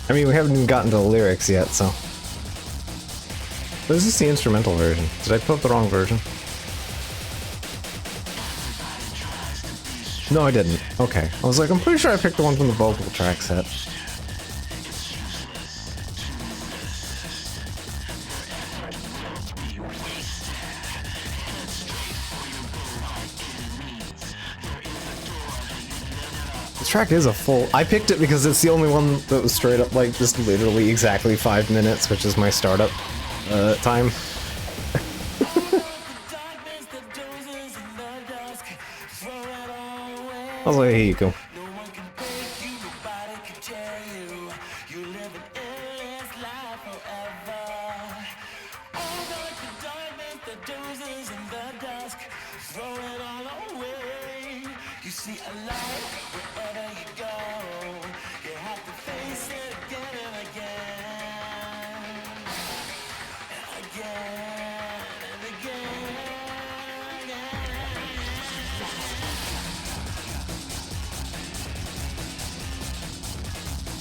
I mean, we haven't even gotten to the lyrics yet, so. This is the instrumental version. Did I put up the wrong version? No, I didn't. Okay. I was like, I'm pretty sure I picked the one from the vocal track set. This track is a full... I picked it because it's the only one that was straight up, like, just literally exactly 5 minutes, which is my startup time. I was like, here you go.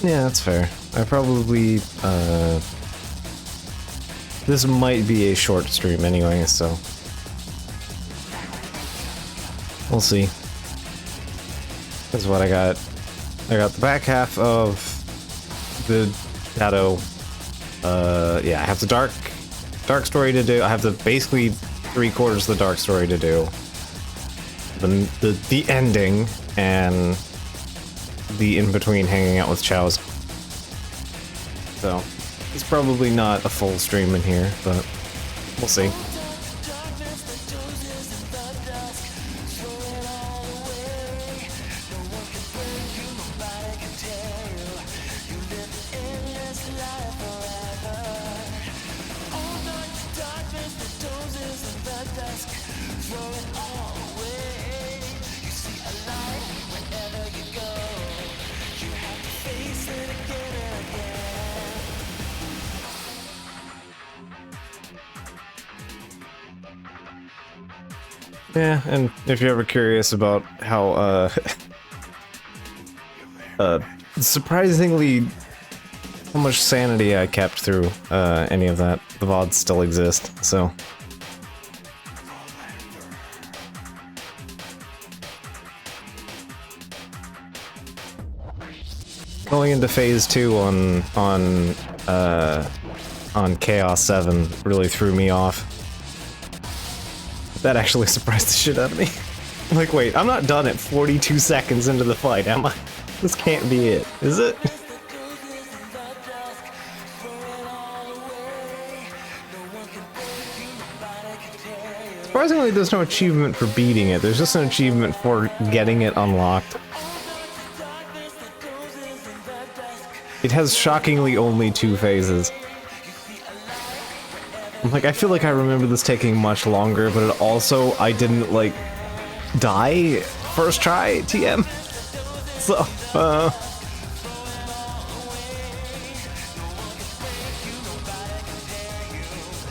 Yeah, that's fair. I probably, this might be a short stream anyway, so... We'll see. That's what I got. I got the back half of the Shadow. Yeah, I have the dark story to do. I have the basically 3/4 of the dark story to do. The ending, and the in-between hanging out with Chows. So, it's probably not a full stream in here, but we'll see. Yeah, and if you're ever curious about how, surprisingly how much sanity I kept through, any of that, the VODs still exist, so. Going into phase 2 on Chaos 7 really threw me off. That actually surprised the shit out of me. I'm like, wait, I'm not done at 42 seconds into the fight, am I? This can't be it, is it? Surprisingly, there's no achievement for beating it. There's just an achievement for getting it unlocked. It has shockingly only 2 phases. I'm like, I feel like I remember this taking much longer, but it also, I didn't, like, die first try, TM. So,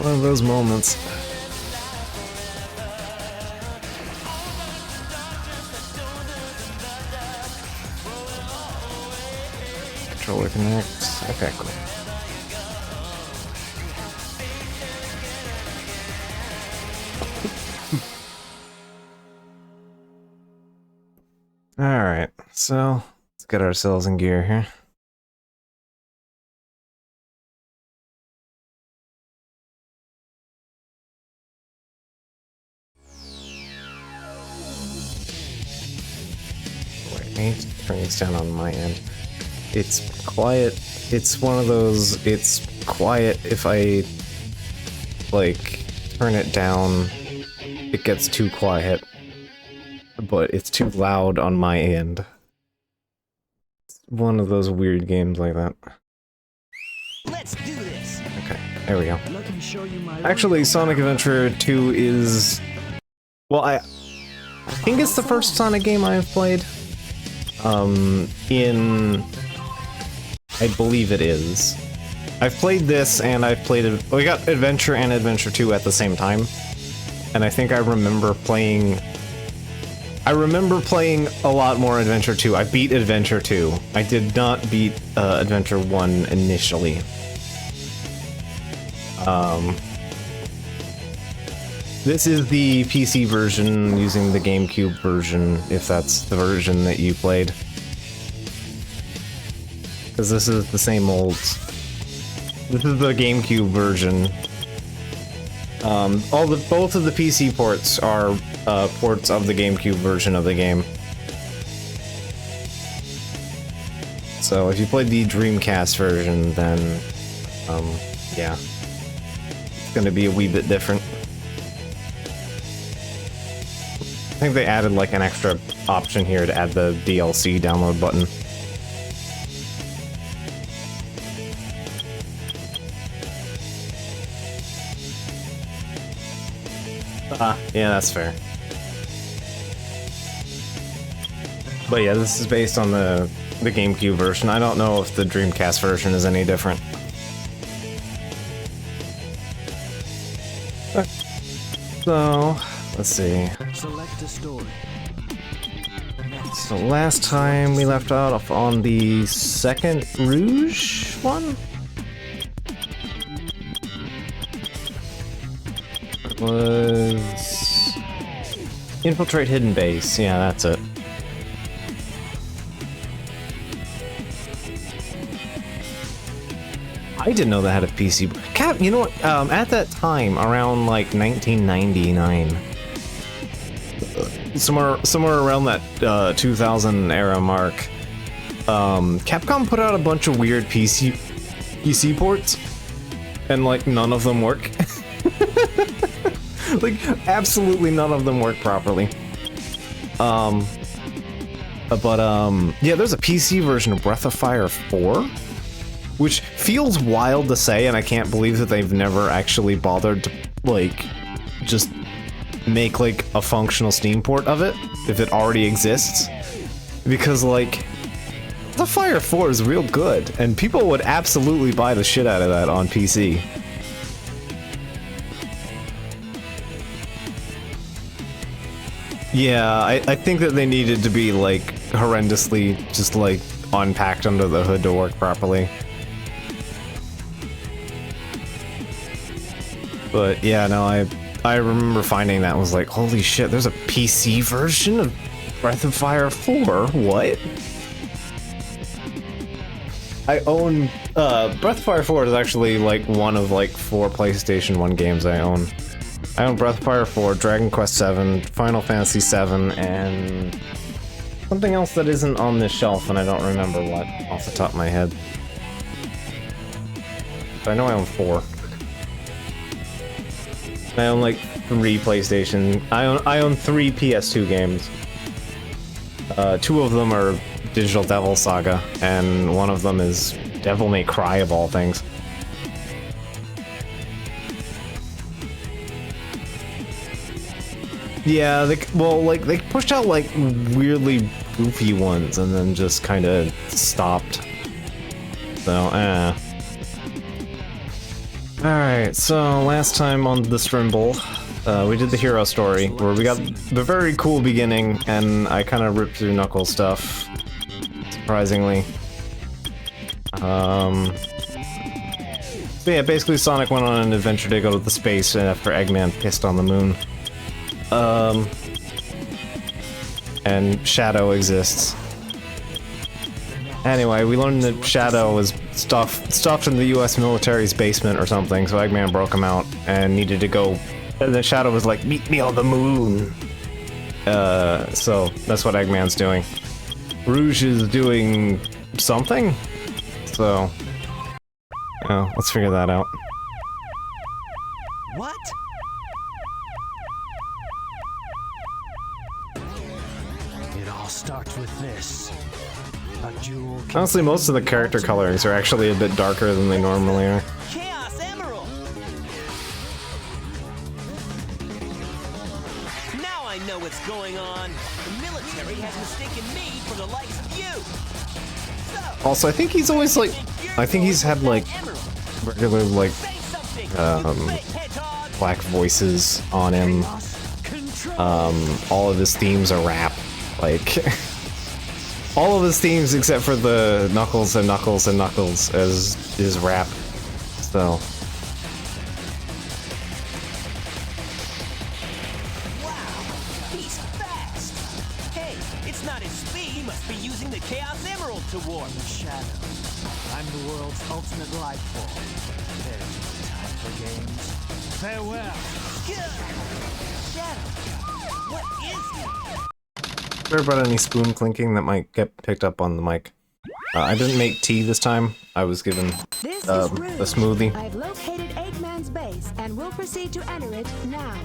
one of those moments. Controller connects. Okay, cool. Alright, so let's get ourselves in gear here. Wait, I need to turn this down on my end. It's quiet. It's one of those, it's quiet if I, like, turn it down, it gets too quiet. But it's too loud on my end. It's one of those weird games like that. Let's do this. Okay, there we go. Actually, Sonic Adventure 2 is... Well, I think it's the first Sonic game I've played. I believe it is. I've played this, and I've played it... We got Adventure and Adventure 2 at the same time. And I think I remember playing... I remember playing a lot more Adventure 2. I beat Adventure 2. I did not beat Adventure 1 initially. This is the PC version using the GameCube version, if that's the version that you played. Because this is the same old... This is the GameCube version. Both of the PC ports are ports of the GameCube version of the game. So if you played the Dreamcast version, then yeah, it's gonna be a wee bit different. I think they added like an extra option here to add the DLC download button. Yeah, that's fair. But yeah, this is based on the GameCube version. I don't know if the Dreamcast version is any different. So, let's see. Select a story. So last time we left off on the second Rouge one? It was... Infiltrate Hidden Base. Yeah, that's it. I didn't know that had a PC. Cap, you know what? At that time, around like 1999, somewhere around that 2000 era mark, Capcom put out a bunch of weird PC ports, and like none of them work. Like absolutely none of them work properly. Yeah, there's a PC version of Breath of Fire 4. Which feels wild to say, and I can't believe that they've never actually bothered to, like, just make, like, a functional Steam port of it, if it already exists. Because, like, the Fire 4 is real good, and people would absolutely buy the shit out of that on PC. Yeah, I think that they needed to be, like, horrendously just, like, unpacked under the hood to work properly. But yeah, no, I remember finding that and was like, holy shit, there's a PC version of Breath of Fire 4? What? I own Breath of Fire 4 is actually like one of like 4 PlayStation 1 games I own. I own Breath of Fire 4, Dragon Quest 7, Final Fantasy 7, and something else that isn't on this shelf, and I don't remember what off the top of my head. But I know I own 4. I own like 3 PlayStation. I own 3 PS2 games. 2 of them are Digital Devil Saga, and one of them is Devil May Cry of all things. Yeah, they pushed out like weirdly goofy ones and then just kind of stopped. So, Alright, so last time on the Strimble, we did the hero story, where we got the very cool beginning, and I kind of ripped through Knuckles stuff, surprisingly. So yeah, basically Sonic went on an adventure to go to the space after Eggman pissed on the moon. And Shadow exists. Anyway, we learned that Shadow was stuffed in the US military's basement or something, so Eggman broke him out and needed to go. And then Shadow was like, meet me on the moon. So that's what Eggman's doing. Rouge is doing something? So, let's figure that out. What? It all starts with this. A jewel. Honestly, most of the character colorings are actually a bit darker than they normally are. Chaos Emerald. Now I know what's going on. The military has mistaken me for the likes of you. So, Also, I think he's always like, I think he's had like regular like say something, black voices on him. Control. all of his themes are rap. Like, all of his themes except for the Knuckles and Knuckles and Knuckles is rap. So. He's fast! Hey, it's not his speed. He must be using the Chaos Emerald to warp. Shadow. I'm the world's ultimate life form. There's no time for games. Farewell. Shadow, what is he? Sorry about any spoon clinking that might get picked up on the mic. I didn't make tea this time. I was given This is a Rouge. smoothie. I've located Eggman's base and will proceed to enter it now.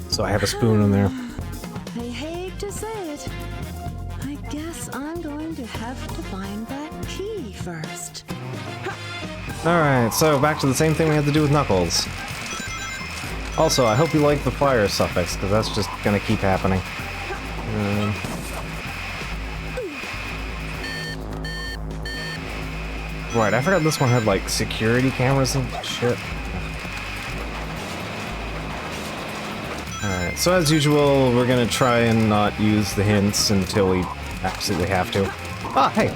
So I have a spoon in there. I hate to say it. I guess I'm going to have to find that key first. Alright, so back to the same thing we had to do with Knuckles. Also, I hope you like the fire suffix, because that's just gonna keep happening. Right, I forgot this one had, like, security cameras and shit. Alright, so as usual, we're gonna try and not use the hints until we absolutely have to. Ah, hey!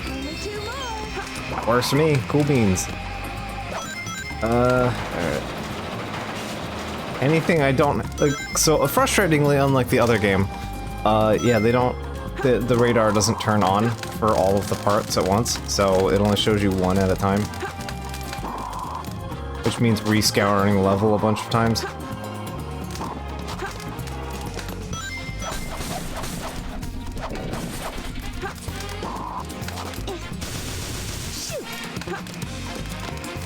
Only 2 more. That works for me. Cool beans. Alright. Anything I don't like, so frustratingly, unlike the other game, yeah, they don't. The radar doesn't turn on for all of the parts at once, so it only shows you one at a time, which means rescouring the level a bunch of times.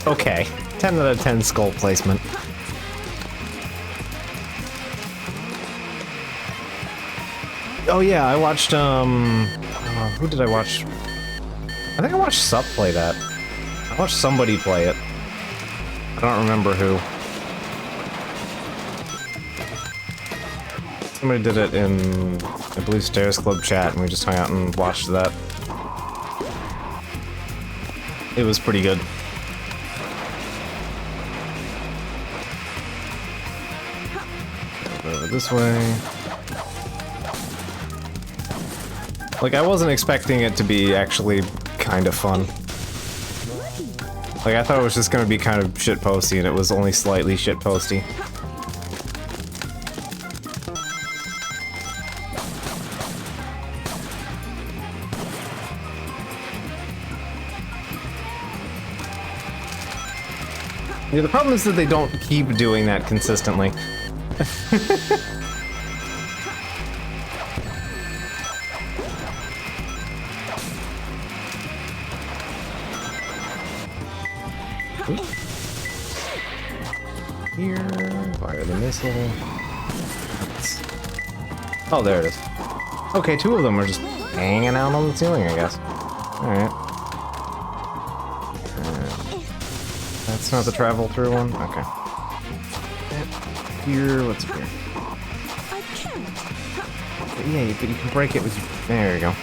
Okay, 10 out of 10 skull placement. Oh yeah, I watched, who did I watch? I think I watched Sup play that. I watched somebody play it. I don't remember who. Somebody did it in the Blue Stairs Club chat, and we just hung out and watched that. It was pretty good. Go over this way. Like, I wasn't expecting it to be actually kind of fun. Like, I thought it was just gonna be kind of shitposty, and it was only slightly shitposty. Yeah, the problem is that they don't keep doing that consistently. Here, fire the missile. Oh, there it is. Okay, 2 of them are just hanging out on the ceiling, I guess. Alright. That's not the travel through one? Okay. Here, what's here? I can't. Yeah, but you can break it with... There you go.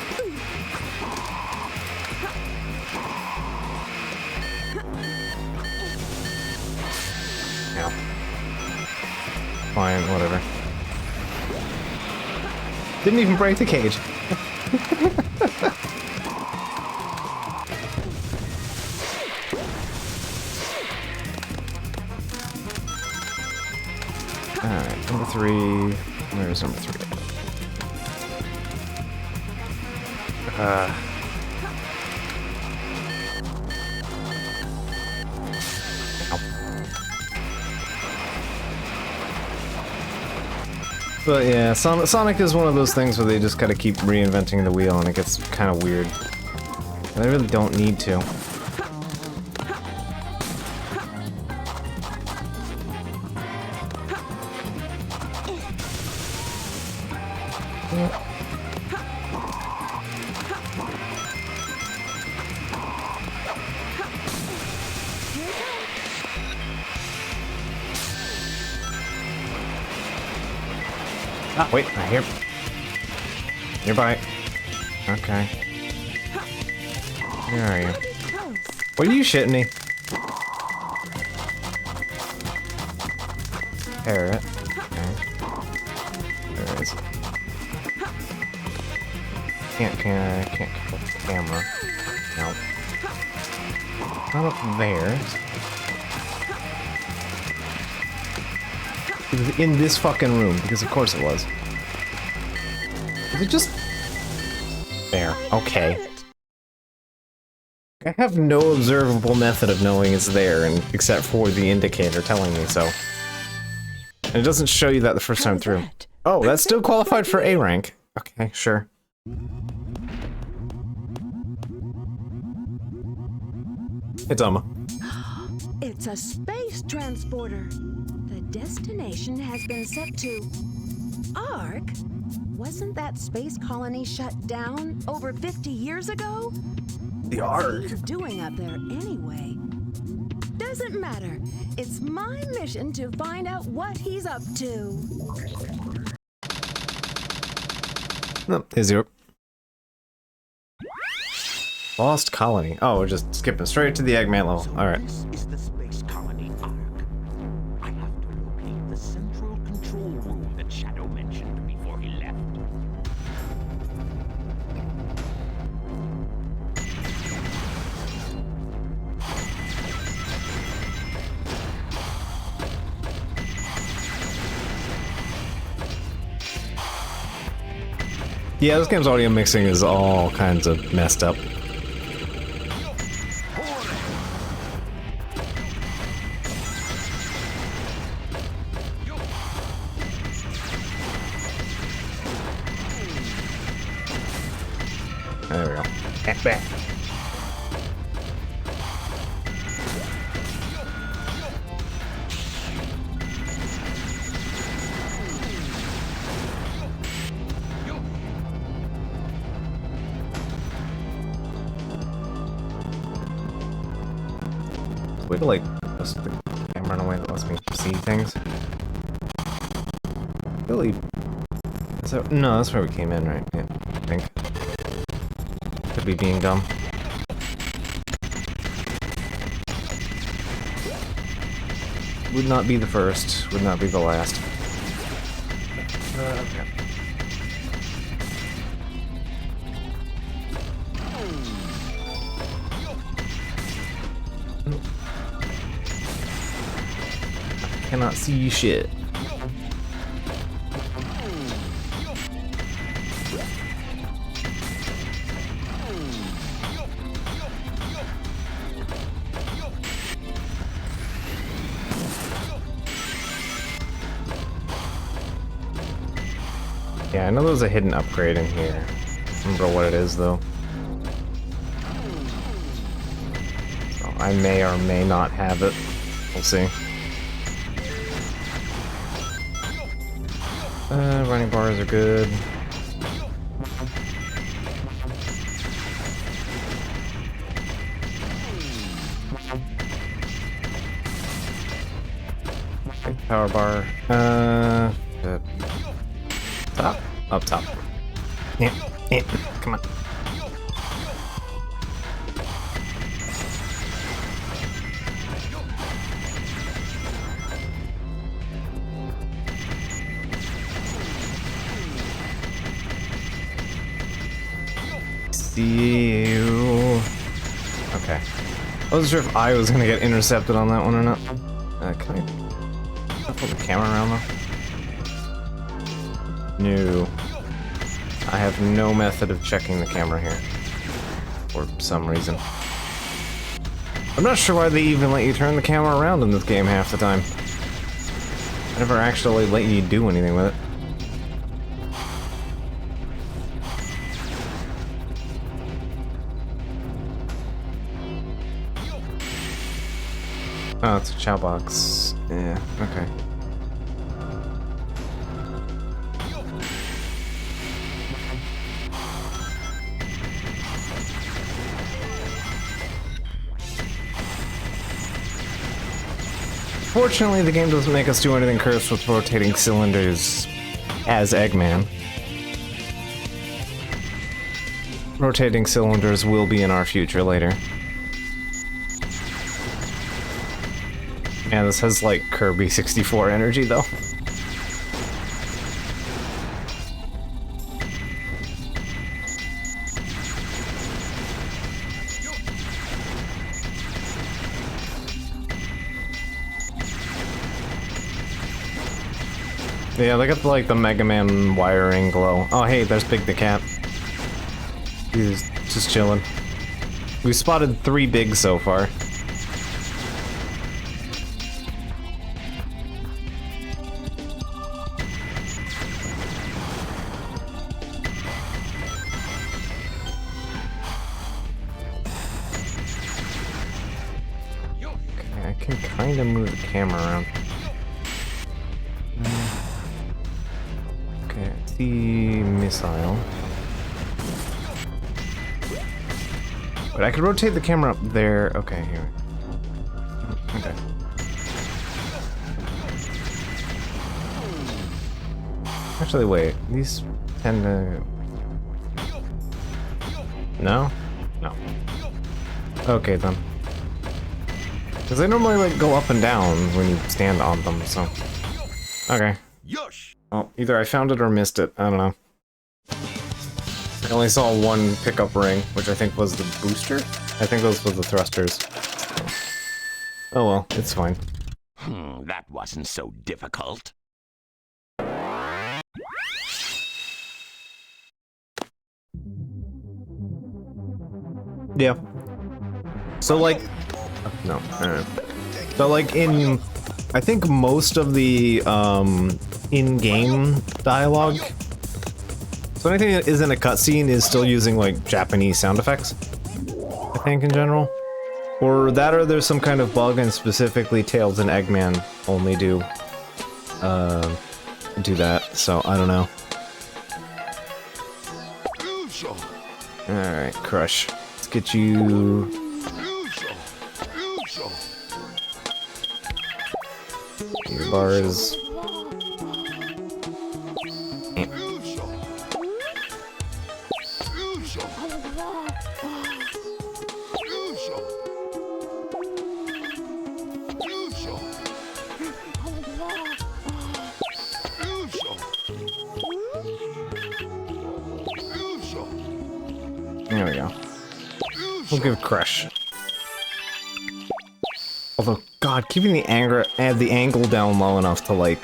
Ow. Fine, whatever. Didn't even break the cage. Alright, number 3. Where's number 3? But yeah, Sonic is one of those things where they just gotta keep reinventing the wheel, and it gets kind of weird. And they really don't need to. Ah, wait, I hear. Nearby. Okay. Where are you? Close. What are you shitting me? Parrot. Okay. can't control the camera. No. Not up there. It was in this fucking room, because of course it was. Was it just... There. Okay. I have no observable method of knowing it's there, and except for the indicator telling me so. And it doesn't show you that the first time through. Oh, that's still qualified for A rank. Okay, sure. It's It's a space transporter. The destination has been set to Ark. Wasn't that space colony shut down over 50 years ago? The What's Ark. he doing up there anyway? Doesn't matter. It's my mission to find out what he's up to. No, is zero. Lost colony. Oh, we're just skipping straight to the Eggman level. Alright. This is the space colony Ark. I have to locate the central control room that Shadow mentioned before he left. Yeah, this game's audio mixing is all kinds of messed up. There we go. Back. Way to like just the camera in a way that lets me see things. Really? So no, that's where we came in, right? Yeah, I think. Could be being dumb. Would not be the first, would not be the last. Okay. Cannot see shit. Yeah, I know there's a hidden upgrade in here. I don't remember what it is though. So I may or may not have it. We'll see. Running bars are good. Big power bar. Top? Up top. Yeah, come on. See you. Okay. I wasn't sure if I was gonna get intercepted on that one or not. Can I put the camera around though? No. I have no method of checking the camera here. For some reason. I'm not sure why they even let you turn the camera around in this game half the time. I never actually let you do anything with it. Oh, it's a chow box. Yeah, okay. Fortunately, the game doesn't make us do anything cursed with rotating cylinders as Eggman. Rotating cylinders will be in our future later. Yeah, this has like Kirby 64 energy though. Yeah, they got like the Mega Man wiring glow. Oh, hey, there's Big the Cat. He's just chilling. We've spotted 3 bigs so far. Okay, I can kind of move the camera around. Okay, I see missile. But I could rotate the camera up there. Okay, here. Okay. Actually, wait. These tend to... No? No. Okay, then. Because they normally, like, go up and down when you stand on them, so... Okay. Well, either I found it or missed it. I don't know. I only saw 1 pickup ring, which I think was the booster? I think those were the thrusters. Oh well, it's fine. That wasn't so difficult. Yeah. So like... No. So like in... I think most of the in-game dialogue... So anything that isn't a cutscene is still using, like, Japanese sound effects, I think, in general. Or that, or there's some kind of bug, and specifically Tails and Eggman only do that, so I don't know. Alright, Crush. Let's get you... Your bar is... There we go. We'll give Crush. Although, God, keeping the angle down low enough to, like,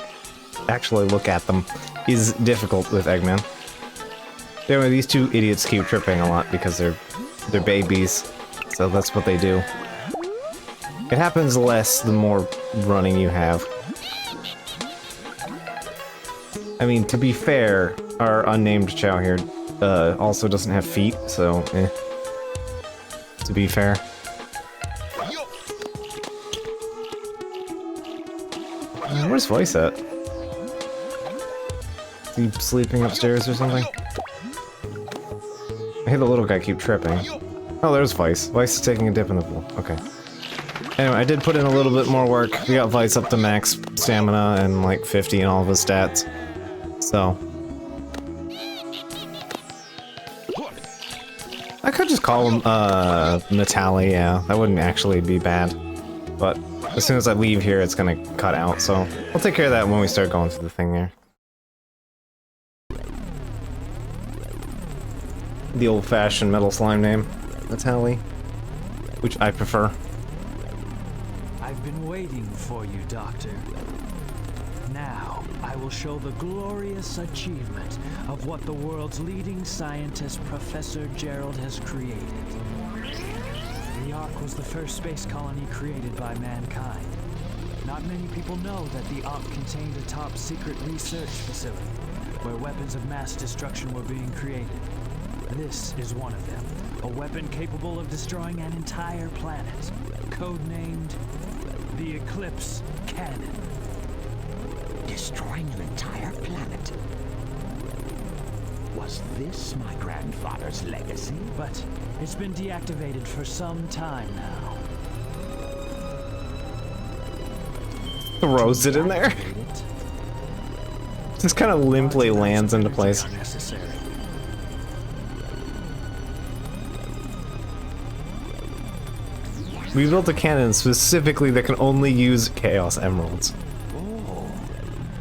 actually look at them is difficult with Eggman. Anyway, these 2 idiots keep tripping a lot because they're babies, so that's what they do. It happens less the more running you have. I mean, to be fair, our unnamed Chow here also doesn't have feet, so to be fair. Where's Vice at? Is he sleeping upstairs or something? I hear the little guy keep tripping. Oh, there's Vice. Vice is taking a dip in the pool. Okay. Anyway, I did put in a little bit more work. We got Vice up to max stamina and like 50 in all of his stats. So... I could just call him, Metali, yeah. That wouldn't actually be bad. But as soon as I leave here, it's gonna cut out, so I'll take care of that when we start going through the thing there. The old-fashioned metal slime name, Metali, which I prefer. I've been waiting for you, Doctor. Now, I will show the glorious achievement of what the world's leading scientist, Professor Gerald, has created. The Ark was the first space colony created by mankind. Not many people know that the Ark contained a top-secret research facility, where weapons of mass destruction were being created. This is one of them, a weapon capable of destroying an entire planet, codenamed the Eclipse Cannon. Destroying an entire planet? Was this my grandfather's legacy? But it's been deactivated for some time now. Throws it in there. Just kind of limply lands into place. We built a cannon specifically that can only use Chaos Emeralds. Oh,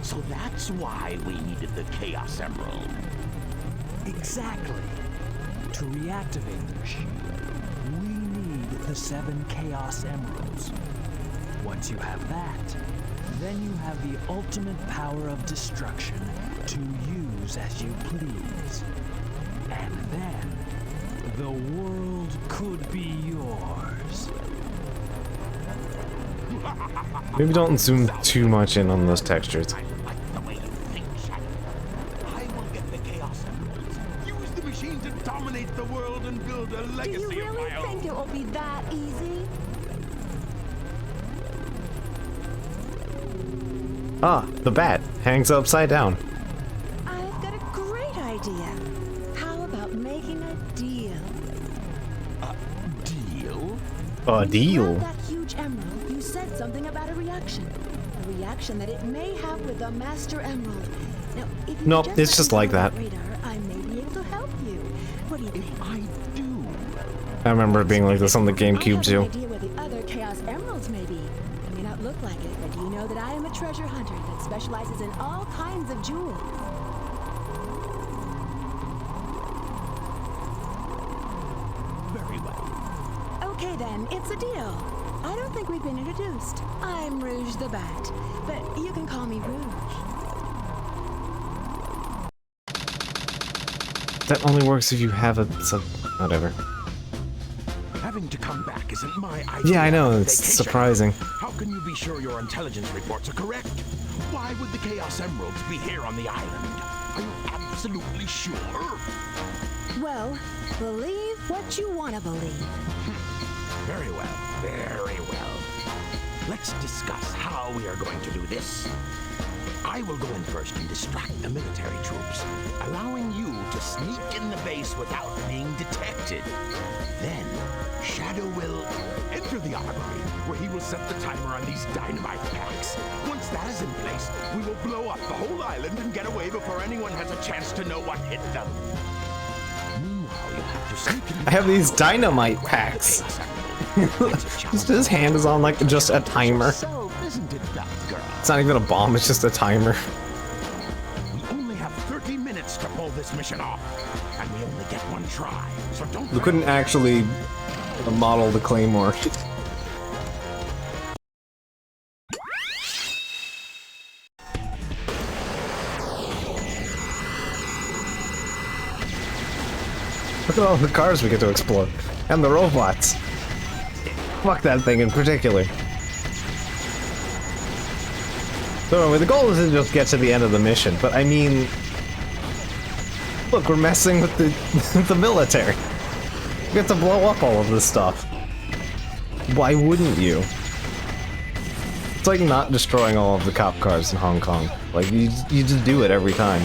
so that's why we needed the Chaos Emerald. Exactly. To reactivate the machine, we need the 7 Chaos Emeralds. Once you have that, then you have the ultimate power of destruction to use as you please. And then, the world could be yours. Maybe don't zoom too much in on those textures. I like the way you think, Shadow. I will get the Chaos Emeralds. Use the machine to dominate the world and build a Do legacy you of really my think own. it will be that easy? Ah, the bat hangs upside down. I've got a great idea. How about making a deal? Deal? A Grab deal. that huge emerald. You said something about a reaction. A reaction that it may have with the Master Emerald. Now, if you Nope, just it's let just me like know that. on Radar, I may be able to help you. What do you think? I do. I remember it being like this on the GameCube I have too. an idea where the other Chaos Emeralds may be. It may not look like it, but do you know that I am a treasure hunter that specializes in all kinds of jewels? Very well. Okay then, it's a deal. I don't think we've been introduced. I'm Rouge the Bat, but you can call me Rouge. That only works if you have a sub. Whatever. Having to come back isn't my idea. Yeah, I know. of It's vacation. surprising. How can you be sure your intelligence reports are correct? Why would the Chaos Emeralds be here on the island? Are you absolutely sure? Well, believe what you want to believe. Very well, very well. Let's discuss how we are going to do this. I will go in first and distract the military troops, allowing you to sneak in the base without being detected. Then, Shadow will enter the armory, where he will set the timer on these dynamite packs. Once that is in place, we will blow up the whole island and get away before anyone has a chance to know what hit them. Meanwhile, you have to sneak in. I have these dynamite packs. His hand is on like just a timer. So, isn't it, that girl? It's not even a bomb, it's just a timer. We only have 30 minutes to pull this mission off, and we only get one try. So don't. We couldn't actually model the Claymore. Look at all the cars we get to explore. And the robots. Fuck that thing in particular. So anyway, the goal is to just get to the end of the mission, but I mean... Look, we're messing with the, the military. We get to blow up all of this stuff. Why wouldn't you? It's like not destroying all of the cop cars in Hong Kong. Like, you just do it every time.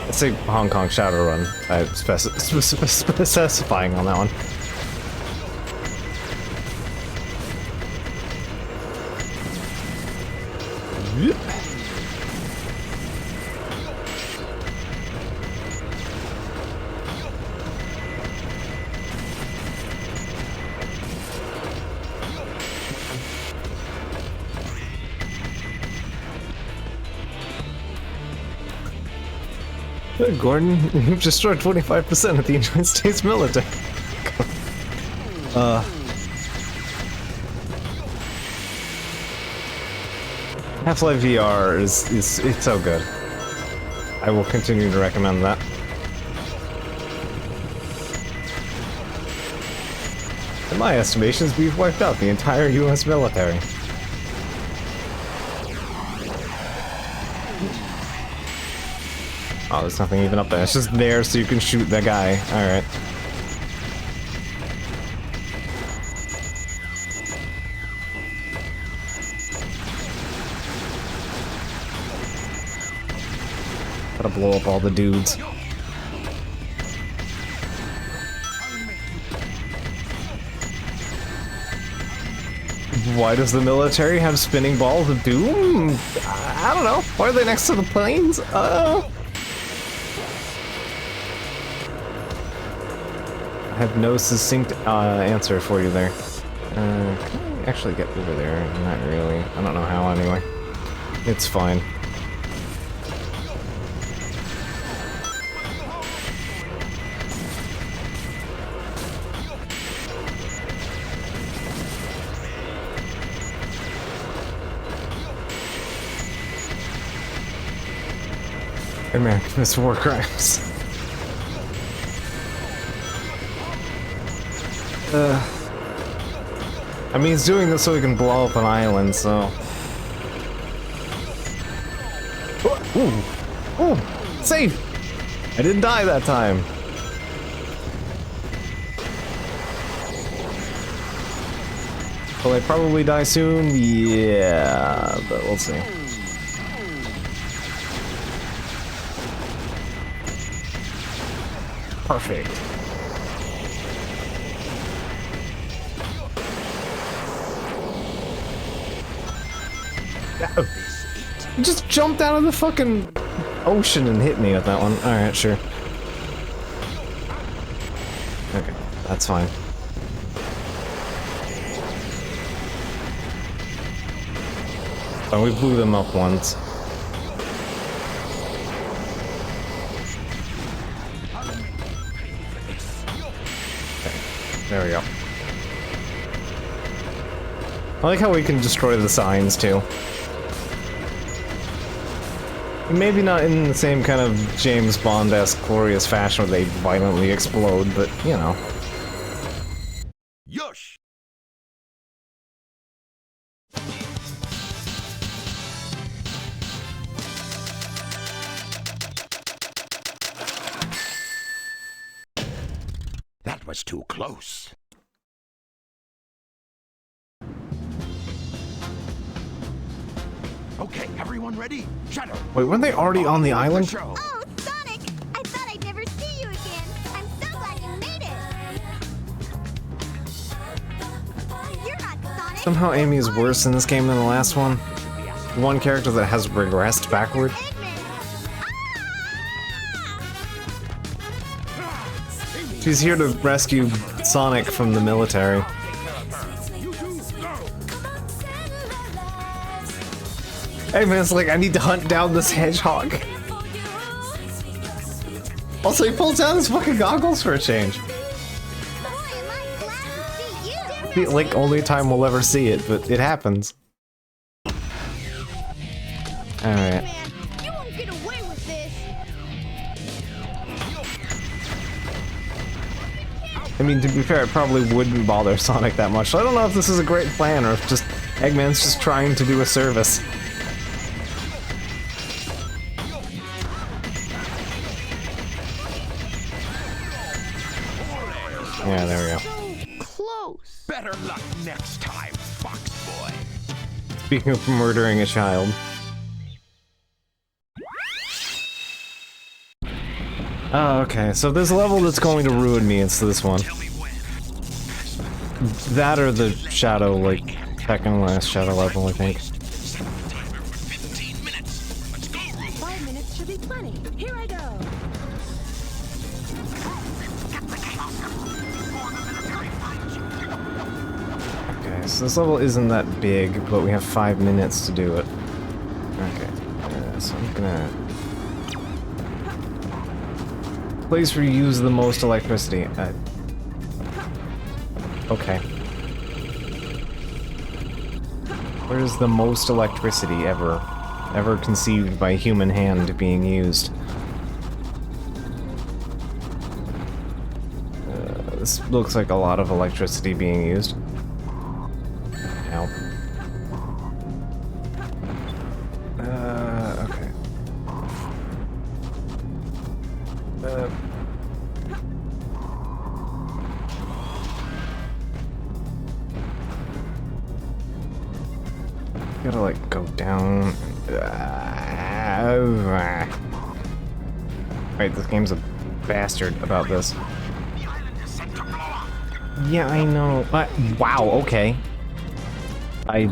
Let's say Hong Kong Shadowrun. I'm specifying on that one. Yep. Good, Gordon. You've destroyed 25% of the United States military. Half-Life VR is it's so good. I will continue to recommend that. In my estimations, we've wiped out the entire US military. Oh, there's nothing even up there. It's just there so you can shoot the guy. Alright. Gotta blow up all the dudes. Why does the military have spinning balls of doom? I don't know. Why are they next to the planes? I have no succinct answer for you there. Can I actually get over there? Not really. I don't know how anyway. It's fine. man commits war crimes. I mean, he's doing this so he can blow up an island, so... Ooh! Ooh! Save! I didn't die that time. Will I probably die soon? Yeah, but we'll see. Perfect. He just jumped out of the fucking ocean and hit me with that one. Alright, sure. Okay, that's fine. Oh, we blew them up once. Okay, there we go. I like how we can destroy the signs, too. Maybe not in the same kind of James Bond-esque glorious fashion where they violently explode, but, you know. Yosh! That was too close. Okay, everyone ready? Shadow. Wait, weren't they already on the island? Show. Oh, Sonic! I thought I'd never see you again. I'm so glad you made it. You're not Sonic. Somehow Amy is worse in this game than the last one. One character that has regressed backward. Eggman. She's here to rescue Sonic from the military. Hey man, it's like I need to hunt down this hedgehog. Also, he pulls down his fucking goggles for a change. Boy, am I glad to see you. Like, only time we'll ever see it, but it happens. Alright. Man, you won't get away with this. I mean, to be fair, it probably wouldn't bother Sonic that much. So I don't know if this is a great plan or if just Eggman's just trying to do a service. Yeah, there we go. So close. Better luck next time, Fox Boy. Speaking of murdering a child. Oh, okay. So there's a level that's going to ruin me. It's this one. That or the Shadow, like, second last Shadow level, I think. 5 minutes should be plenty. Here I go. Okay, so this level isn't that big, but we have 5 minutes to do it. Okay, so I'm gonna... Place where you use the most electricity. Okay. Where's the most electricity ever conceived by human hand being used? This looks like a lot of electricity being used. Help. Okay. Gotta like go down. Right, this game's a bastard about this. Yeah, I know. Wow, okay. I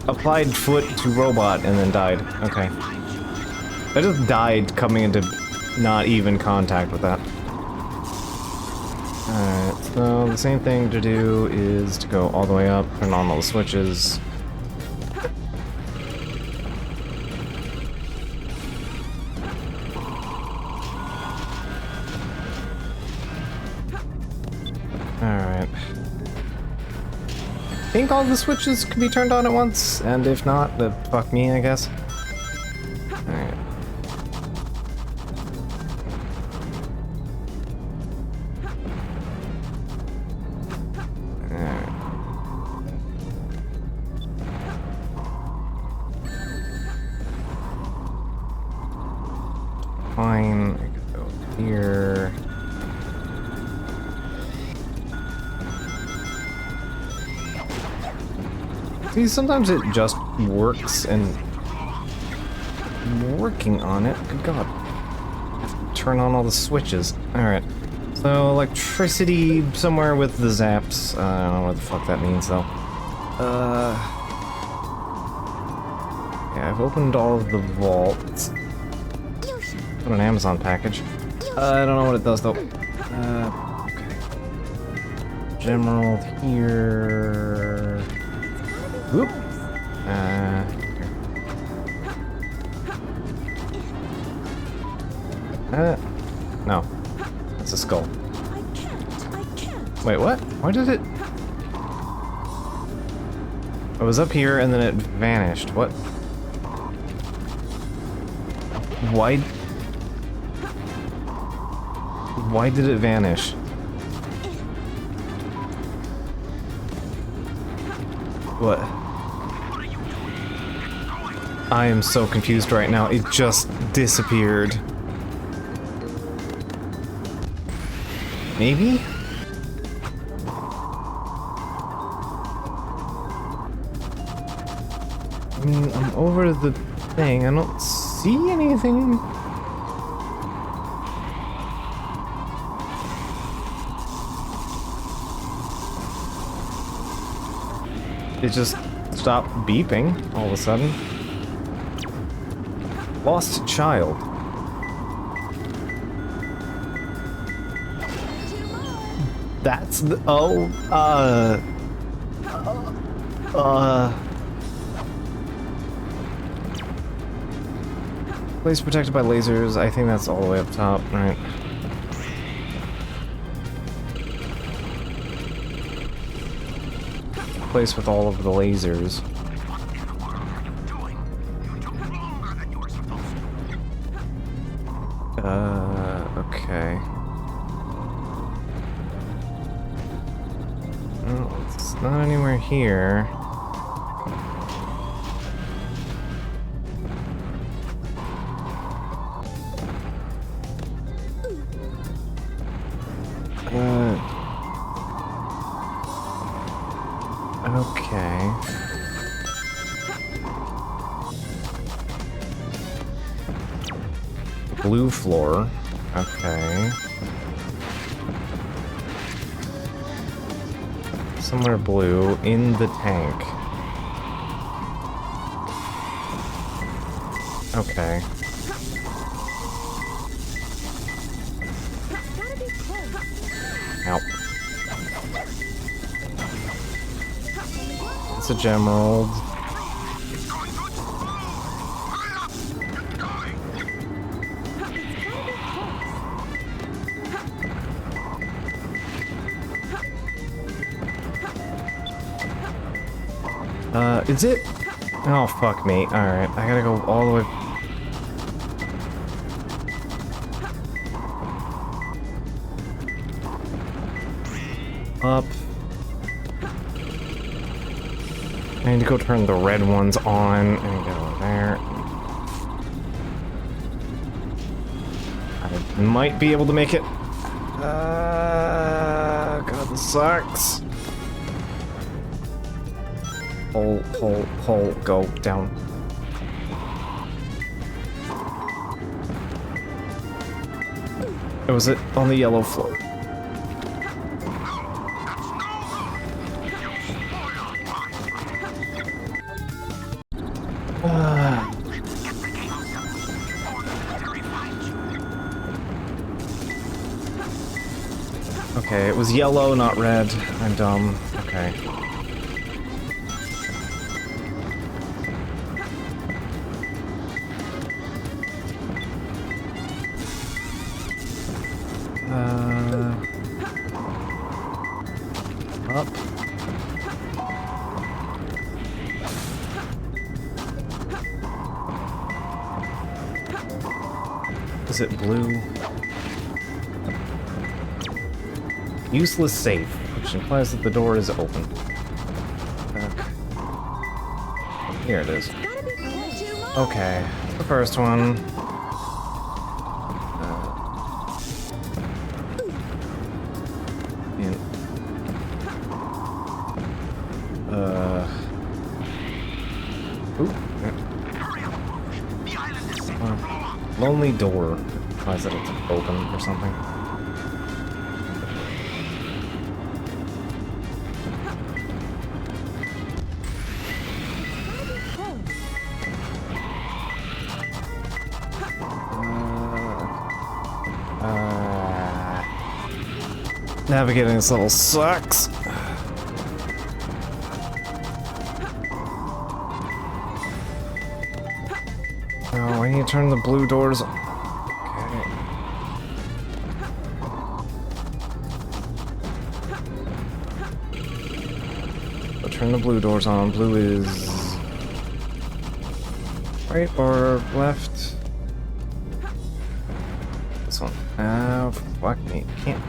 applied foot to robot and then died. Okay. I just died coming into not even contact with that. Alright, so the same thing to do is to go all the way up, turn on all the switches. Alright. I think all the switches can be turned on at once, and if not, then fuck me, I guess. Alright. See, sometimes it just works, and I'm working on it. Good God. I have to turn on all the switches. Alright. So, electricity somewhere with the zaps. I don't know what the fuck that means, though. Yeah, I've opened all of the vaults. Got an Amazon package. I don't know what it does, though. Okay. General here. Whoop. Here. No. That's a skull. I can't. Wait, what? Why did it... I was up here and then it vanished. What? Why did it vanish? What? I am so confused right now. It just disappeared. Maybe? I mean, I'm over the thing. I don't see anything. It just stopped beeping all of a sudden. Lost child. That's the... Place protected by lasers. I think that's all the way up top, right? Place with all of the lasers. Okay. Well, it's not anywhere here. Okay. Blue floor. Okay. Somewhere blue in the tank. Okay. Ow. It's a Gemerald. Is it? Oh, fuck me. Alright, I gotta go all the way... up. I need to go turn the red ones on and go there. I might be able to make it. God, this sucks. Hole, go down. It was it on the yellow floor. Okay, it was yellow, not red. I'm dumb. Okay. Up. Is it blue? Useless safe, which implies that the door is open. Okay. Here it is. Okay, the first one. only door. Why is it open or something? Navigating this level sucks. Oh, I need to turn the blue doors on. Okay. So turn the blue doors on. Blue is right or left? This one. Oh, fuck me. Can't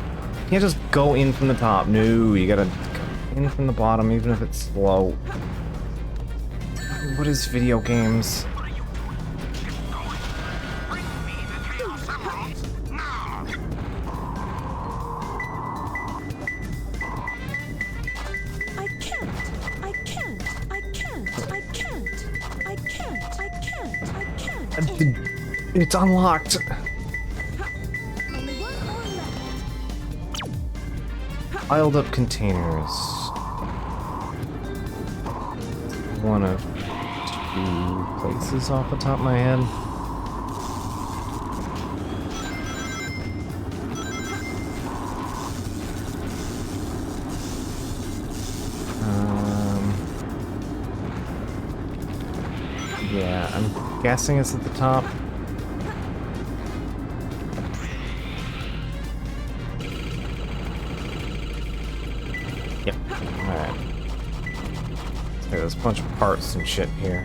just go in from the top. No, you gotta go in from the bottom, even if it's slow. What is video games? It's unlocked. Piled up containers. One of two places off the top of my head. Yeah, I'm guessing it's at the top. Yep. Alright. So there's a bunch of parts and shit here.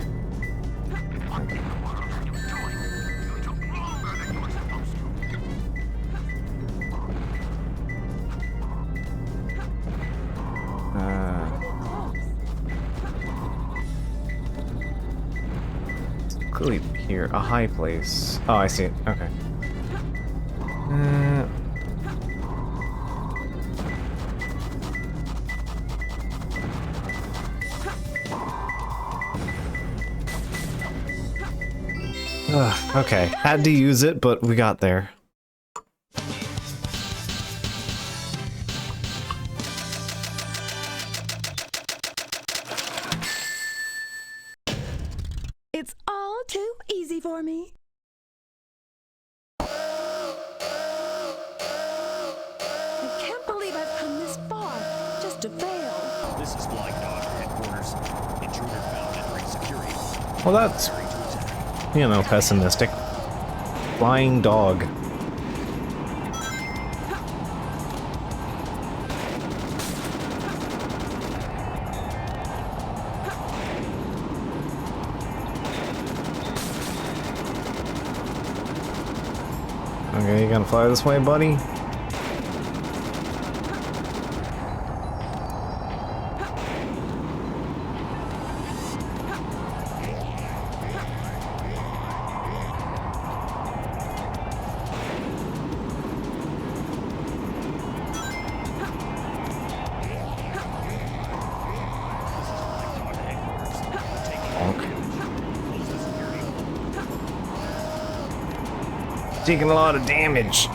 Clearly here, a high place. Oh, I see it. Okay. Okay, had to use it, but we got there. It's all too easy for me. I can't believe I've come this far just to fail. This is Flying Dog headquarters. Intruder found at ring security. Well, that's, you know, pessimistic. Flying dog. Okay, you gonna fly this way, buddy? Taking a lot of damage.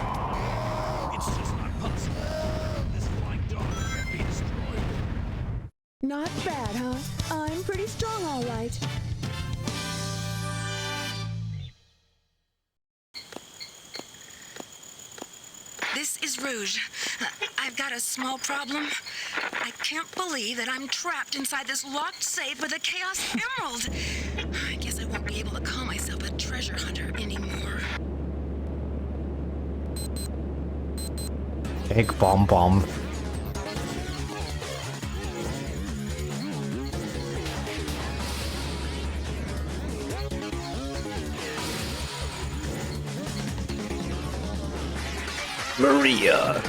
It's just not possible. This flying dog can't be destroyed. Not bad, huh? I'm pretty strong, all right. This is Rouge. I've got a small problem. I can't believe that I'm trapped inside this locked safe with a Chaos Emerald. I guess I won't be able to call myself a treasure hunter anymore. Egg bomb bomb. Maria.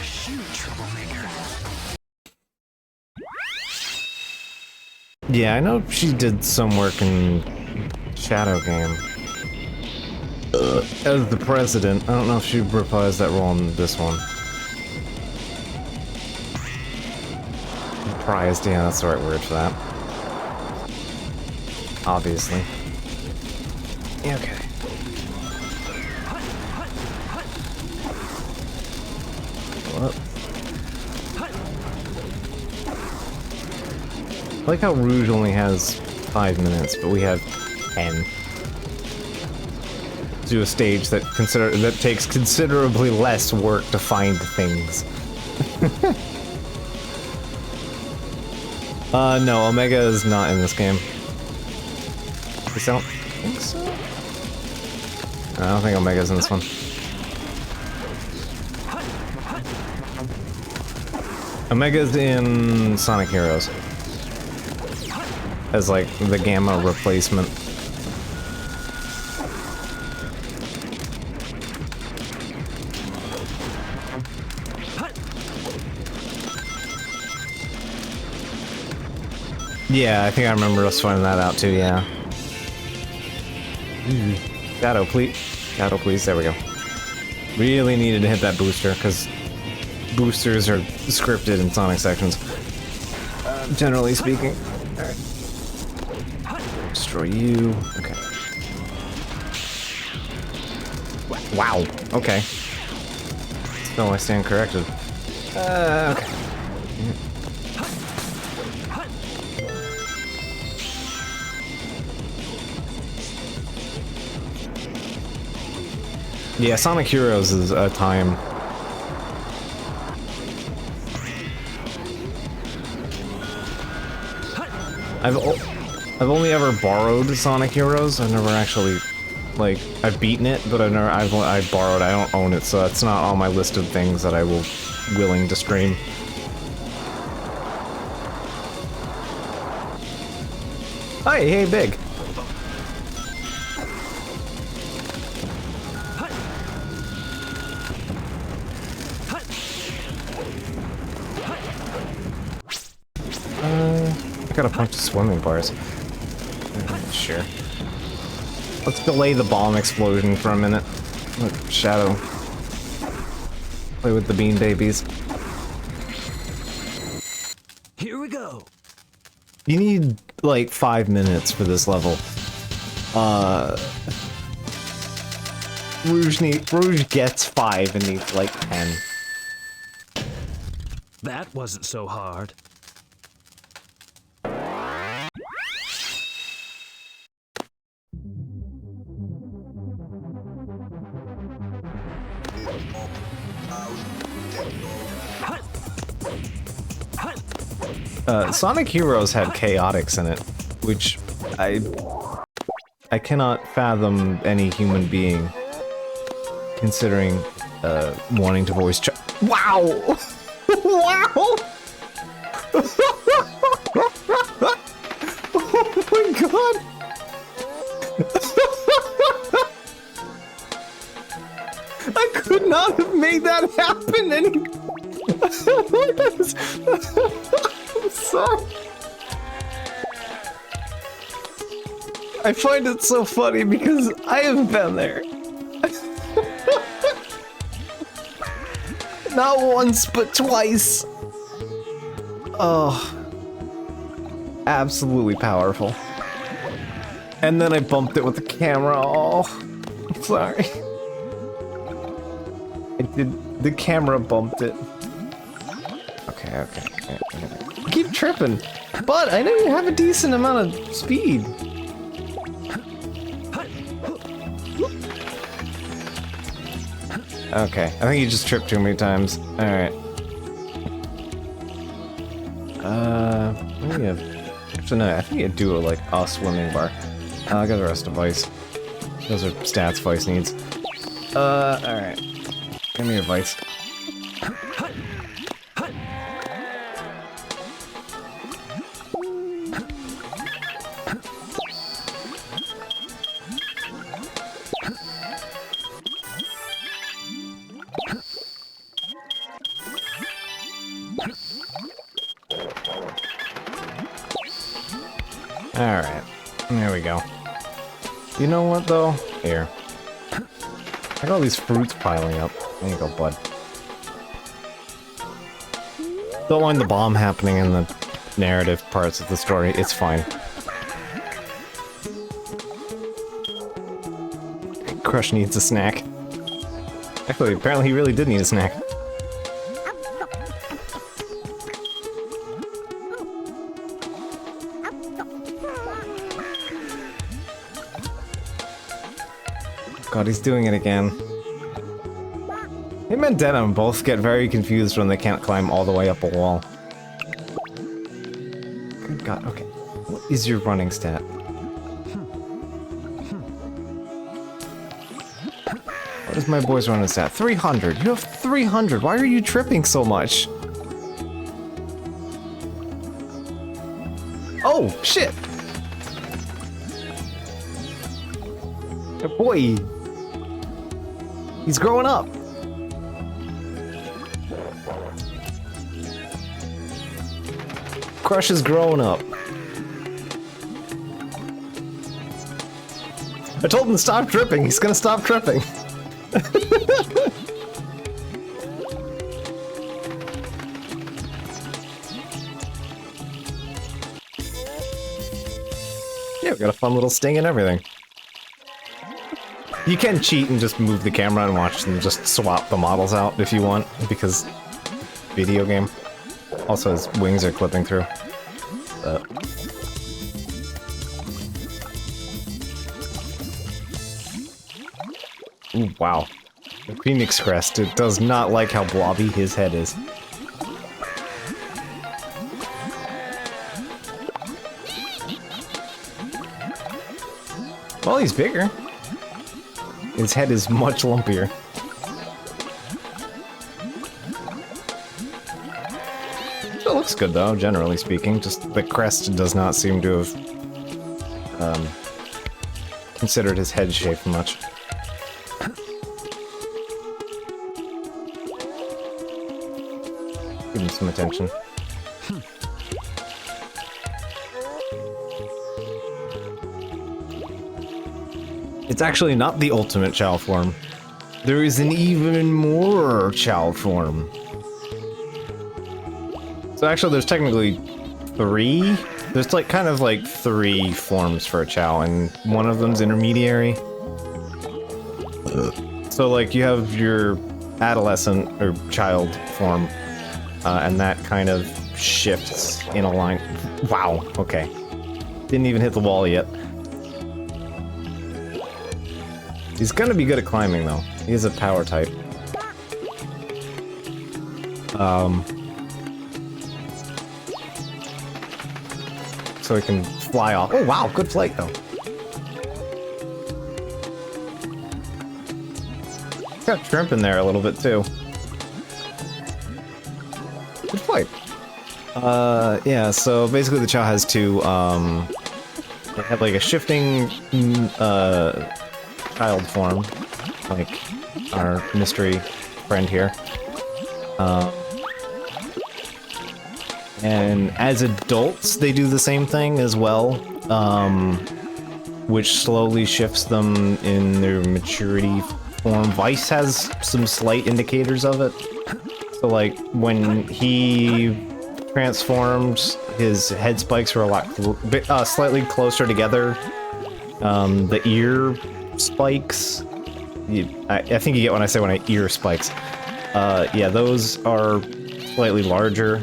Yeah, I know she did some work in Shadow Game. As the president, I don't know if she reprised that role in this one. Prized, yeah, that's the right word for that. Obviously. Yeah, okay. I like how Rouge only has 5 minutes, but we have 10. Do a stage that takes considerably less work to find things. No, Omega is not in this game. At least I don't think so. I don't think Omega's in this one. Omega's in Sonic Heroes. As like the Gamma replacement. Yeah, I think I remember us finding that out too, yeah. Shadow, please. Shadow, please. There we go. Really needed to hit that booster, because boosters are scripted in Sonic sections. Generally speaking. Alright. Destroy you. Okay. Wow. Okay. Still, I stand corrected. Okay. Yeah, Sonic Heroes is a time. I've only ever borrowed Sonic Heroes. I've never actually, like, I've beaten it, but I've borrowed. I don't own it, so it's not on my list of things that I will willing to stream. Hi, hey, Big. I got a bunch of swimming bars. Sure. Let's delay the bomb explosion for a minute. Let Shadow play with the bean babies. Here we go. You need like 5 minutes for this level. Rouge gets 5 and needs like 10. That wasn't so hard. Sonic Heroes had chaotix in it, which I cannot fathom any human being considering wanting to voice chat. Wow! Wow! Oh my god! I could not have made that happen any. I'm sorry. I find it so funny because I have been there. Not once, but twice. Oh. Absolutely powerful. And then I bumped it with the camera. Oh. I'm sorry. The camera bumped it. Okay. Keep tripping. But I know you have a decent amount of speed. Okay, I think you just tripped too many times. Alright. Actually no, I think you do like a swimming bar. I got the rest of Vice. Those are stats Vice needs. Alright. Give me your Vice. Alright, there we go. You know what though? Here. I got all these fruits piling up. There you go, bud. Don't mind the bomb happening in the narrative parts of the story, it's fine. Crush needs a snack. Actually, apparently he really did need a snack. God, he's doing it again. Him and Denim both get very confused when they can't climb all the way up a wall. Good God, okay. What is your running stat? What is my boy's running stat? 300. You have 300. Why are you tripping so much? Oh, shit! Boy! He's growing up! Crush is growing up. I told him to stop tripping. He's gonna stop tripping. Yeah, we got a fun little sting and everything. You can cheat and just move the camera and watch them just swap the models out if you want, because video game. Also, his wings are clipping through. Ooh, wow. The Phoenix Crest, it does not like how blobby his head is. Well, he's bigger. His head is much lumpier. It looks good though, generally speaking. Just the crest does not seem to have considered his head shape much. Give him some attention. It's actually not the ultimate Chao form. There is an even more Chao form. So actually there's technically 3? There's like kind of like 3 forms for a Chao, and one of them's intermediary. So like you have your adolescent or child form, and that kind of shifts in a line. Wow, okay. Didn't even hit the wall yet. He's gonna be good at climbing though. He is a power type. So he can fly off. Oh wow, good flight though. Got shrimp in there a little bit too. Good flight. Yeah, so basically the Chao has 2, they have like a shifting, child form, like our mystery friend here. And as adults, they do the same thing as well, which slowly shifts them in their maturity form. Vice has some slight indicators of it. So like when he transformed, his head spikes were a lot slightly closer together. The ear spikes, I think you get when I say ear spikes. Yeah, those are slightly larger,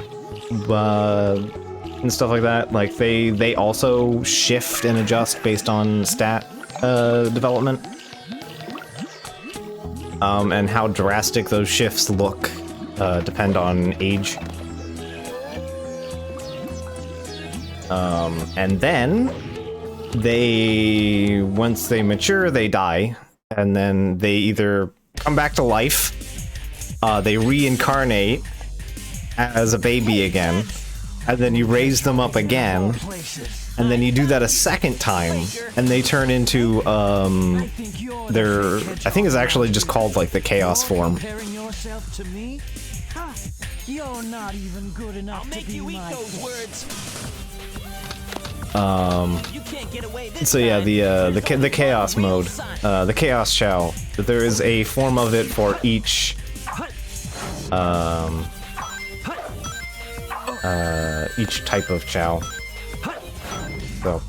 and stuff like that. Like they also shift and adjust based on stat development, and how drastic those shifts look depend on age. And then once they mature, they die, and then they either come back to life, they reincarnate as a baby again, and then you raise them up again, and then you do that a second time, and they turn into I think it's actually just called like the Chaos form. You're not even good enough I'll make to be you eat my those words. You can't get away this So yeah, time. the Chaos mode, the Chaos Chao. There is a form of it for each type of Chao. So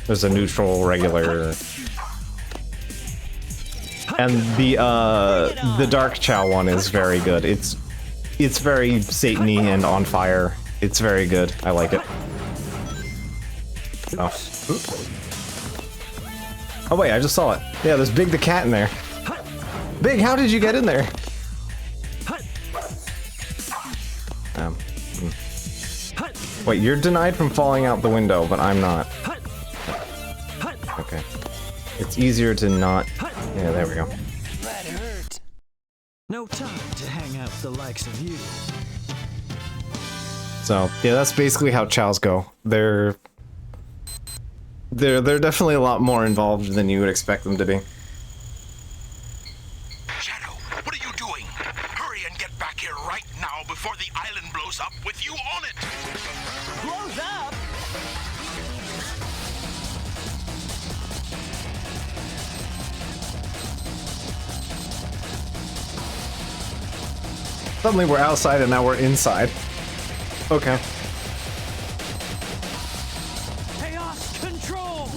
there's a neutral, regular, and the Dark Chao one is very good. It's very Satan-y and on fire. It's very good. I like it. Oh wait, I just saw it. Yeah, there's Big the cat in there. Big, how did you get in there? Hut, Um, hut, wait, you're denied from falling out the window, but I'm not. hut, hut, Okay. It's easier to not. hut. Yeah, there we go. That hurt. No time to hang out with the likes of you. So yeah, that's basically how chows go. They're definitely a lot more involved than you would expect them to be. Shadow, what are you doing? Hurry and get back here right now before the island blows up with you on it! Blows up? Suddenly we're outside and now we're inside. Okay. Chaos control!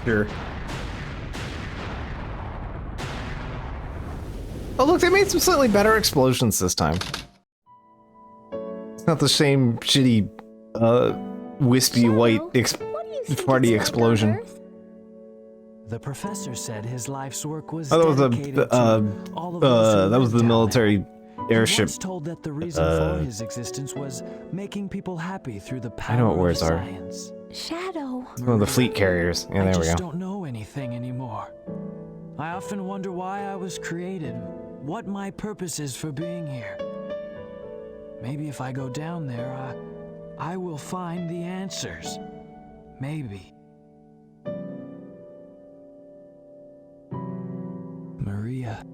Sure. Oh look, they made some slightly better explosions this time. It's not the same shitty, wispy white What do you think party it's like on explosion. Earth? The professor said his life's work was Oh, that was dedicated to all of those who that was lived the down military there. He airship. once told that the reason for his existence was making people happy through the power know what of words are. science. Shadow. Oh, the fleet carriers. Yeah, I there we just go. don't know anything anymore. I often wonder why I was created, what my purpose is for being here. Maybe if I go down there, I will find the answers. Maybe. Maria.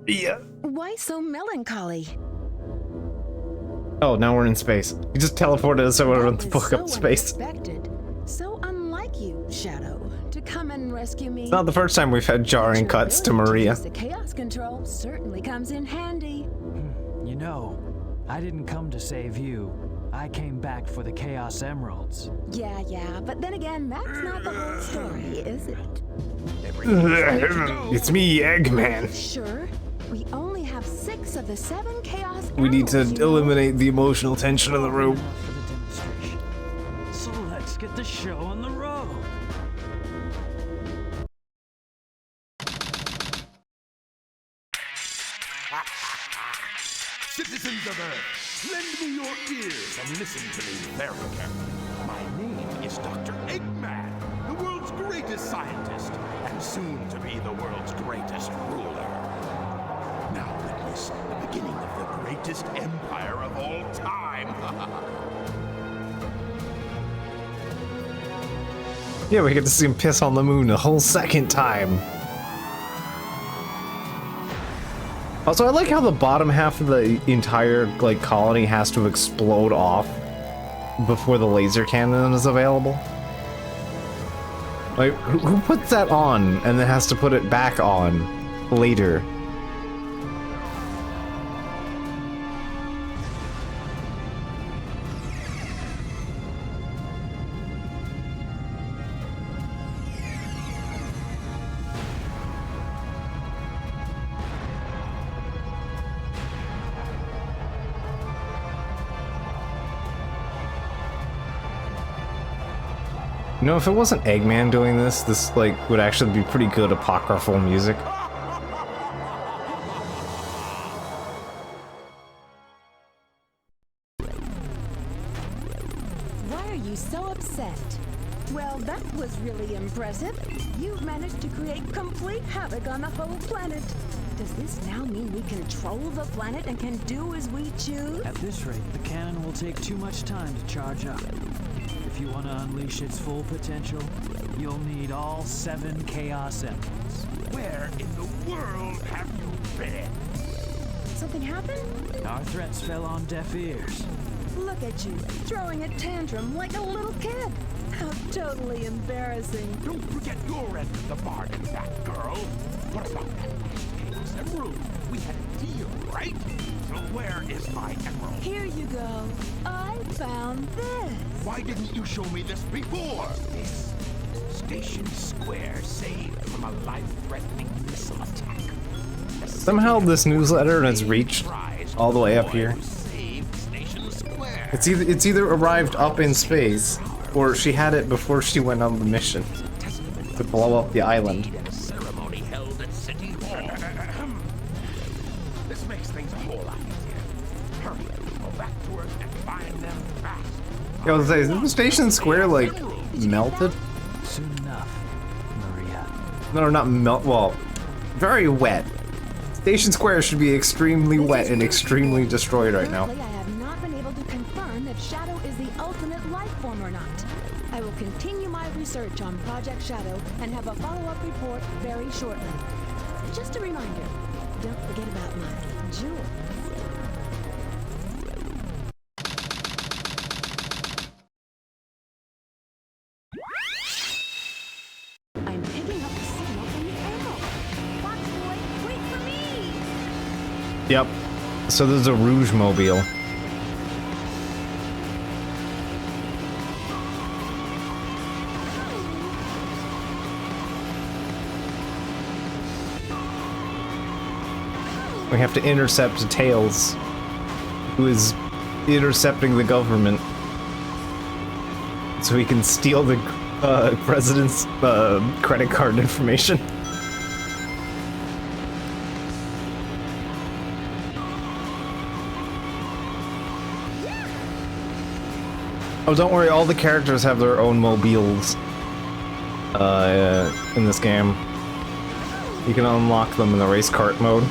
Yeah. Why so melancholy? Oh, now we're in space. You just teleported us over That the is fuck up so space. unexpected. So unlike you, Shadow, to come and rescue me. It's not the first time we've had jarring Your cuts to ability Maria. use the chaos control certainly comes in handy. You know, I didn't come to save you. I came back for the Chaos Emeralds. Yeah, but then again, that's not the whole story, is it? It's me, Eggman. Sure. We only have 6 of the 7 chaos We need to emeralds, you know. eliminate the emotional tension in the room. Enough for the demonstration. So let's get the show on the road. Citizens of Earth, lend me your ears and listen to me very carefully. My name is Dr. Eggman, the world's greatest scientist, and soon to be the world's greatest ruler. Now witness the beginning of the greatest empire of all time. Yeah, we get to see him piss on the moon a whole second time. Also, I like how the bottom half of the entire, like, colony has to explode off before the laser cannon is available. Like, who puts that on and then has to put it back on later? You know, if it wasn't Eggman doing this, like, would actually be pretty good apocryphal music. Why are you so upset? Well, that was really impressive. You've managed to create complete havoc on the whole planet. Does this now mean we control the planet and can do as we choose? At this rate, the cannon will take too much time to charge up. If you want to unleash its full potential, you'll need all 7 Chaos Emeralds. Where in the world have you been? Something happened? Our threats fell on deaf ears. Look at you, throwing a tantrum like a little kid. How totally embarrassing. Don't forget your end of the bargain, that girl. What about that last Chaos Emerald? We had a deal, right? So where is my emerald? Here you go. I found this. Why didn't you show me this before? This Station Square saved from a life-threatening missile attack. Somehow this newsletter has reached all the way up here. Saved Station Square. It's either arrived up in space, or she had it before she went on the mission to blow up the island. Ceremony held at City Hall. This makes things a whole lot easier. Hurry, go back to work and find them fast. Yeah, I was gonna say, isn't the station square like melted? Soon enough, Maria. No, not melt. Well, very wet. Station Square should be extremely wet and extremely destroyed right now. Currently, I have not been able to confirm if Shadow is the ultimate life form or not. I will continue my research on Project Shadow and have a follow-up report very shortly. Just a reminder, don't forget about my jewels. I'm picking up the signal from the Emerald. Fox Boy, wait for me! Yep. So there's a Rouge Mobile. We have to intercept Tails, who is intercepting the government, so he can steal the president's credit card information. Oh, don't worry, all the characters have their own mobiles in this game. You can unlock them in the race cart mode.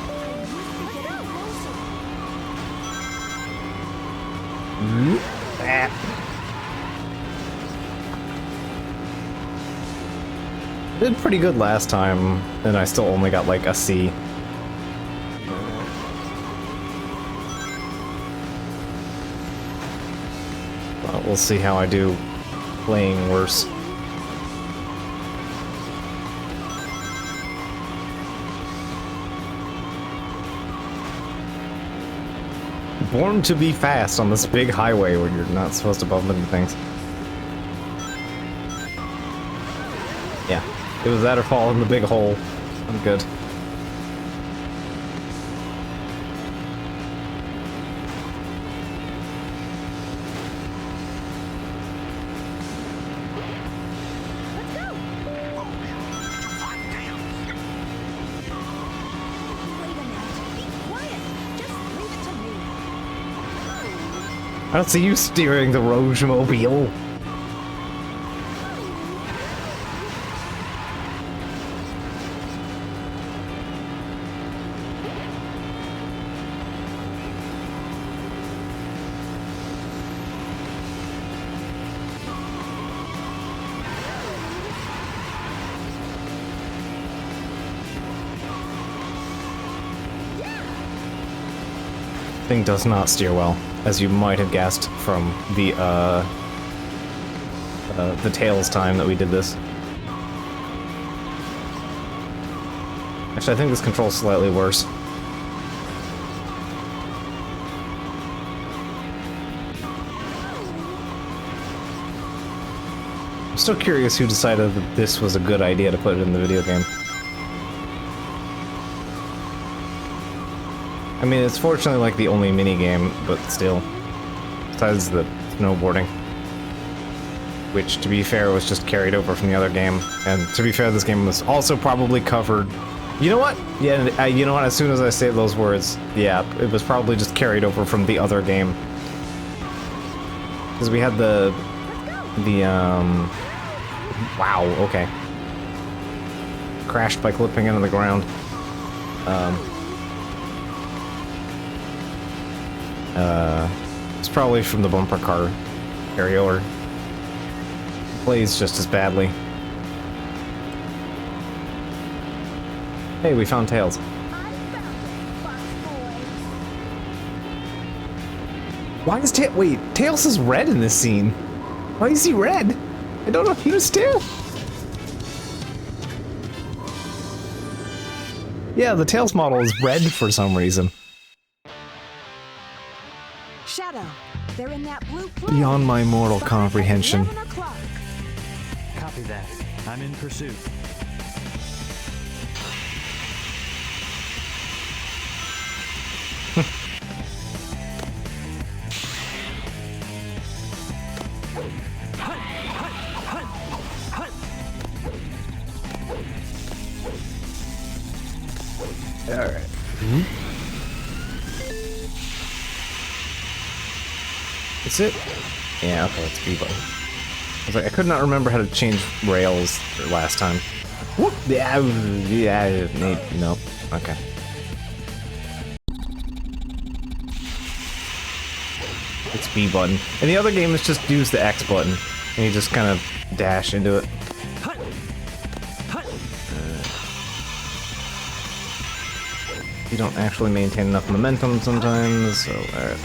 Did pretty good last time, and I still only got like a C. Well, we'll see how I do playing worse. Born to be fast on this big highway where you're not supposed to bump into things. Yeah, it was that or fall in the big hole. I'm good. I don't see you steering the Rouge Mobile. Thing does not steer well, as you might have guessed from the Tails time that we did this. Actually, I think this controls slightly worse. I'm still curious who decided that this was a good idea to put it in the video game. I mean, it's fortunately like the only mini-game, but still. Besides the snowboarding. Which, to be fair, was just carried over from the other game. And to be fair, this game was also probably covered... You know what? Yeah, you know what? As soon as I say those words, yeah, it was probably just carried over from the other game. Because we had the... Wow, okay. Crashed by clipping into the ground. It's probably from the bumper car carryover. Plays just as badly. Hey, we found Tails. Why is wait, Tails is red in this scene. Why is he red? I don't understand. Yeah, the Tails model is red for some reason. Shadow, they're in that blue plane. Beyond my mortal Spotted at comprehension. 11 o'clock. Copy that. I'm in pursuit. Alright. Is it? Yeah, okay, it's B button. I was like, I could not remember how to change rails last time. Whoop! Yeah, no. Okay. It's B button. And the other game is just use the X button. And you just kind of dash into it. You don't actually maintain enough momentum sometimes, so alright.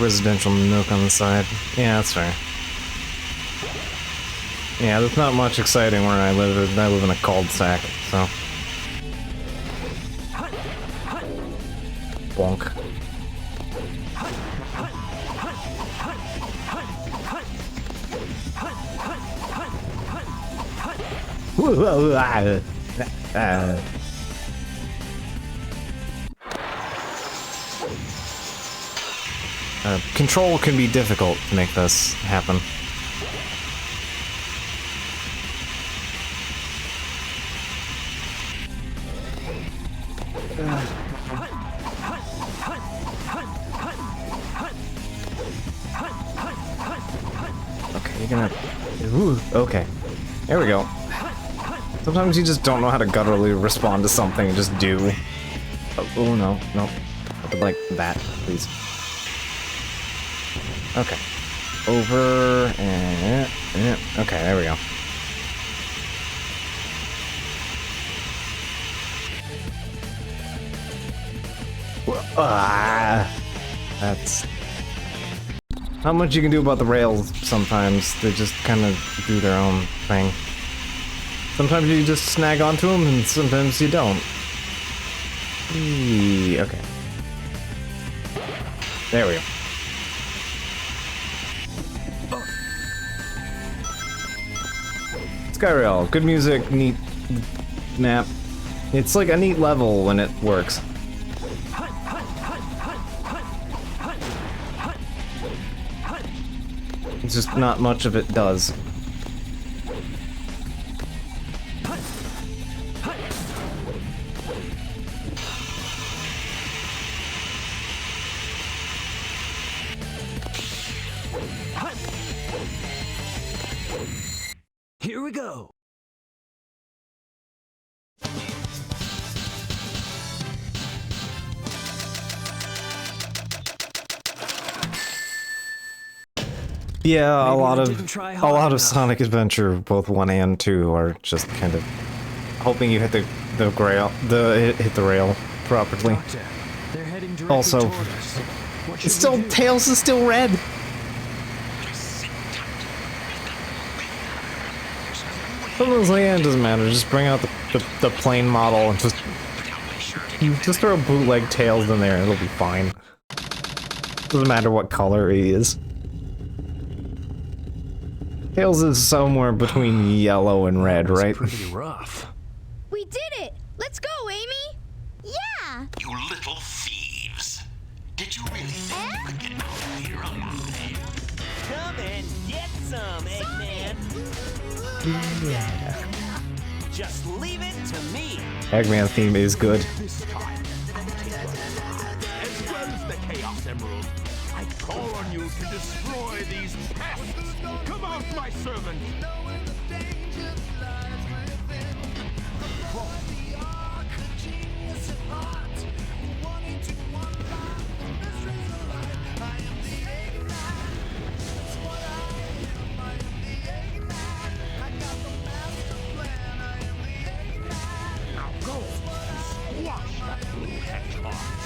Residential nook on the side. Yeah, that's fair. Yeah, there's not much exciting where I live. I live in a cul-de-sac, so. Bonk. Control can be difficult to make this happen. Okay, you're gonna... Ooh, okay. There we go. Sometimes you just don't know how to gutturally respond to something and just do. Oh no, no. I would like that, please. Okay. Over and... okay, there we go. That's... not much you can do about the rails sometimes. They just kind of do their own thing. Sometimes you just snag onto them, and sometimes you don't. Okay. There we go. Skyrail, good music, neat map. It's like a neat level when it works. It's just not much of it does. Here we go. Yeah, Maybe a lot I of didn't try hard enough. Sonic Adventure, both 1 and 2, are just kind of hoping you hit the rail properly. Doctor, they're heading directly Also, toward us. What should it's still we do? Tails is still red. Sometimes like, yeah, it doesn't matter. Just bring out the plain model and just throw bootleg Tails in there, and it'll be fine. Doesn't matter what color he is. Tails is somewhere between yellow and red, right? Pretty rough. We did it! Let's go, Amy! Yeah! You little thieves. Did you really think you could get out of here alive? Come and get some, Eggman. Just leave it to me. Eggman theme is good. This time, I'll take your lives as well as the Chaos Emerald. I call on you to destroy these pests. Come out, my servant.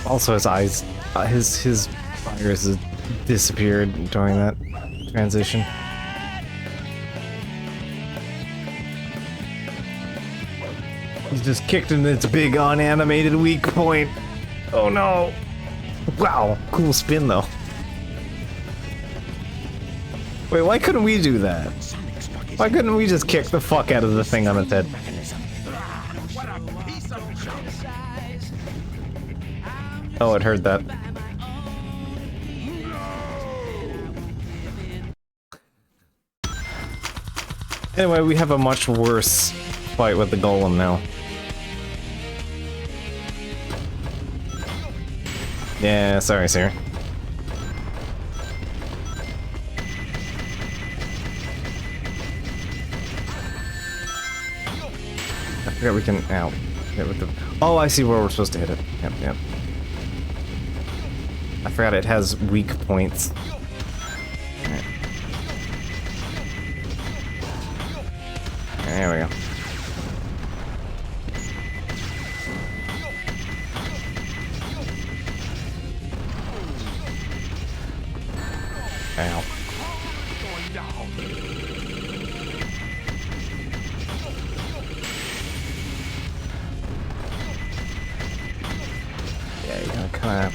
Also, his eyes, his iris disappeared during that transition. He's just kicked into its big unanimated weak point. Oh no! Wow, cool spin though. Wait, why couldn't we do that? Why couldn't we just kick the fuck out of the thing on its head? What a piece Oh, it heard that. Anyway, we have a much worse fight with the golem now. Yeah, sorry, sir. I forgot we can... Ow. Hit with the... Oh, I see where we're supposed to hit it. Yep, yep. I forgot it has weak points. Alright. There we go. Ow. Yeah, you gotta kinda...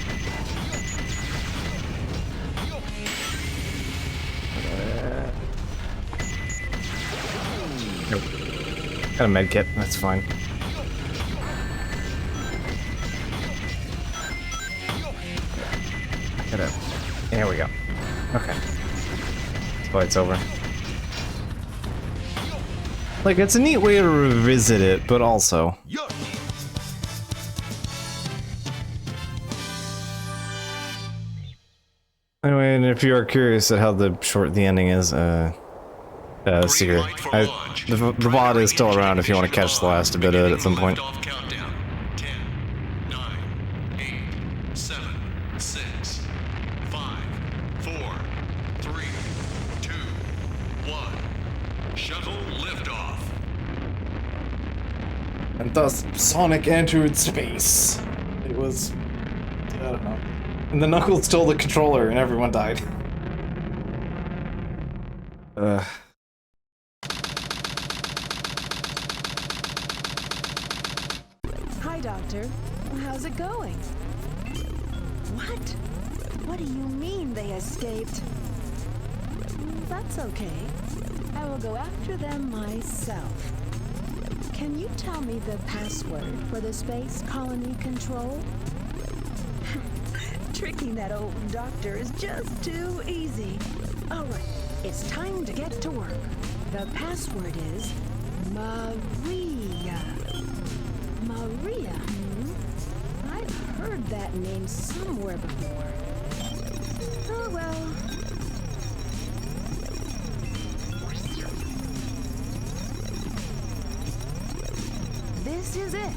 Nope. Got a med kit, that's fine. There we go. Okay. This fight's over. Like, it's a neat way to revisit it, but also... Anyway, and if you are curious at how short the ending is, secret. The bot is still around if you want to catch the last bit of it at some point. 10, 9, 8, 7, 6, 5, 4, 3, 2, 1. Shuttle liftoff. And thus, Sonic entered space. It was... I don't know. And the Knuckles stole the controller and everyone died. Hi, Doctor. How's it going? What? What do you mean they escaped? That's okay. I will go after them myself. Can you tell me the password for the space colony control? Tricking that old doctor is just too easy. All right, it's time to get to work. The password is Maria. Maria? I've heard that name somewhere before. Oh well. This is it.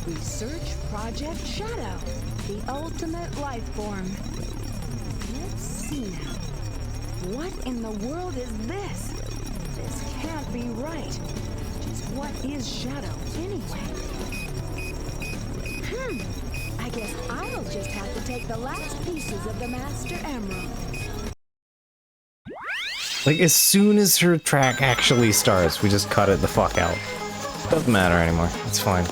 Research Project Shadow. The ultimate life form. Let's see now. What in the world is this? This can't be right. Just what is Shadow anyway? I guess I'll just have to take the last pieces of the Master Emerald. Like, as soon as her track actually starts, we just cut it the fuck out. Doesn't matter anymore. It's fine.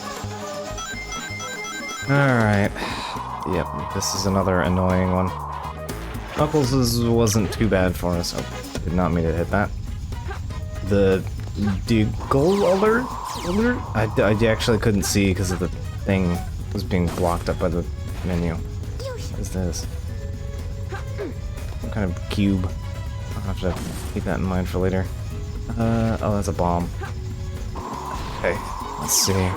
Alright. Yep, this is another annoying one. Knuckles wasn't too bad for us. Oh, did not mean to hit that. The Deagle alert? I actually couldn't see because of the thing was being blocked up by the menu. What is this? Some kind of cube. I'll have to keep that in mind for later. Oh, that's a bomb. Okay, let's see.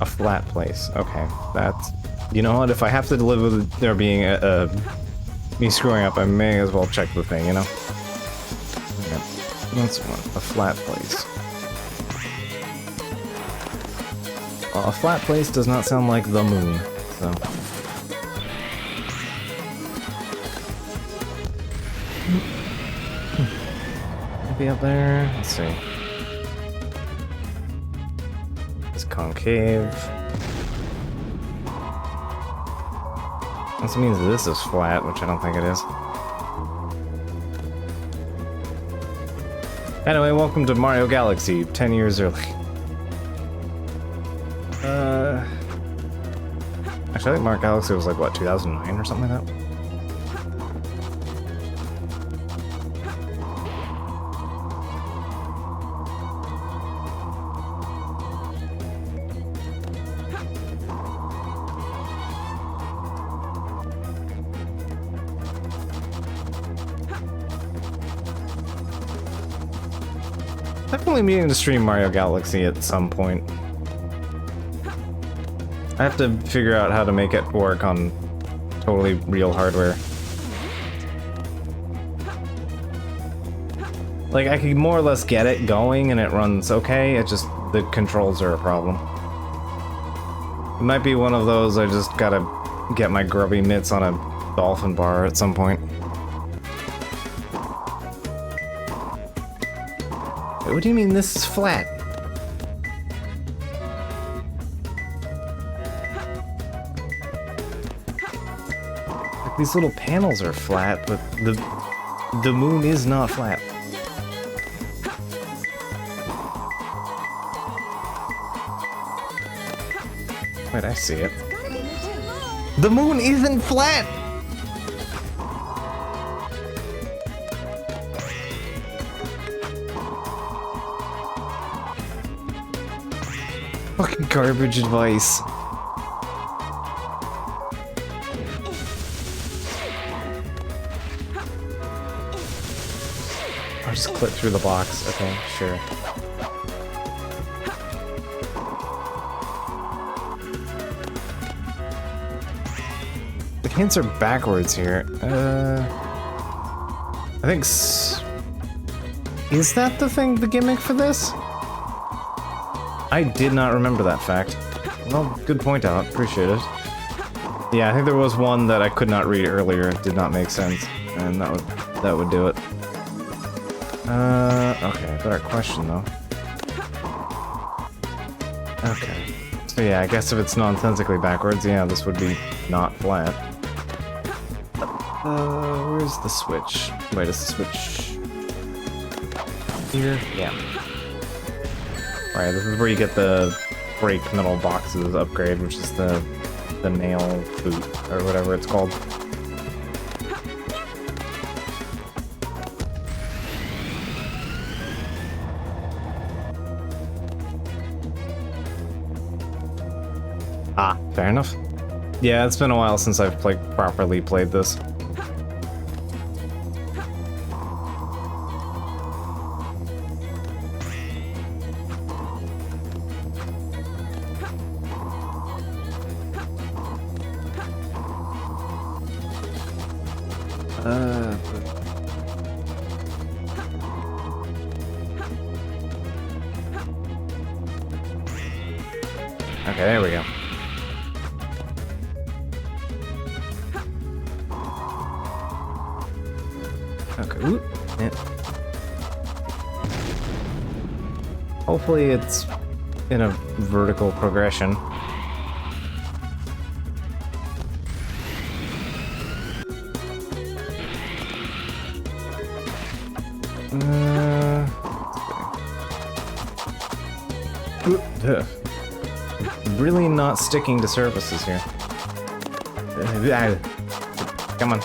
A flat place. Okay, that's... You know what? If I have to live with there being me screwing up, I may as well check the thing, you know? Yep. That's one. A flat place. Well, a flat place does not sound like the moon, so... Maybe up there? Let's see. It's concave. This means this is flat, which I don't think it is. Anyway, welcome to Mario Galaxy, 10 years early. Actually, I think Mario Galaxy was like, what, 2009 or something like that? Definitely meaning to stream Mario Galaxy at some point. I have to figure out how to make it work on totally real hardware. Like, I could more or less get it going and it runs okay, it just, the controls are a problem. It might be one of those I just gotta get my grubby mitts on a dolphin bar at some point. Wait, what do you mean this is flat? Like, these little panels are flat, but the moon is not flat. Wait, I see it. The moon isn't flat! Fucking garbage advice. I'll just clip through the box. Okay, sure. The hints are backwards here. I think is that the gimmick for this? I did not remember that fact. Well, good point out. Appreciate it. Yeah, I think there was one that I could not read earlier. It did not make sense, and that would do it. Okay, better question though. Okay. So yeah, I guess if it's nonsensically backwards, yeah, this would be not flat. Where's the switch? Wait, is the switch here? Yeah. Alright, this is where you get the break metal boxes upgrade, which is the nail boot, or whatever it's called. Ah, fair enough. Yeah, it's been a while since I've properly played this. Okay, there we go. Okay, ooh, yeah. Hopefully it's in a vertical progression. Really not sticking to surfaces here. Come on.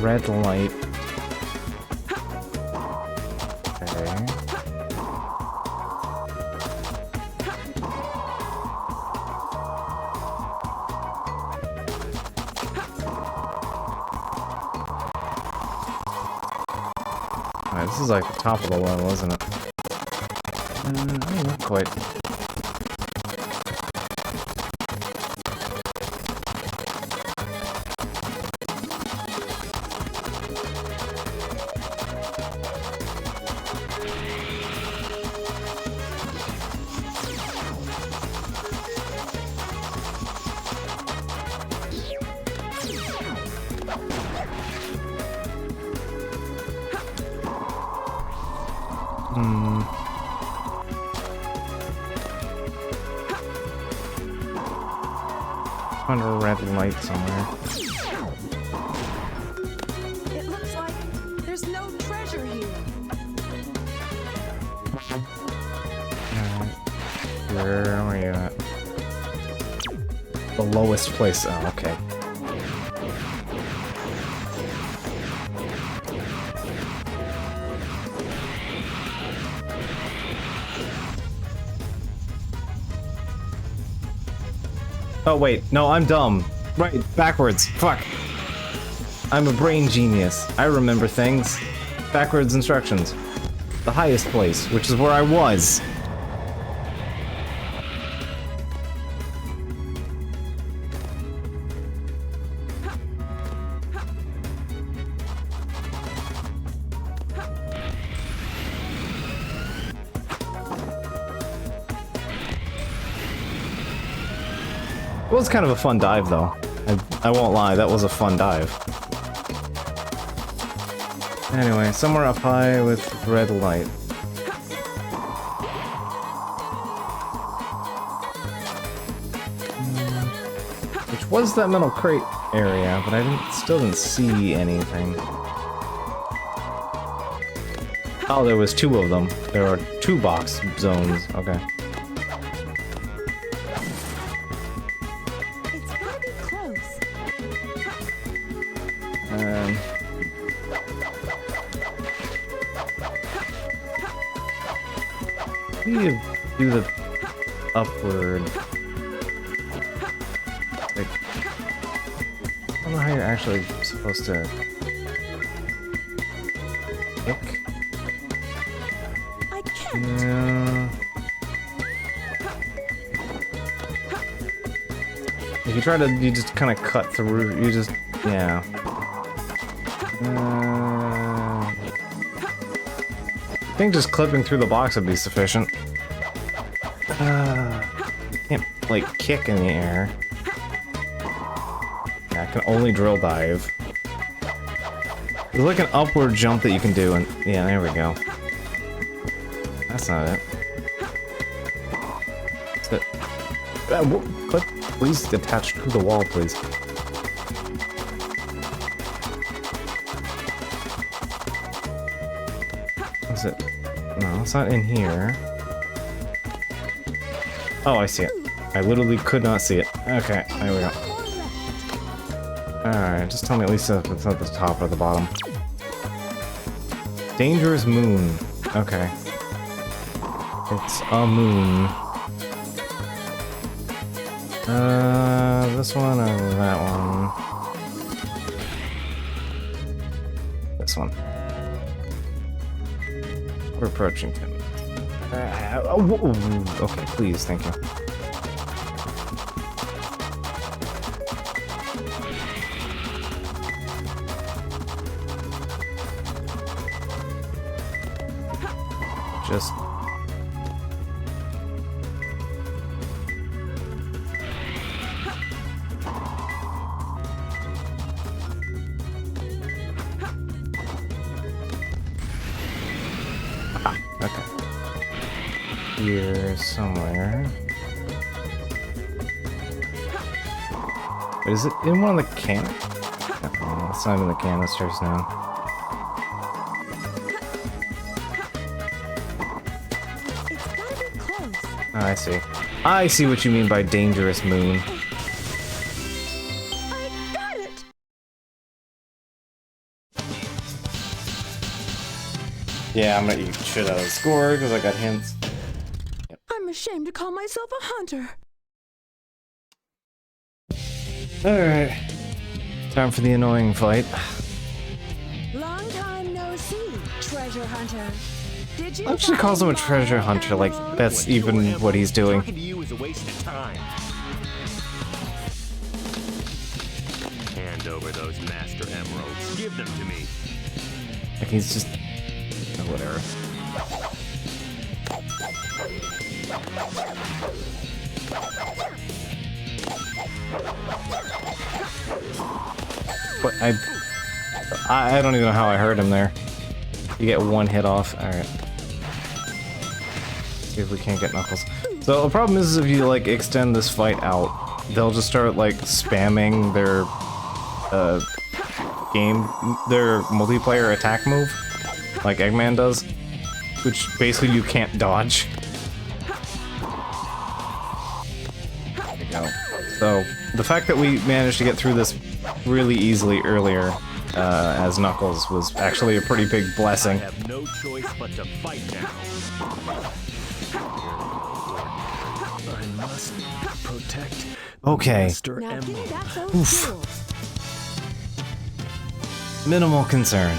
Red light. Okay. Alright, this is like the top of the level, isn't it? Not quite. Find a red light somewhere. It looks like there's no treasure here. Where are you at? The lowest place. Oh, okay. Oh wait, no, I'm dumb. Right, backwards. Fuck. I'm a brain genius. I remember things. Backwards instructions. The highest place, which is where I was. It was kind of a fun dive, though. I won't lie, that was a fun dive. Anyway, somewhere up high with red light. Which was that metal crate area, but I still didn't see anything. Oh, there was two of them. There are 2 box zones. Okay. You do the upward. Like, I don't know how you're actually supposed to kick. I can't. Yeah. If you try to, you just kind of cut through. You just, yeah. I think just clipping through the box would be sufficient. Can't, like, kick in the air. Yeah, I can only drill dive. There's like an upward jump that you can do, and yeah, there we go. That's not it. That's it. Clip, please attach to the wall, please. Is it? No, it's not in here. Oh, I see it. I literally could not see it. Okay, there we go. Alright, just tell me at least if it's at the top or the bottom. Dangerous moon. Okay. It's a moon. This one or that one? This one. We're approaching 10 minutes. Okay, please, thank you. Just... here somewhere. But is it in one of the can? No, it's not in the canisters now. It's gotta be close. Oh, I see. I see what you mean by dangerous moon. I got it! Yeah, I'm gonna eat shit out of the score because I got hints. I'm ashamed to call myself a hunter. Alright. Time for the annoying fight. Long time no see, treasure hunter. Did you Actually calls him a treasure hunter, like that's even what he's doing. Talking to you is a waste of time. Hand over those master emeralds. Give them to me. Like he's just... oh, whatever. But I don't even know how I heard him there. You get one hit off. Alright. See if we can't get Knuckles. So the problem is if you like extend this fight out, they'll just start like spamming their their multiplayer attack move, like Eggman does, which basically you can't dodge. So, the fact that we managed to get through this really easily earlier as Knuckles was actually a pretty big blessing. I have no choice but to fight now. I must protect Okay, Master Now give me Emerald. back those jewels. minimal concern.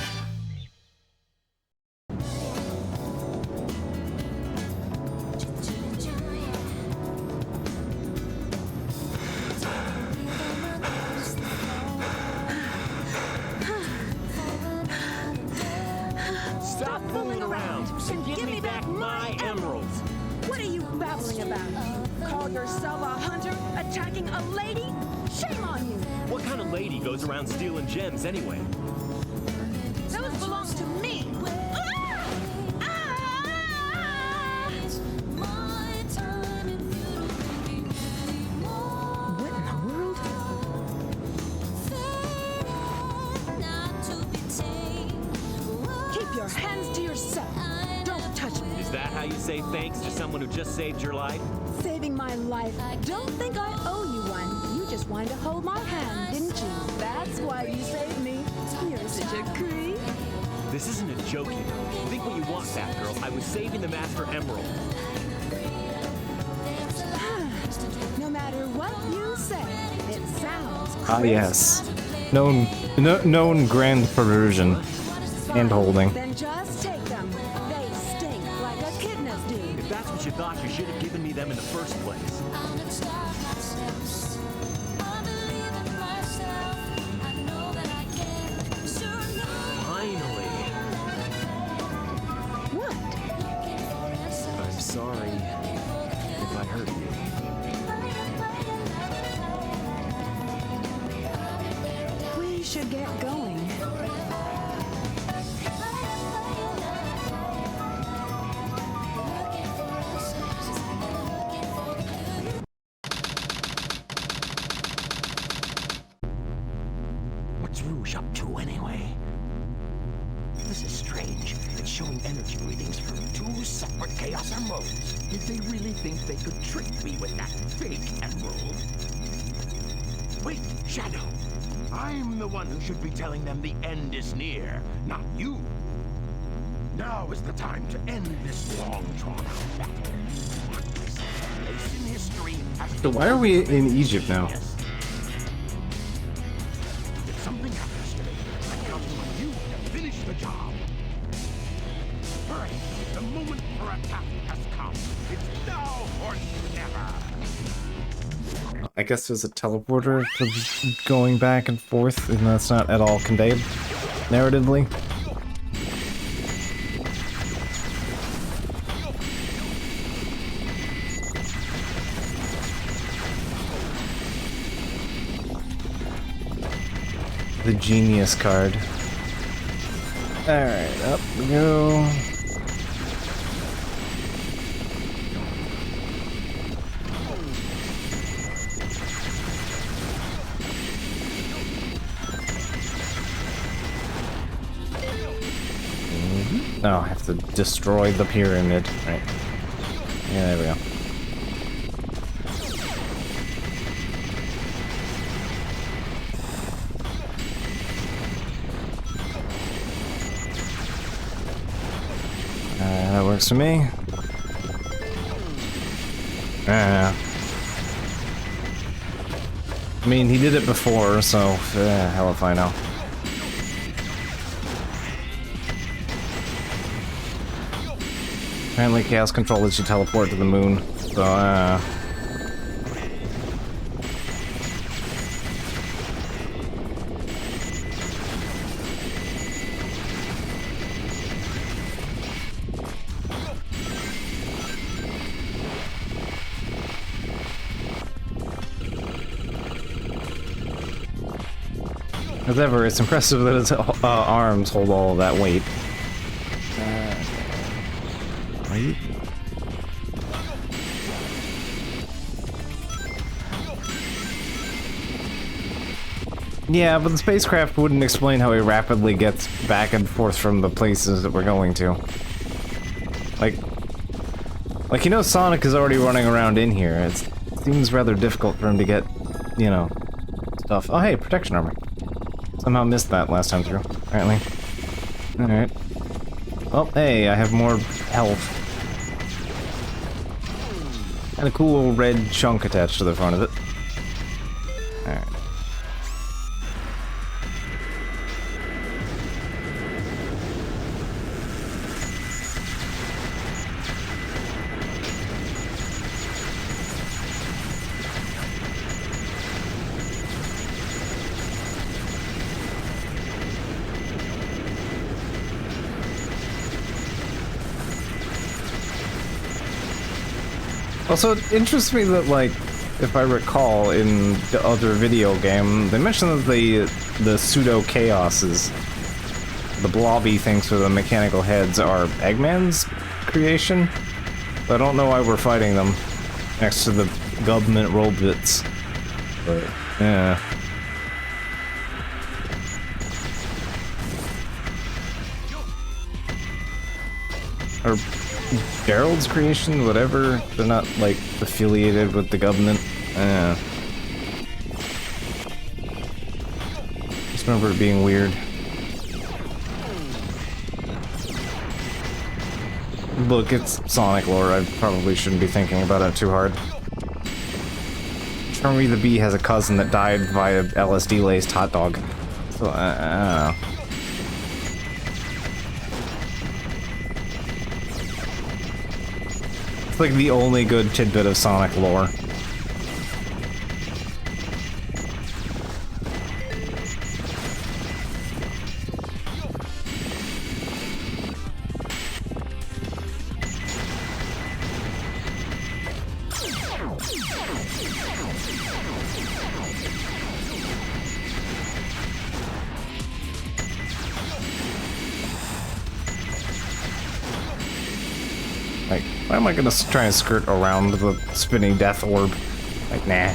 Stop fooling around and give me back my emeralds. What are you babbling about? You call yourself a hunter attacking a lady? Shame on you! What kind of lady goes around stealing gems anyway? Those belong to me! Ah! Ah! What in the world? Keep your hands to yourself. Don't touch me. Is that how you say thanks to someone who just saved your life? Saving my life. Don't think I owe you one. You just wanted to hold my hand, didn't you? That's why you saved me. You're such a creep. This isn't a joke, you know. Think what you want, Batgirl. I was saving the Master Emerald. No matter what you say, it sounds Ah, crazy. yes. Known grand perversion. Hand holding. Then just take them. They stink like echidnas do. If that's what you thought, you should have given me them in the first place. Finally. What? I'm sorry if I hurt you. We should get going. What's Rouge up to anyway? This is strange. It's showing energy readings from two separate Chaos Emeralds. Did they really think they could trick me with that fake emerald? Wait, Shadow. I'm the one who should be telling them the end is near, not you. Now is the time to end this long drawn-out battle. This place in history has So why are we in Egypt now? If something happens to me, I count on you to finish the job. Hurry! The moment for attack has come. It's now or never. I guess there's a teleporter for going back and forth, and that's not at all conveyed narratively. The genius card. Alright, up we go. Oh, I have to destroy the pyramid. Right. Yeah, there we go. That works for me. I mean, he did it before, so hell if I know. Apparently Chaos Control lets you teleport to the moon, so as ever, it's impressive that his arms hold all of that weight. Right? Yeah, but the spacecraft wouldn't explain how he rapidly gets back and forth from the places that we're going to. Like, you know Sonic is already running around in here. It seems rather difficult for him to get you know, stuff. Oh, hey, protection armor. Somehow missed that last time through, apparently. Alright. Oh, hey, I have more health. And a cool red chunk attached to the front of it. Alright. Also, it interests me that, like, if I recall, in the other video game, they mentioned that the pseudo-chaoses, the blobby things for the mechanical heads, are Eggman's creation. I don't know why we're fighting them next to the government robots. But, yeah. Or Gerald's creation, whatever. They're not, like, affiliated with the government. Just remember it being weird. Look, it's Sonic lore. I probably shouldn't be thinking about it too hard. Charmy the Bee has a cousin that died via LSD-laced hot dog. So, I don't know. It's like the only good tidbit of Sonic lore. Like, why am I gonna try and skirt around the spinning death orb? Like, nah.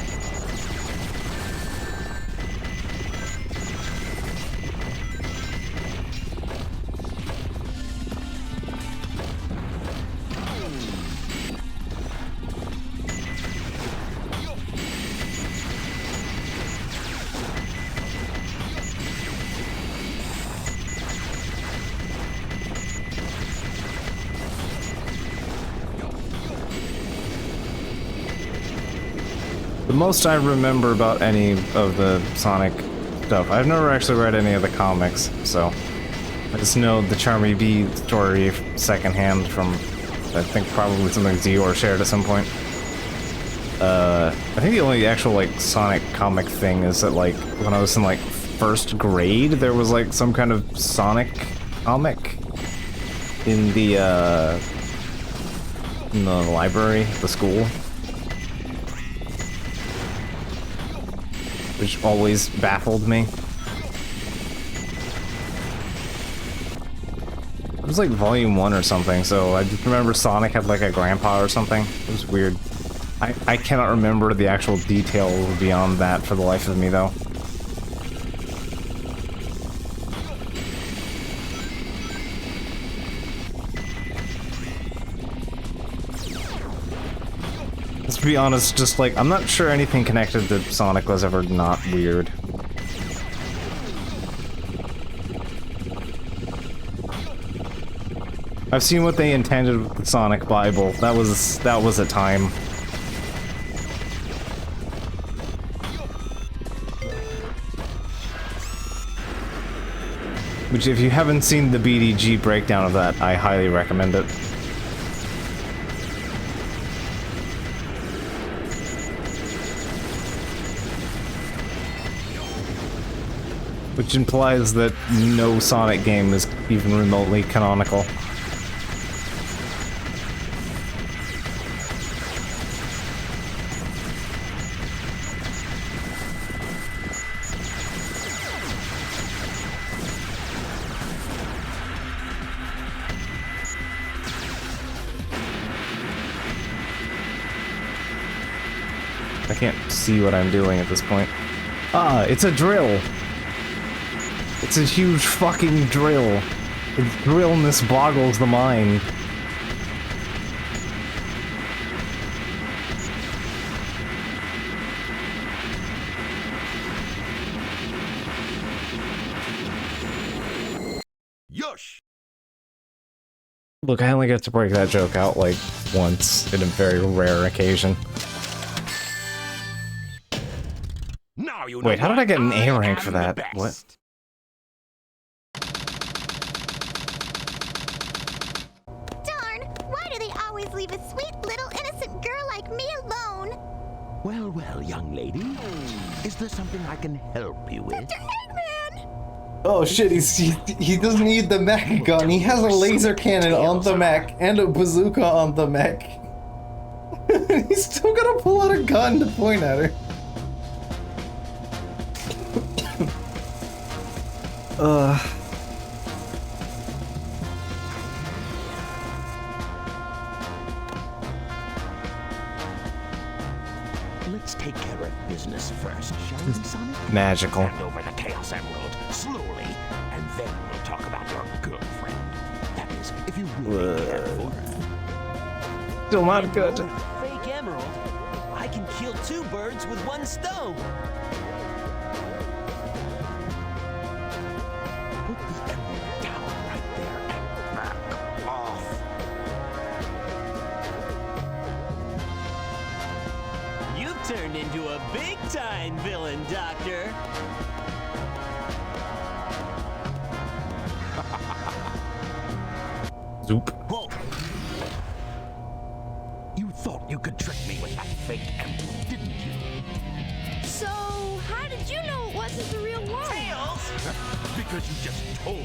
The most I remember about any of the Sonic stuff, I've never actually read any of the comics, so I just know the Charmy Bee story secondhand from, I think, probably something Zior shared at some point. I think the only actual, like, Sonic comic thing is that, like, when I was in, like, first grade, there was, like, some kind of Sonic comic in the library, the school. Which always baffled me. It was like volume 1 or something, so I just remember Sonic had like a grandpa or something. It was weird. I cannot remember the actual details beyond that for the life of me, though. To be honest, just like, I'm not sure anything connected to Sonic was ever not weird. I've seen what they intended with the Sonic Bible. That was a time. Which, if you haven't seen the BDG breakdown of that, I highly recommend it. Which implies that no Sonic game is even remotely canonical. I can't see what I'm doing at this point. Ah, it's a drill! It's a huge fucking drill. The drillness boggles the mind. Look, I only get to break that joke out like once in a very rare occasion. Now you know Wait, how did I get an why A rank am for the that? best. What? Darn! Why do they always leave a sweet little innocent girl like me alone? Well, well, young lady. Is there something I can help you with? Dr. Eggman! Oh shit, he doesn't need the mech gun. He has a laser cannon on the mech and a bazooka on the mech. He's still gonna pull out a gun to point at her. Let's take care of business first, shall we, Sonic? Magical. Hand over the Chaos Emerald slowly, and then we'll talk about your girlfriend. That is, if you really care for her. Still not good. Fake emerald? I can kill 2 birds with 1 stone. Put the emerald down right there and back off. You've turned into a big-time villain, Doctor. Zoop. Whoa. You thought you could trick me with that fake emerald, didn't you? So, how did you know it wasn't the real one? Tails! Because you just told me,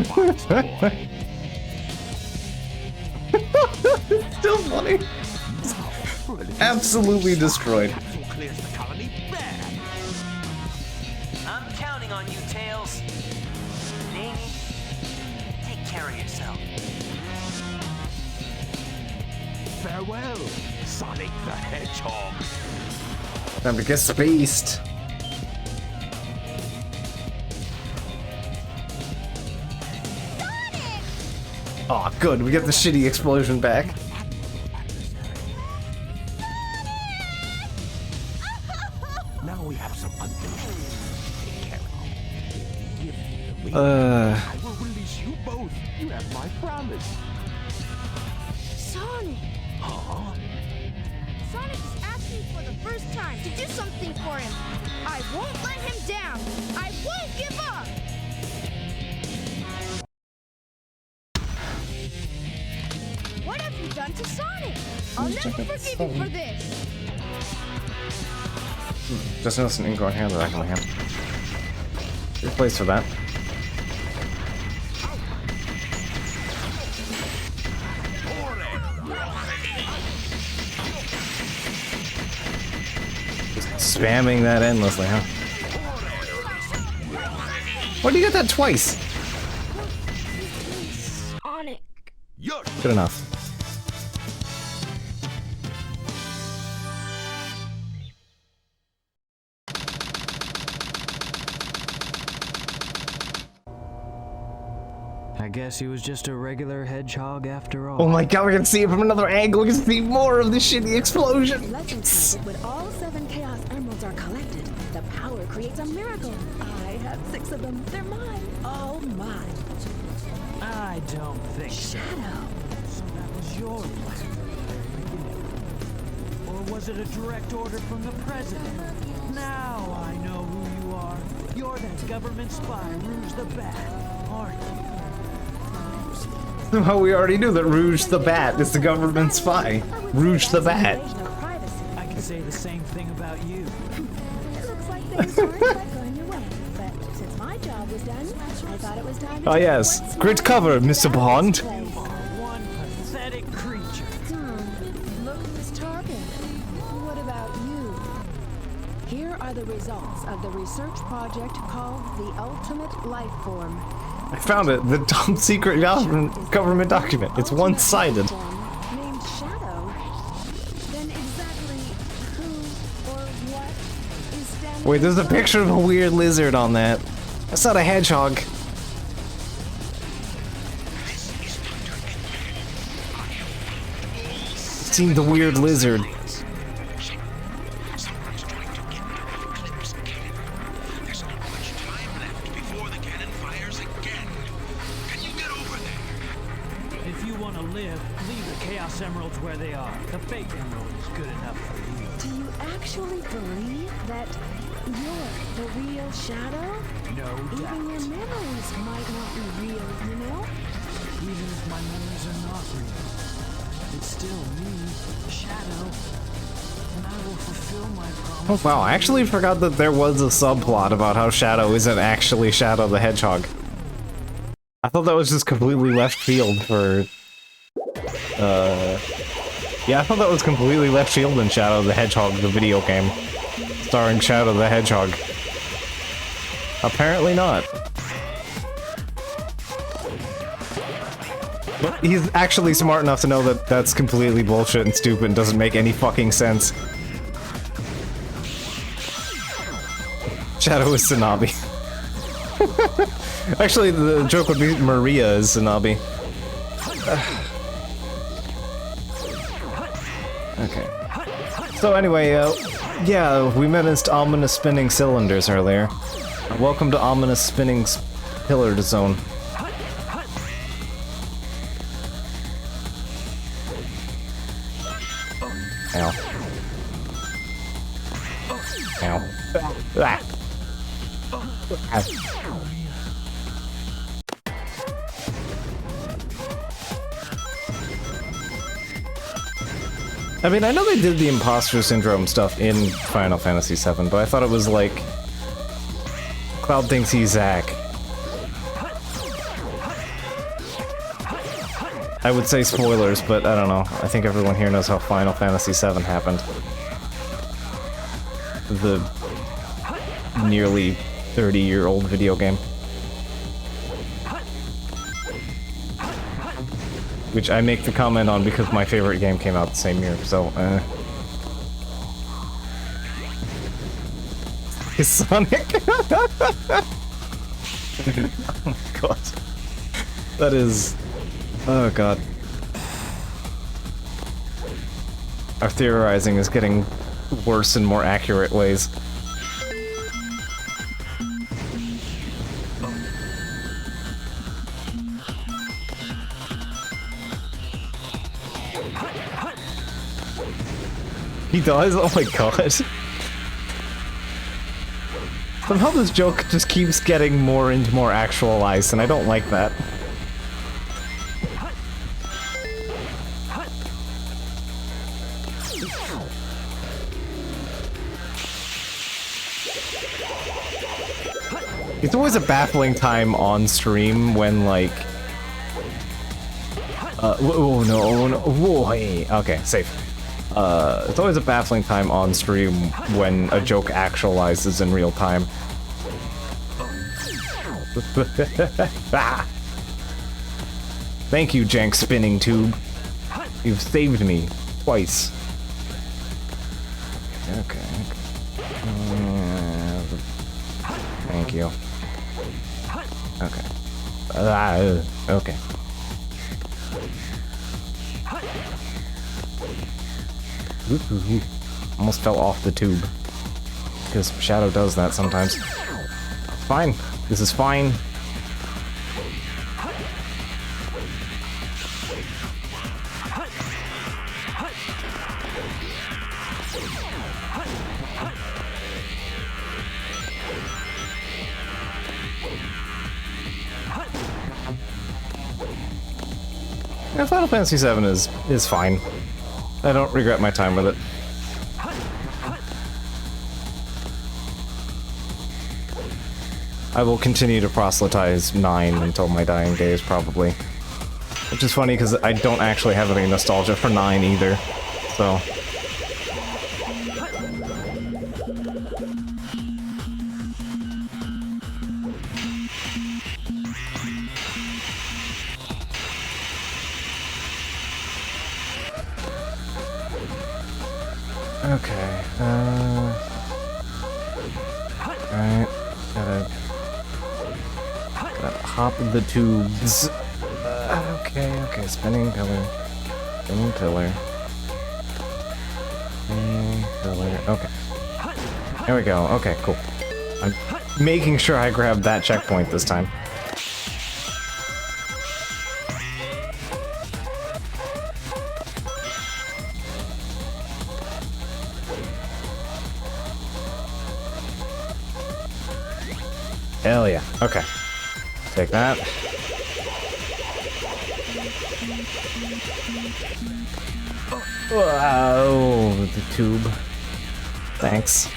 Fox boy. Still funny. Absolutely destroyed. Capsule clears the colony. There. I'm counting on you, Tails. Amy, take care of yourself. Farewell, Sonic the Hedgehog. Time to get spaced. Aw, good. We get the shitty explosion back. Now we have some unfinished business to take care of. Give me the ring. I will release you both. You have my promise. Sonic! Huh? Sonic is asking for the first time to do something for him. I won't let him down. I won't give up. What have you done to Sonic? I'll never forgive you for this. Just noticed an ingrown hair on the back of my hand. Good place for that. Just spamming that endlessly, huh? Why do you get that twice? Sonic. Yes. Good enough. I guess he was just a regular hedgehog after all. Oh my god, we can see it from another angle. We can see more of the shitty explosion. Legend has it when all 7 Chaos Emeralds are collected, the power creates a miracle. I have 6 of them. They're mine. All mine. I don't think so. Shadow. So that was your plan. Or was it a direct order from the president? Now I know who you are. You're that government spy, Rouge the Bat, aren't you? Somehow we already knew that Rouge the Bat is the government spy. Rouge the Bat. Invasion of privacy. I can say the same thing about you. It looks like things aren't quite going your way, but since my job was done, I thought it was time to Oh take yes. one Great small cover, step Mr. out of Bond. this place. One pathetic creature. Look who's talking. What about you? Here are the results of the research project called the Ultimate Life Form. I found it. The top secret government document. It's one-sided. Named Shadow. Then exactly who or what is standing? Wait, there's a picture of a weird lizard on that. That's not a hedgehog. Seen the weird lizard. Someone's trying to get rid of Eclipse Cannon. There's not much time left before the cannon fires again. Can you get over there? If you want to live, leave the Chaos Emeralds where they are. The fake emerald is good enough for you. Do you actually believe that you're the real Shadow? No Even doubt. your memories might not be real, you know? Even if my memories are not real, it's still me, Shadow. And I will fulfill my promise. Oh wow, I actually forgot that there was a subplot about how Shadow isn't actually Shadow the Hedgehog. I thought that was just completely left field for... Yeah, I thought that was completely left field in Shadow the Hedgehog, the video game. Starring Shadow the Hedgehog. Apparently not. But he's actually smart enough to know that that's completely bullshit and stupid and doesn't make any fucking sense. Shadow is Tsunabi. Actually, the joke would be Maria is Tsunabi. Okay. So anyway, yeah, we menaced ominous spinning cylinders earlier. Welcome to ominous spinning pillared zone. Ow. Ow. Ah. Ah. I mean, I know they did the imposter syndrome stuff in Final Fantasy VII, but I thought it was like... Cloud thinks he's Zack. I would say spoilers, but I don't know. I think everyone here knows how Final Fantasy VII happened. The nearly 30-year-old video game. Which I make the comment on because my favorite game came out the same year, so, Is Sonic? Oh my god. That is... Oh god. Our theorizing is getting worse in more accurate ways. He dies? Oh my god. Somehow this joke just keeps getting more and more actualized, and I don't like that. It's always a baffling time on stream when, like... oh no, oh no, whoa, hey, okay, safe. It's always a baffling time on stream when a joke actualizes in real time. Thank you, Jank Spinning Tube. You've saved me twice. Okay. Thank you. Okay. Okay. Ooh. Almost fell off the tube. Because Shadow does that sometimes. Fine. This is fine. Yeah, Final Fantasy VII is fine. I don't regret my time with it. I will continue to proselytize 9 until my dying days, probably. Which is funny, because I don't actually have any nostalgia for 9 either, so... Okay, alright, gotta hop the tubes. Okay, spinning pillar. Spinning pillar. Spinning pillar, okay. There we go, okay, cool. I'm making sure I grab that checkpoint this time. Hell yeah. Okay. Take that. Wow, the tube. Thanks.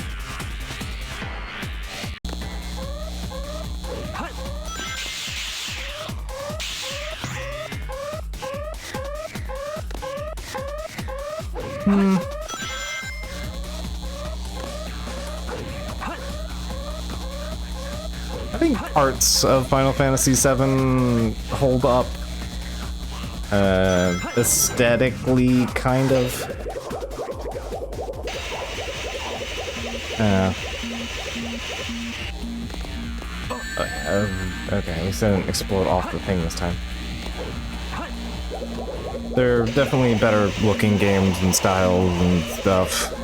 I think parts of Final Fantasy VII hold up. Aesthetically, kind of. Okay, at least I didn't explode off the thing this time. They're definitely better looking games and styles and stuff.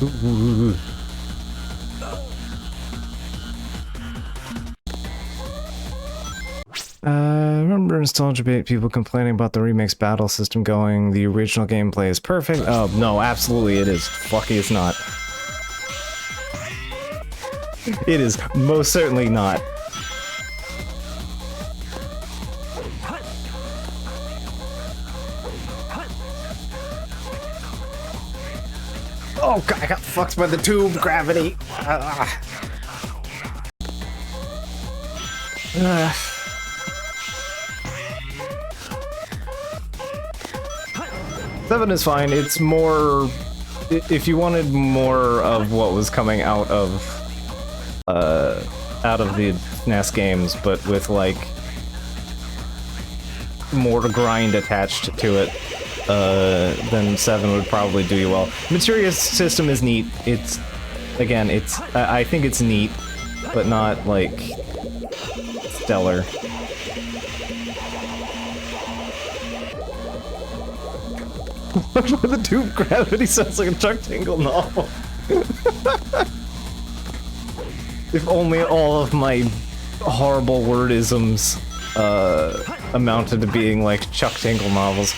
Ooh. I remember nostalgia bait people complaining about the remake's battle system going, the original gameplay is perfect. Oh, no, absolutely it is. Fuck, it's not. It is most certainly not. Oh god, I got fucked by the tube gravity. Seven is fine. It's more. If you wanted more of what was coming out of the NES games, but with like more grind attached to it, then 7 would probably do you well. Materia system is neat. It's, again, it's, I think it's neat, but not, like, stellar. The tube gravity sounds like a Chuck Tingle novel. If only all of my horrible wordisms amounted to being like Chuck Tingle novels.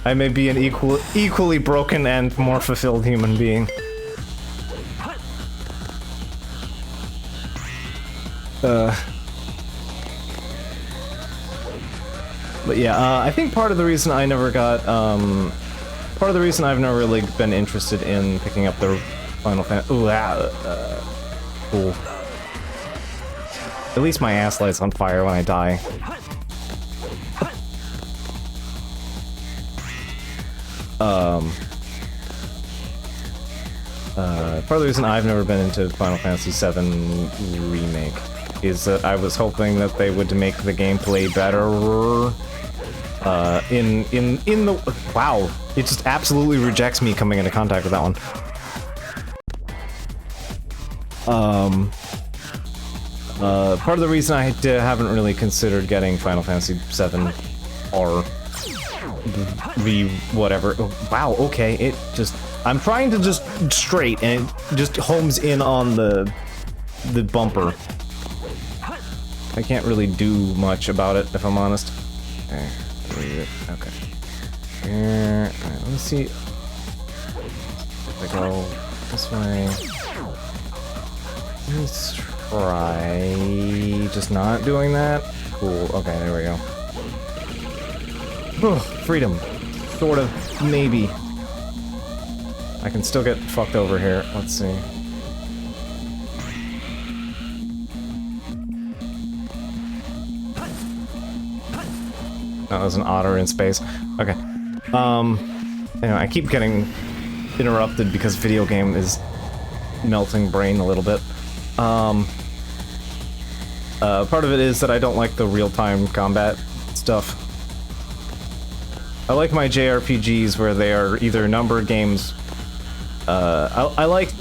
I may be an equally broken and more fulfilled human being. But yeah, I think part of the reason I never got, part of the reason I've never really been interested in picking up the Final Fantasy. Ooh, cool. At least my ass lights on fire when I die. Part of the reason I've never been into Final Fantasy VII Remake is that I was hoping that they would make the gameplay better. In the wow, it just absolutely rejects me coming into contact with that one. Part of the reason I haven't really considered getting Final Fantasy VII or whatever. Oh, wow, okay, it just, I'm trying to just straight and it just homes in on the bumper. I can't really do much about it if I'm honest. Okay. Alright, let me see. If I go this way. Let's try just not doing that. Cool. Okay, there we go. Ugh, freedom. Sort of. Maybe. I can still get fucked over here. Let's see. That was an otter in space. Okay. Anyway, I keep getting interrupted because video game is melting brain a little bit. Part of it is that I don't like the real-time combat stuff. I like my JRPGs where they are either number games. I like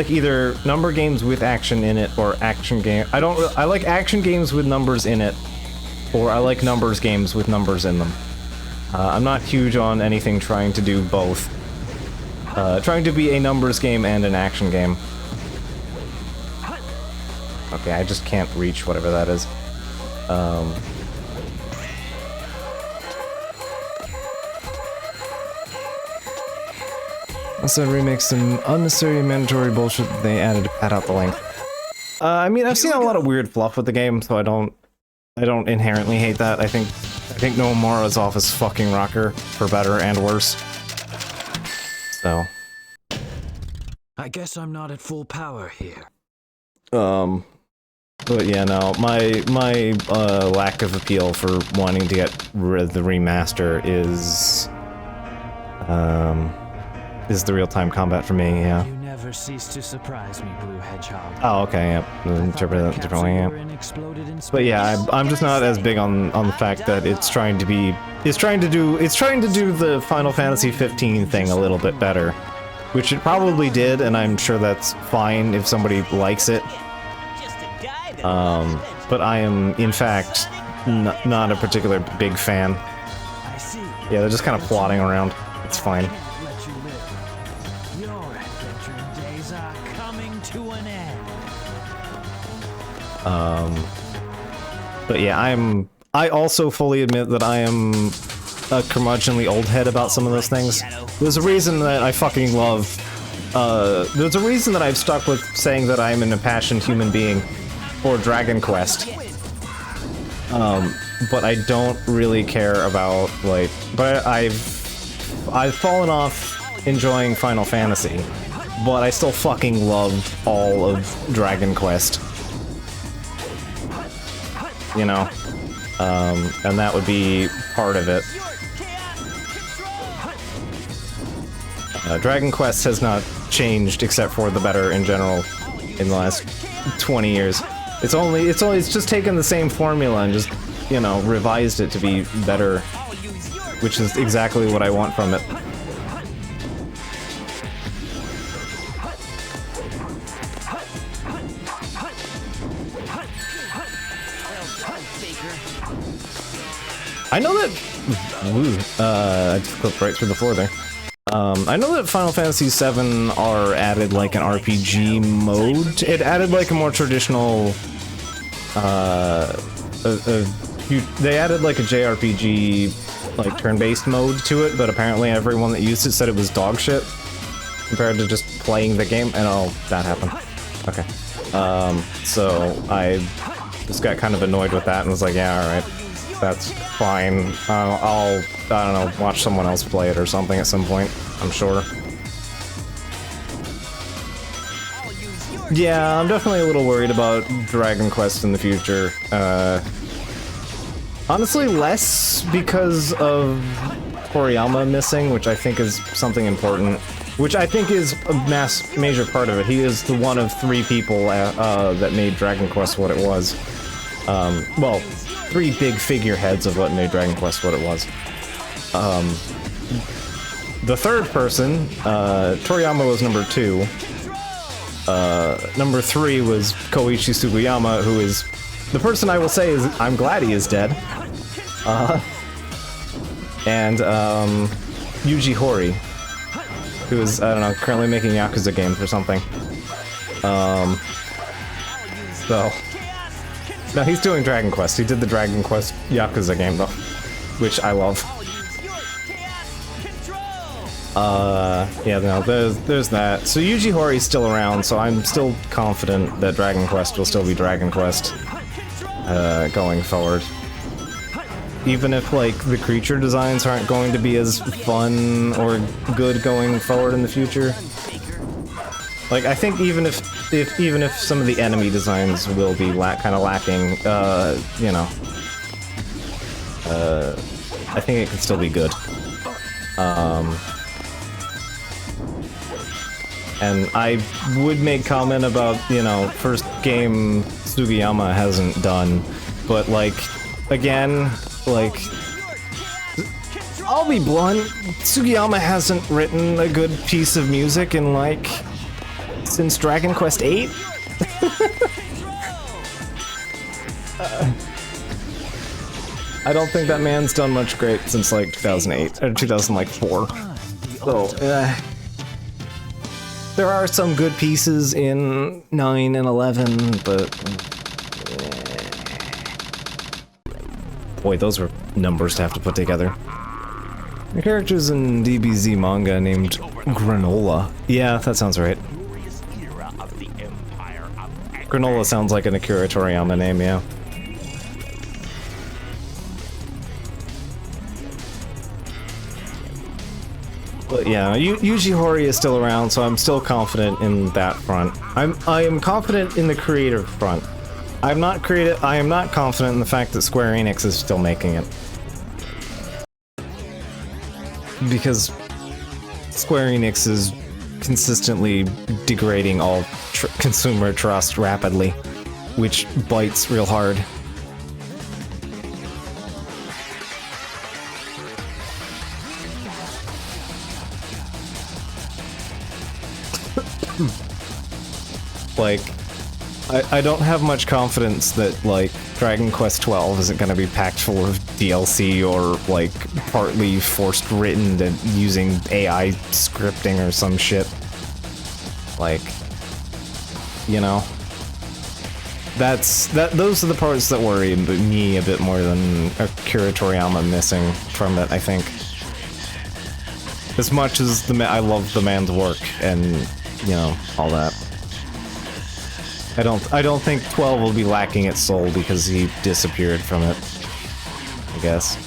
either number games with action in it or action game. I like action games with numbers in it, or I like numbers games with numbers in them. I'm not huge on anything trying to do both. Trying to be a numbers game and an action game. Okay, I just can't reach whatever that is. Also remake some unnecessary mandatory bullshit that they added to pad out the length. I mean, I've seen a lot of weird fluff with the game, so I don't inherently hate that. I think Nomura's off his fucking rocker, for better and worse. So. I guess I'm not at full power here. But yeah, no, my lack of appeal for wanting to get rid of the remaster is the real-time combat for me, yeah. You never cease to surprise me, Blue Hedgehog. Oh, okay, yep. Interpret that differently, yeah. But yeah, I'm just not as big on the fact that it's trying to do the Final Fantasy 15 thing a little bit better, which it probably did, and I'm sure that's fine if somebody likes it. But I am, in fact, not a particular big fan. Yeah, they're just kind of plodding around. It's fine. But yeah, I also fully admit that I am a curmudgeonly old head about some of those things. There's a reason that I fucking love, there's a reason that I've stuck with saying that I'm an impassioned human being for Dragon Quest. But I don't really care about, like, but I've fallen off enjoying Final Fantasy, but I still fucking loved all of Dragon Quest. You know? And that would be part of it. Dragon Quest has not changed except for the better in general in the last 20 years. It's just taken the same formula and just, you know, revised it to be better, which is exactly what I want from it. I know that... I just clipped right through the floor there. I know that Final Fantasy VII added like an RPG mode. It added like a more traditional... they added like a JRPG, like turn-based mode to it, but apparently everyone that used it said it was dog shit compared to just playing the game. And oh, that happened. Okay. So I just got kind of annoyed with that and was like, yeah, alright. That's fine. I don't know, watch someone else play it or something at some point, I'm sure. Yeah, I'm definitely a little worried about Dragon Quest in the future. Honestly, less because of Toriyama missing, which I think is something important. Which I think is a major part of it. He is the one of 3 people that made Dragon Quest what it was. Well, 3 big figureheads of what made Dragon Quest what it was. The third person, Toriyama was number 2. Number 3 was Koichi Sugiyama, who is the person I will say is I'm glad he is dead. And Yuji Horii, who is, I don't know, currently making Yakuza games or something. So no, he's doing Dragon Quest. He did the Dragon Quest Yakuza game though, which I love. Yeah, no, there's that. So Yuji Horii's still around, so I'm still confident that Dragon Quest will still be Dragon Quest going forward. Even if, like, the creature designs aren't going to be as fun or good going forward in the future. Like, I think even if some of the enemy designs will be kind of lacking, you know, I think it could still be good. And I would make comment about, you know, first game Sugiyama hasn't done, but, like, again, like, I'll be blunt, Sugiyama hasn't written a good piece of music in, like, since Dragon Quest VIII? I don't think that man's done much great since, like, 2008, or 2004. So, there are some good pieces in 9 and 11, but... Boy, those were numbers to have to put together. The character's in DBZ manga named Granola. Yeah, that sounds right. Granola sounds like an Akira Toriyama name, yeah. But yeah, Yuji Horii is still around, so I'm still confident in that front. I am confident in the creative front. I am not confident in the fact that Square Enix is still making it. Because Square Enix is consistently degrading all consumer trust rapidly, which bites real hard. Like, I don't have much confidence that, like, Dragon Quest XII isn't gonna be packed full of DLC or, like, partly forced written and using AI scripting or some shit. Like, you know? Those are the parts that worry me a bit more than Akira Toriyama missing from it, I think. As much as I love the man's work and, you know, all that. I don't think 12 will be lacking its soul because he disappeared from it, I guess.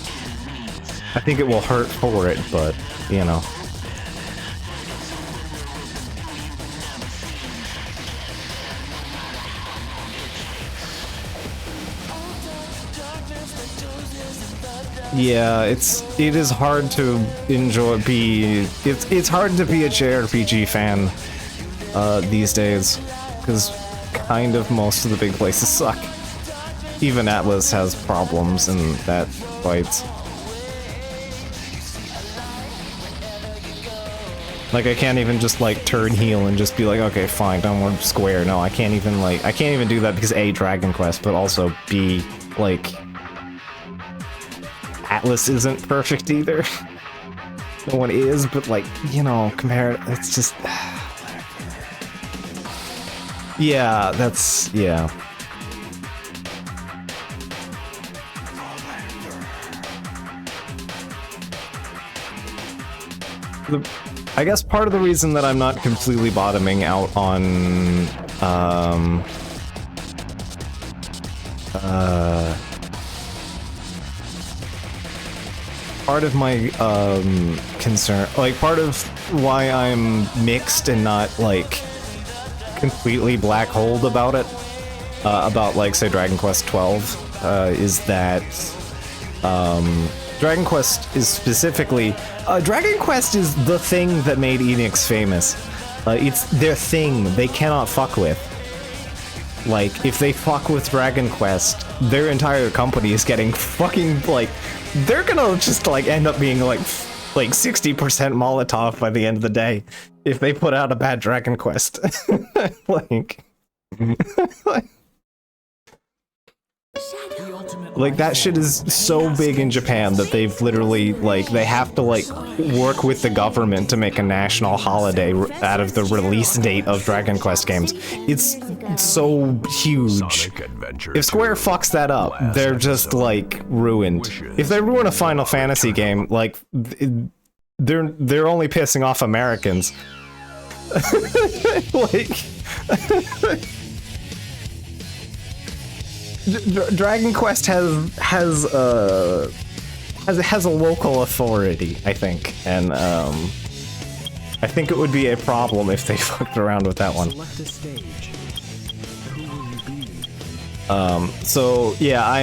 I think it will hurt for it, but, you know. Yeah, it is hard to it's hard to be a JRPG fan these days, because kind of most of the big places suck. Even Atlas has problems in that fights. Like, I can't even just, like, turn heel and just be like, okay, fine, don't want Square. No, I can't even do that because A, Dragon Quest, but also B, like, Atlas isn't perfect either. No one is, but, like, you know, compare it, it's just... Yeah, that's... yeah. I guess part of the reason that I'm not completely bottoming out on... part of my concern, like, part of why I'm mixed and not, like, completely black holed about it, about, like, say, Dragon Quest XII, is that Dragon Quest is specifically... Dragon Quest is the thing that made Enix famous. It's their thing they cannot fuck with. Like, if they fuck with Dragon Quest, their entire company is getting fucking, like... They're gonna just, like, end up being, like 60% Molotov by the end of the day if they put out a bad Dragon Quest. Like, that shit is so big in Japan that they've literally, like, they have to, like, work with the government to make a national holiday out of the release date of Dragon Quest games. It's so huge. If Square fucks that up, they're just, like, ruined. If they ruin a Final Fantasy game, like, they're only pissing off Americans. Like... Dragon Quest has a local authority, I think, and I think it would be a problem if they fucked around with that one. So yeah, I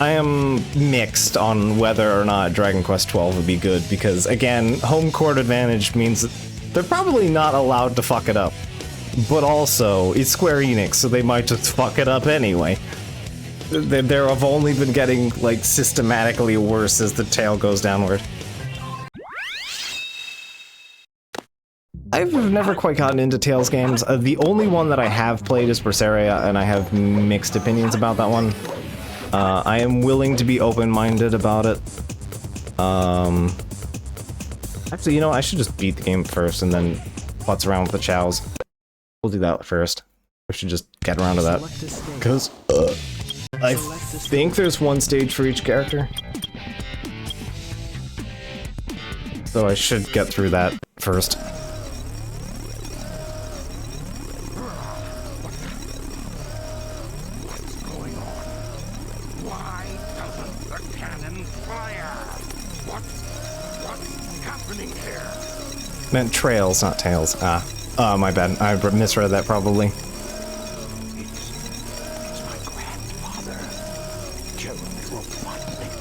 am mixed on whether or not Dragon Quest XII would be good, because again, home court advantage means that they're probably not allowed to fuck it up, but also it's Square Enix, so they might just fuck it up anyway. They have only been getting, like, systematically worse as the tail goes downward. I've never quite gotten into Tales games. The only one that I have played is Berseria, and I have mixed opinions about that one. I am willing to be open-minded about it. Actually, you know, I should just beat the game first and then putz around with the chows. We'll do that first. We should just get around to that. Because, I think there's one stage for each character. So I should get through that first. What's going on? Why doesn't the cannon fire? What's happening here? Meant trails, not tails. Ah. My bad. I misread that probably. It's my grandfather, Jeremy Robotnik.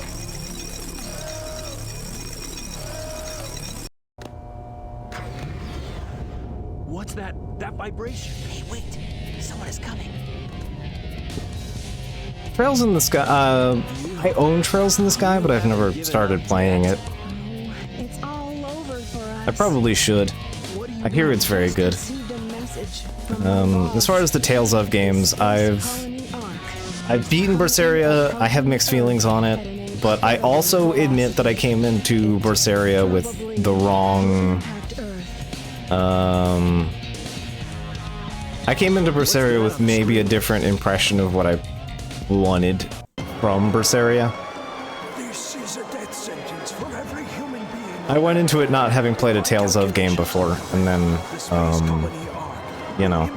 What's that vibration? Hey, wait. Someone is coming. Trails in the Sky. I own Trails in the Sky, but I've never started playing it. It's all over for us. I probably should. I hear it's very good. As far as the Tales of games, I've beaten Berseria. I have mixed feelings on it, but I also admit that I came into Berseria with the wrong. I came into Berseria with maybe a different impression of what I wanted from Berseria. This is a death sentence for every human being. I went into it not having played a Tales of game before, and then, you know,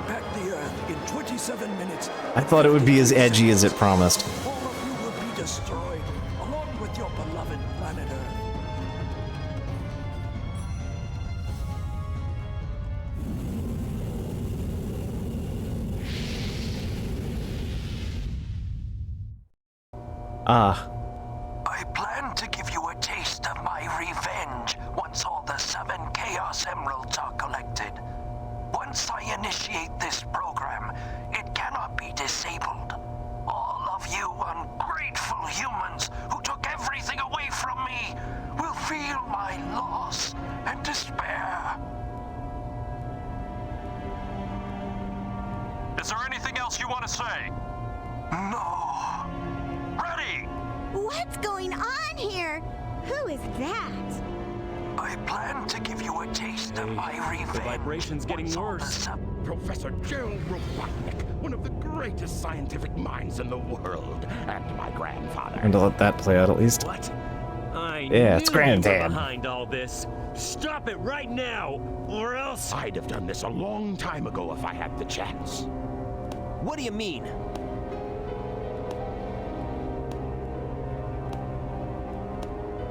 I thought it would be as edgy as it promised. All of you will be destroyed, along with your beloved planet Earth. Ah. I plan to give you a taste of my revenge once all the 7 Chaos Emeralds are collected. Once I initiate this program, it cannot be disabled. All of you ungrateful humans who took everything away from me will feel my loss and despair. Is there anything else you want to say? No. Ready! What's going on here? Who is that? I plan to give you a taste of my revenge. The vibration's getting once all the worse. Professor Gerald Robotnik, one of the greatest scientific minds in the world, and my grandfather. And to let that play out at least. What? Yeah, it's Granddad. Behind all this. Stop it right now, or else. I'd have done this a long time ago if I had the chance. What do you mean?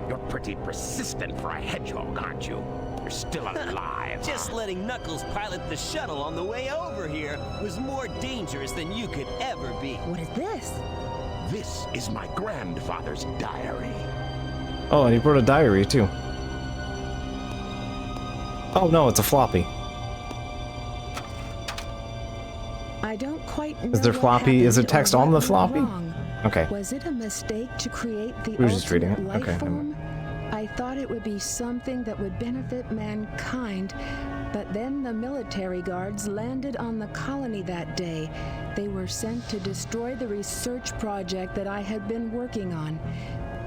You're pretty persistent for a hedgehog, aren't you? You're still alive. Just letting Knuckles pilot the shuttle on the way over here was more dangerous than you could ever be. What is this? This is my grandfather's diary. Oh, and he brought a diary too. Oh no, it's a floppy. I don't quite know Is there what floppy? Is happened it text or on the what went floppy? wrong. Okay. Was it a mistake to create the We're just reading ultimate it. life Okay, form? I thought it would be something that would benefit mankind, but then the military guards landed on the colony that day. They were sent to destroy the research project that I had been working on.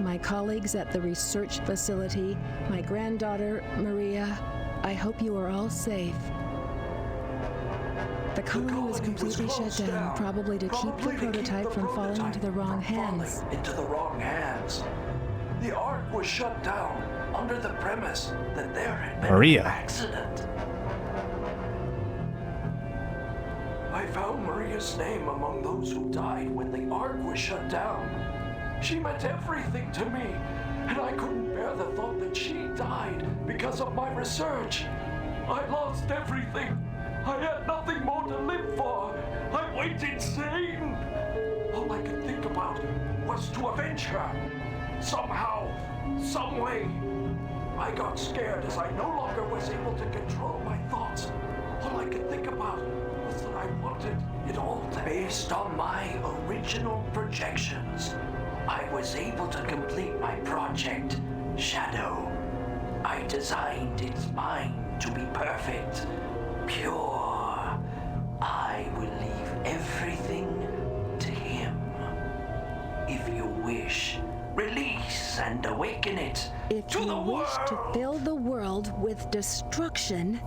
My colleagues at the research facility, my granddaughter, Maria, I hope you are all safe. The colony was completely shut down, probably to keep the prototype from falling into the wrong hands. The Ark was shut down under the premise that there had been Maria. an accident. I found Maria's name among those who died when the Ark was shut down. She meant everything to me, and I couldn't bear the thought that she died because of my research. I lost everything. I had nothing more to live for. I went insane. All I could think about was to avenge her. Somehow, some way. I got scared as I no longer was able to control my thoughts. All I could think about was that I wanted it all to based on my original projections. I was able to complete my project, Shadow. I designed its mind to be perfect, pure. I will leave everything to him. If you wish, release and awaken it If to you the wish to world. fill the world with destruction,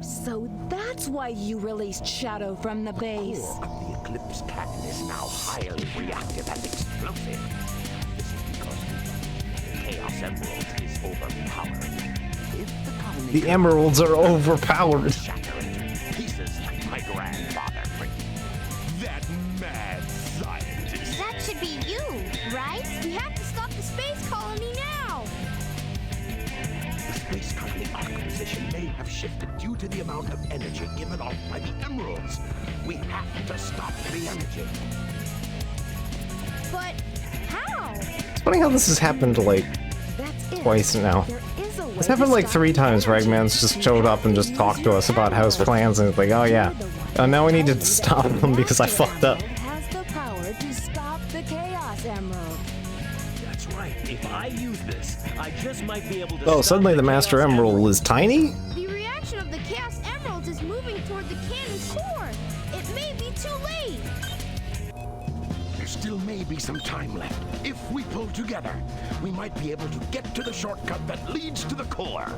So that's why you released Shadow from the base. Core of the Eclipse Cannon is now highly reactive and explosive. This is because the Chaos Emerald is overpowered. If the colony The emeralds are overpowered. shatter into pieces like my grandfather for that mad scientist. That should be you, right? We have to stop the space colony now. The space colony arc position may have shifted due to the amount of energy given off by the emeralds. We have to stop the energy. But how? It's funny how this has happened like That's it. twice now. There is a way It's happened to like stop 3 the times where energy. Eggman's just showed up and just talked to us about House plans, and it's like, oh yeah, now we need to stop them because I fucked up. Has the power to stop the Chaos Emerald. That's right. If I use this, I just might be able to. Oh, stop suddenly the Master Chaos Emerald is tiny? The reaction of the Chaos Emeralds is moving toward the cannon's core. It may be too late. There still may be some time left. If we pull together, we might be able to get to the shortcut that leads to the core.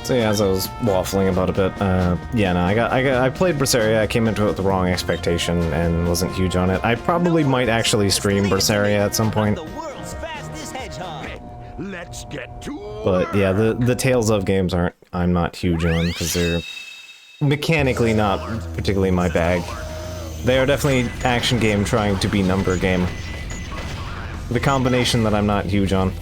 So yeah, as I was waffling about a bit, yeah, no, I played Berseria. I came into it with the wrong expectation and wasn't huge on it. I probably might actually stream Berseria at some point, The world's fastest hedgehog. Let's get to but yeah, the Tales of games I'm not huge on because they're mechanically not particularly my bag. They are definitely action game trying to be number game. The combination that I'm not huge on.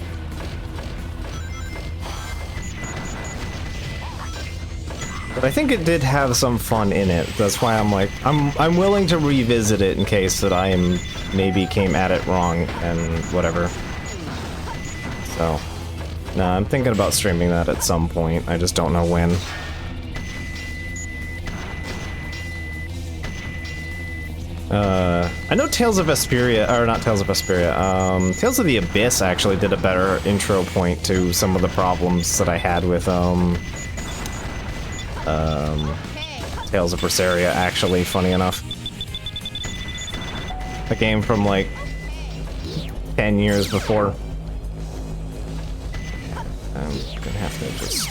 But I think it did have some fun in it. That's why I'm like, I'm willing to revisit it in case that I maybe came at it wrong and whatever. So, nah, I'm thinking about streaming that at some point. I just don't know when. I know Tales of Vesperia, or not Tales of Vesperia, Tales of the Abyss actually did a better intro point to some of the problems that I had with, Tales of Berseria, actually, funny enough. A game from, like, 10 years before. I'm gonna have to just...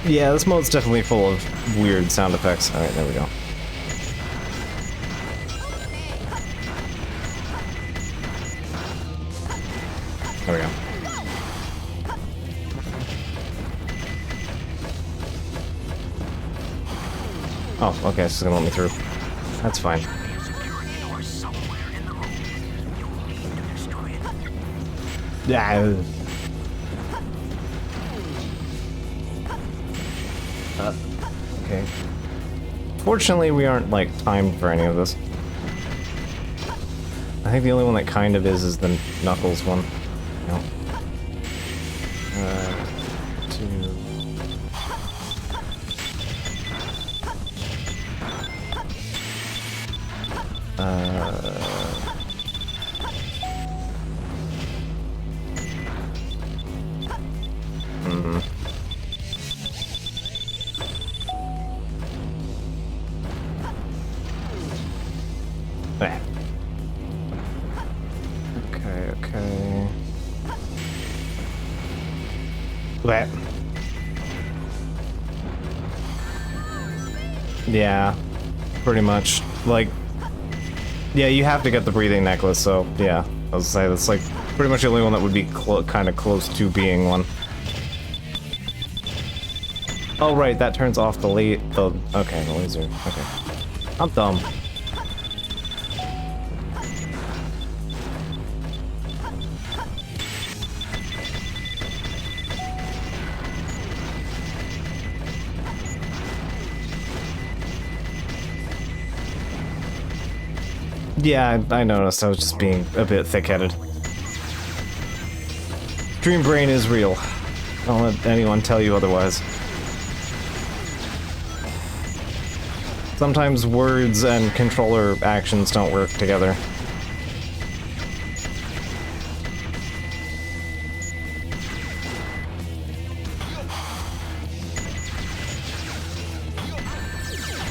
Yeah, this mode's definitely full of weird sound effects. Alright, there we go. There we go. Oh, okay, it's gonna let me through. That's fine. Yeah. Okay. Fortunately, we aren't, like, timed for any of this. I think the only one that kind of is the Knuckles one. No. 2... There. Okay. That. Yeah, pretty much. Like, yeah, you have to get the breathing necklace, so yeah. I was gonna say, that's like pretty much the only one that would be kind of close to being one. Oh, right, that turns off the okay, the laser. Okay. I'm dumb. Yeah, I noticed. I was just being a bit thick-headed. Dream Brain is real. Don't let anyone tell you otherwise. Sometimes words and controller actions don't work together.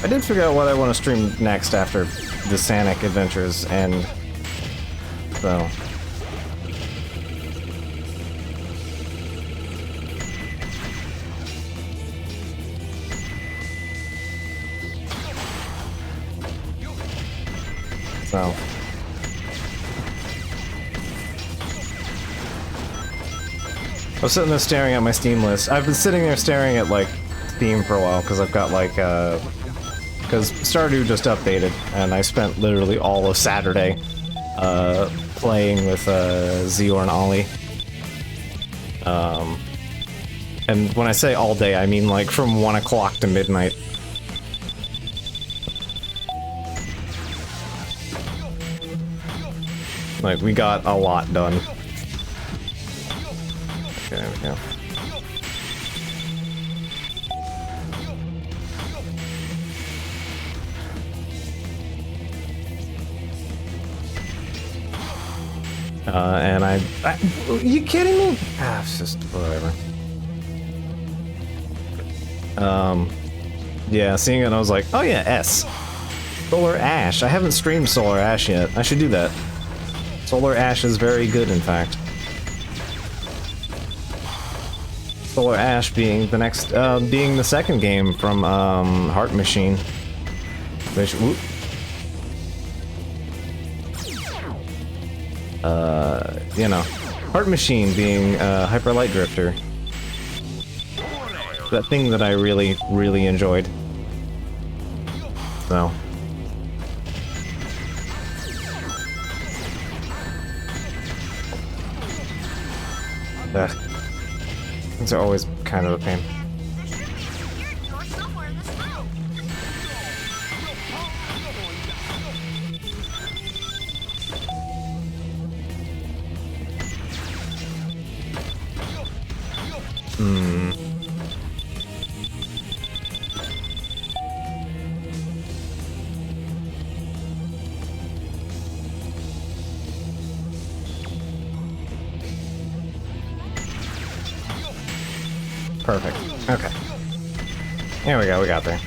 I did figure out what I want to stream next after the Sanic Adventures, and so. So. I was sitting there staring at my Steam list. I've been sitting there staring at, like, Steam for a while, because I've got, like, because Stardew just updated, and I spent literally all of Saturday, playing with, Zior and Ollie. And when I say all day, I mean, like, from 1 o'clock to midnight. Like, we got a lot done. Okay, there we go. And are you kidding me? Ah, it's just whatever. Yeah, seeing it, I was like, oh yeah, S. Solar Ash. I haven't streamed Solar Ash yet. I should do that. Solar Ash is very good, in fact. Solar Ash being the next, being the second game from, Heart Machine. Which, whoop. You know, Heart Machine being, Hyper Light Drifter. That thing that I really, really enjoyed. So. Ugh. Things are always kind of a pain. Perfect. Okay. There we go, we got there.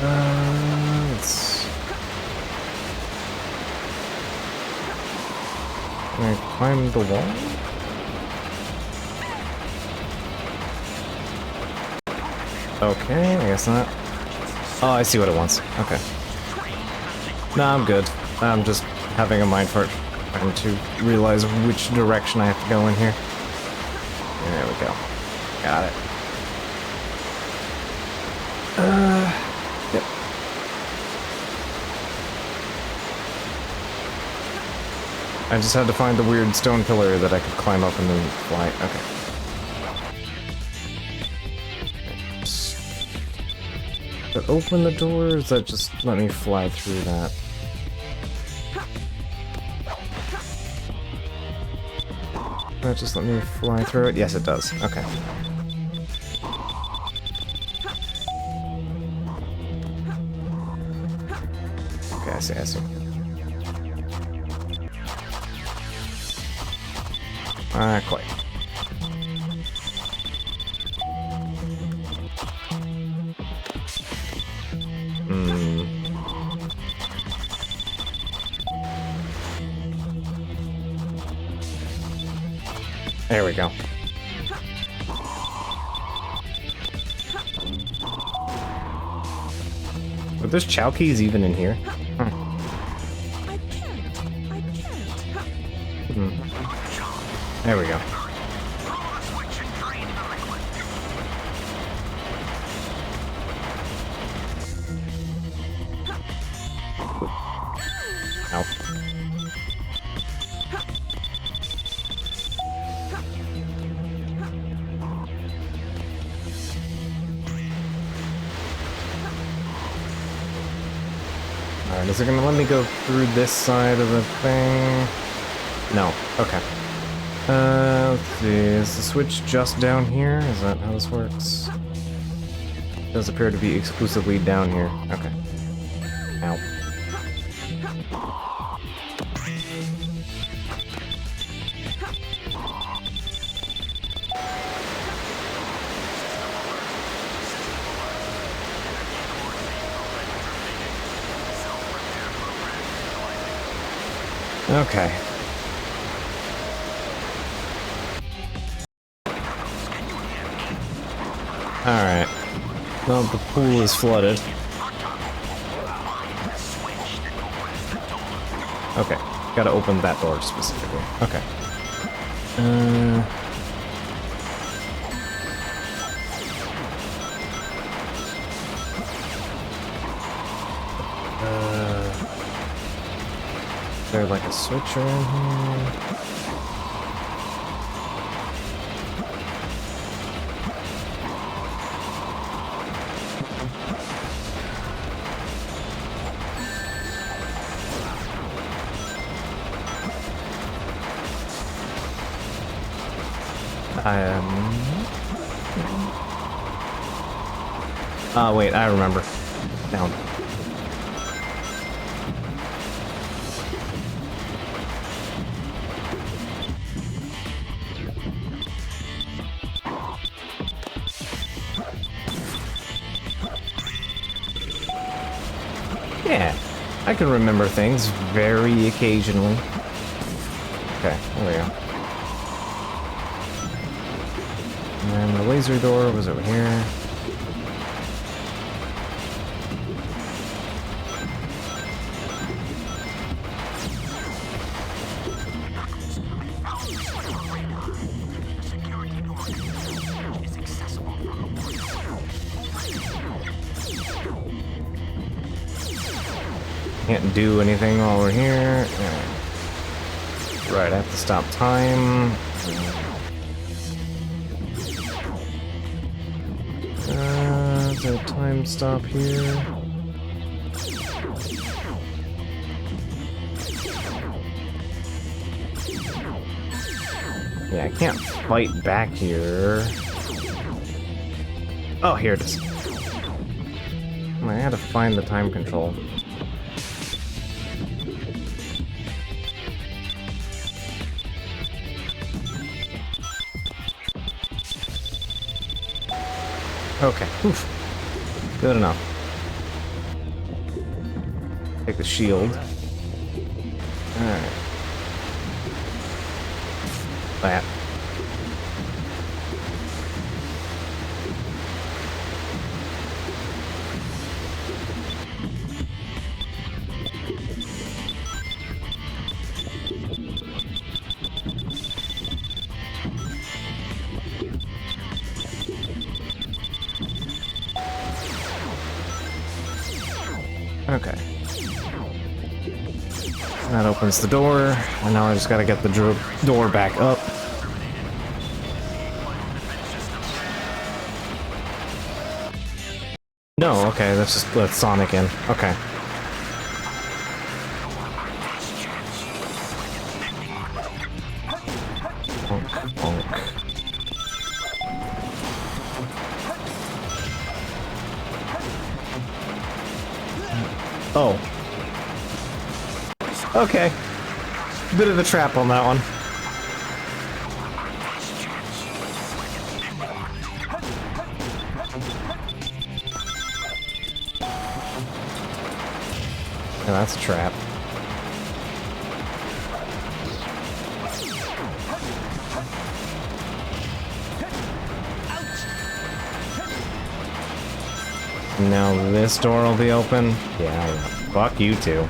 Let's... Can I climb the wall? Okay, I guess not. Oh, I see what it wants. Okay. Nah, I'm good. I'm just having a mind fart trying to realize which direction I have to go in here. There we go. Got it. Yep. I just had to find the weird stone pillar that I could climb up and then fly. Okay. Does that open the door, or does that just let me fly through that? Does that just let me fly through it? Yes, it does. Okay. Okay, I see, I see. Quite. There we go. But there's Chao keys even in here. Huh. I can't. There we go. Ow. Alright, is it gonna let me go through this side of the thing? No. Okay. Let's see. Is the switch just down here? Is that how this works? It does appear to be exclusively down here. Okay. Ow. Okay. Alright. Well, the pool is flooded. Okay. Gotta open that door specifically. Okay. Is there like a switch around here? Wait, I remember. Down. Yeah, I can remember things very occasionally. Okay, there we go. And the laser door was over here. Can't do anything while we're here. Right, I have to stop time. Is there a time stop here? Yeah, I can't fight back here. Oh, here it is. I had to find the time control. Okay, oof. Good enough. Take the shield. Alright. That. Okay. That opens the door, and now I just gotta get the door back up. No, okay, let's just let Sonic in. Okay. Bonk, bonk. Oh. Okay. Bit of a trap on that one. Yeah, that's a trap. Now this door will be open. Yeah, fuck you too.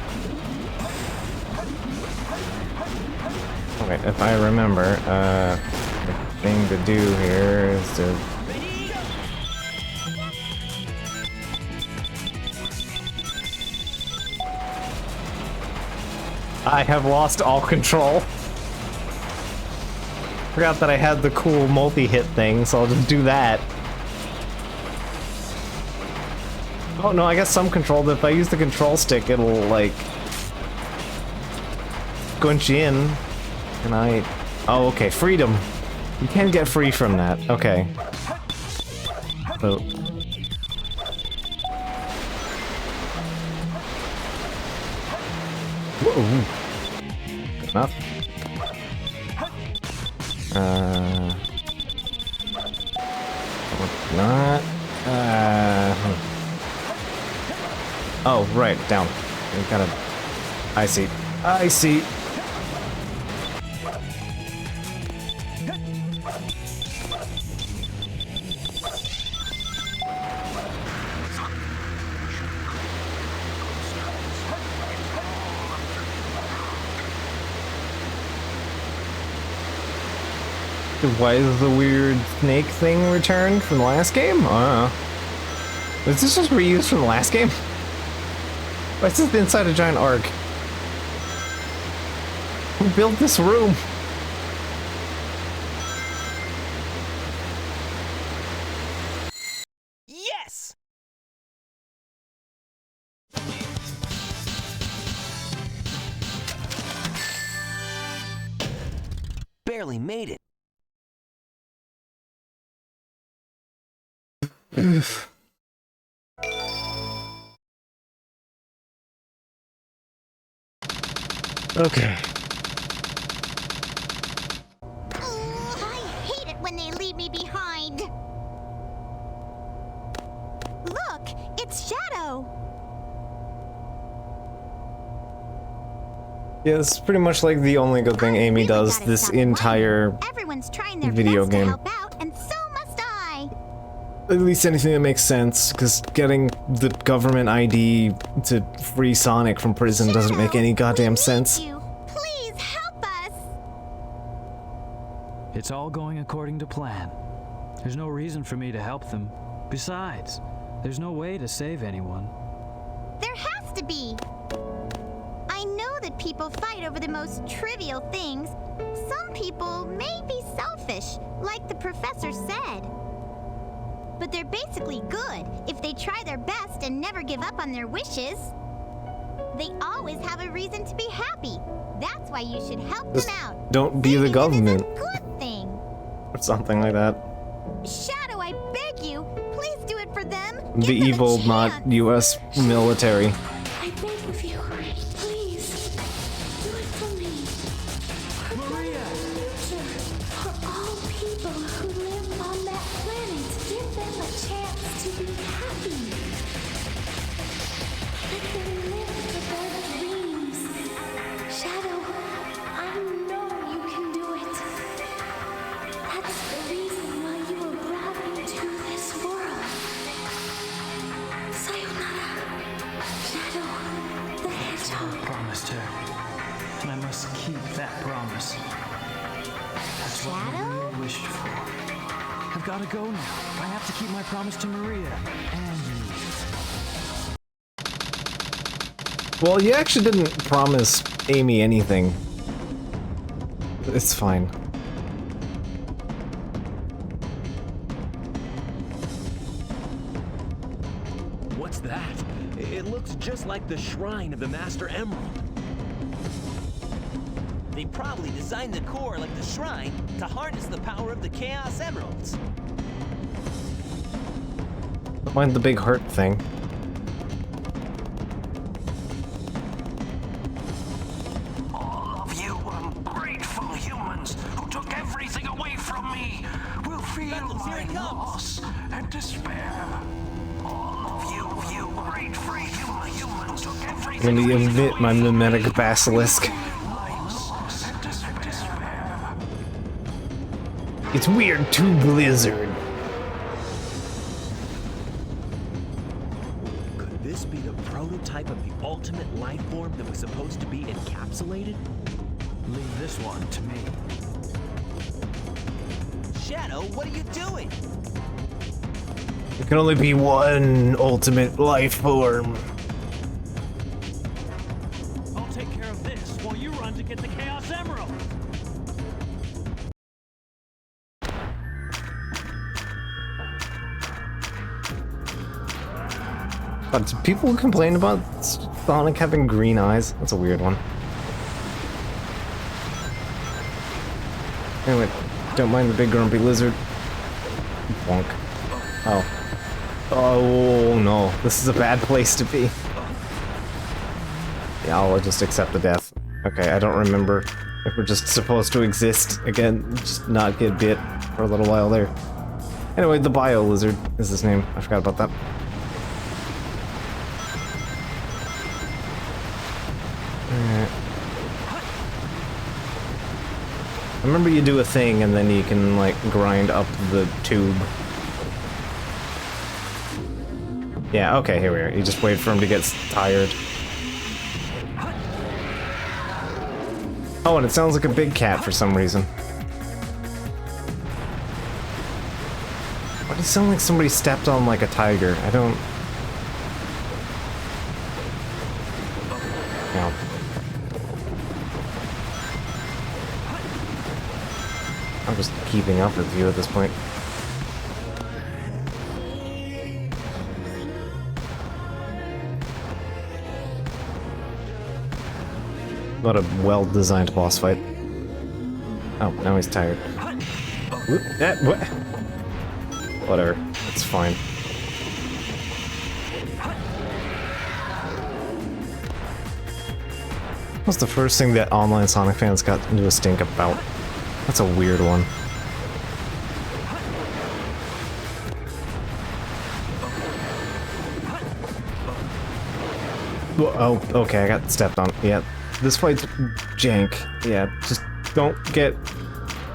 Okay, if I remember, the thing to do here is to... I have lost all control. Forgot that I had the cool multi-hit thing, so I'll just do that. Oh no, I got some control, but if I use the control stick, it'll like squinch in, and I... Oh, okay, freedom. You can get free from that. Okay. So... Whoa. Good enough. Not... Oh, right, down. You gotta... I see. I see. Why is the weird snake thing returned from the last game? I don't know. Was this just reused from the last game? Why is this inside a giant ark? Who built this room? Yes! Barely made it. Okay. I hate it when they leave me behind. Look, it's Shadow. Yeah, this is pretty much like the only good thing Amy Really does gotta this stop entire whining. Everyone's trying their video best game. to help out, and so must I. At least anything that makes sense, because getting the government ID to free Sonic from prison doesn't make any goddamn we need sense. you. Please help us. It's all going according to plan. There's no reason for me to help them. Besides, there's no way to save anyone. There has to be. I know that people fight over the most trivial things. Some people may be selfish, like the professor said. But they're basically good if they try their best and never give up on their wishes. They always have a reason to be happy. That's why you should help Just them out. don't be the Saving them government. is a good thing. Or something like that. Shadow, I beg you, please do it for them. The Give them a evil, not chance. US military. I beg of you, please, do it for me. Maria! For all people who live on that planet, give them a chance to be happy. Let them live for their dreams. Shadow, I know you can do it. That's the reason why you were brought into this world. Sayonara, Shadow the Hedgehog. Promised her. And I must keep that promise. That's what Maria wished for. I've got to go now. I have to keep my promise to Maria and you. Well, you actually didn't promise Amy anything. It's fine. What's that? It looks just like the shrine of the Master Emerald. They probably designed the core like the shrine to harness the power of the Chaos Emeralds. Don't mind the big heart thing. All of you ungrateful humans who took everything away from me will feel Knuckles, here my it comes. loss and despair. All of you grateful humans took everything Let me away emit from my me. mimetic basilisk. My loss and despair. It's weird too, Blizzard. Could this be the prototype of the ultimate life form that was supposed to be encapsulated? Leave this one to me. Shadow, what are you doing? There can only be one ultimate life form. I'll take care of this while you run to get the Chaos Emerald. But do people complain about Sonic having green eyes? That's a weird one. Anyway, don't mind the big grumpy lizard. Bonk. Oh. Oh no, this is a bad place to be. Yeah, I'll just accept the death. Okay, I don't remember if we're just supposed to exist again, just not get bit for a little while there. Anyway, the Bio Lizard is his name. I forgot about that. Alright. I remember you do a thing and then you can, like, grind up the tube. Yeah, okay, here we are. You just wait for him to get tired. Oh, and it sounds like a big cat for some reason. Why does it sound like somebody stepped on, like, a tiger? I don't... No. I'm just keeping up with you at this point. What a well-designed boss fight. Oh, now he's tired. Oop, what? Whatever, it's fine. What's the first thing that online Sonic fans got into a stink about? That's a weird one. Oh, okay, I got stepped on. Yeah, this fight's jank. Yeah, just don't get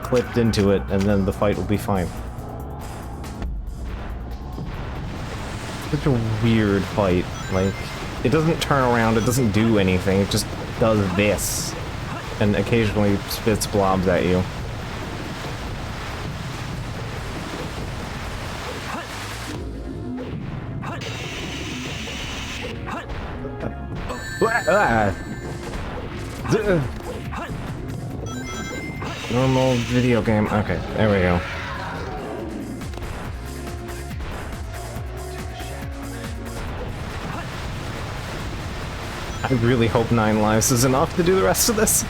clipped into it, and then the fight will be fine. Such a weird fight. Like, it doesn't turn around, it doesn't do anything, it just does this. And occasionally spits blobs at you. Normal video game. Okay, there we go. I really hope 9 lives is enough to do the rest of this.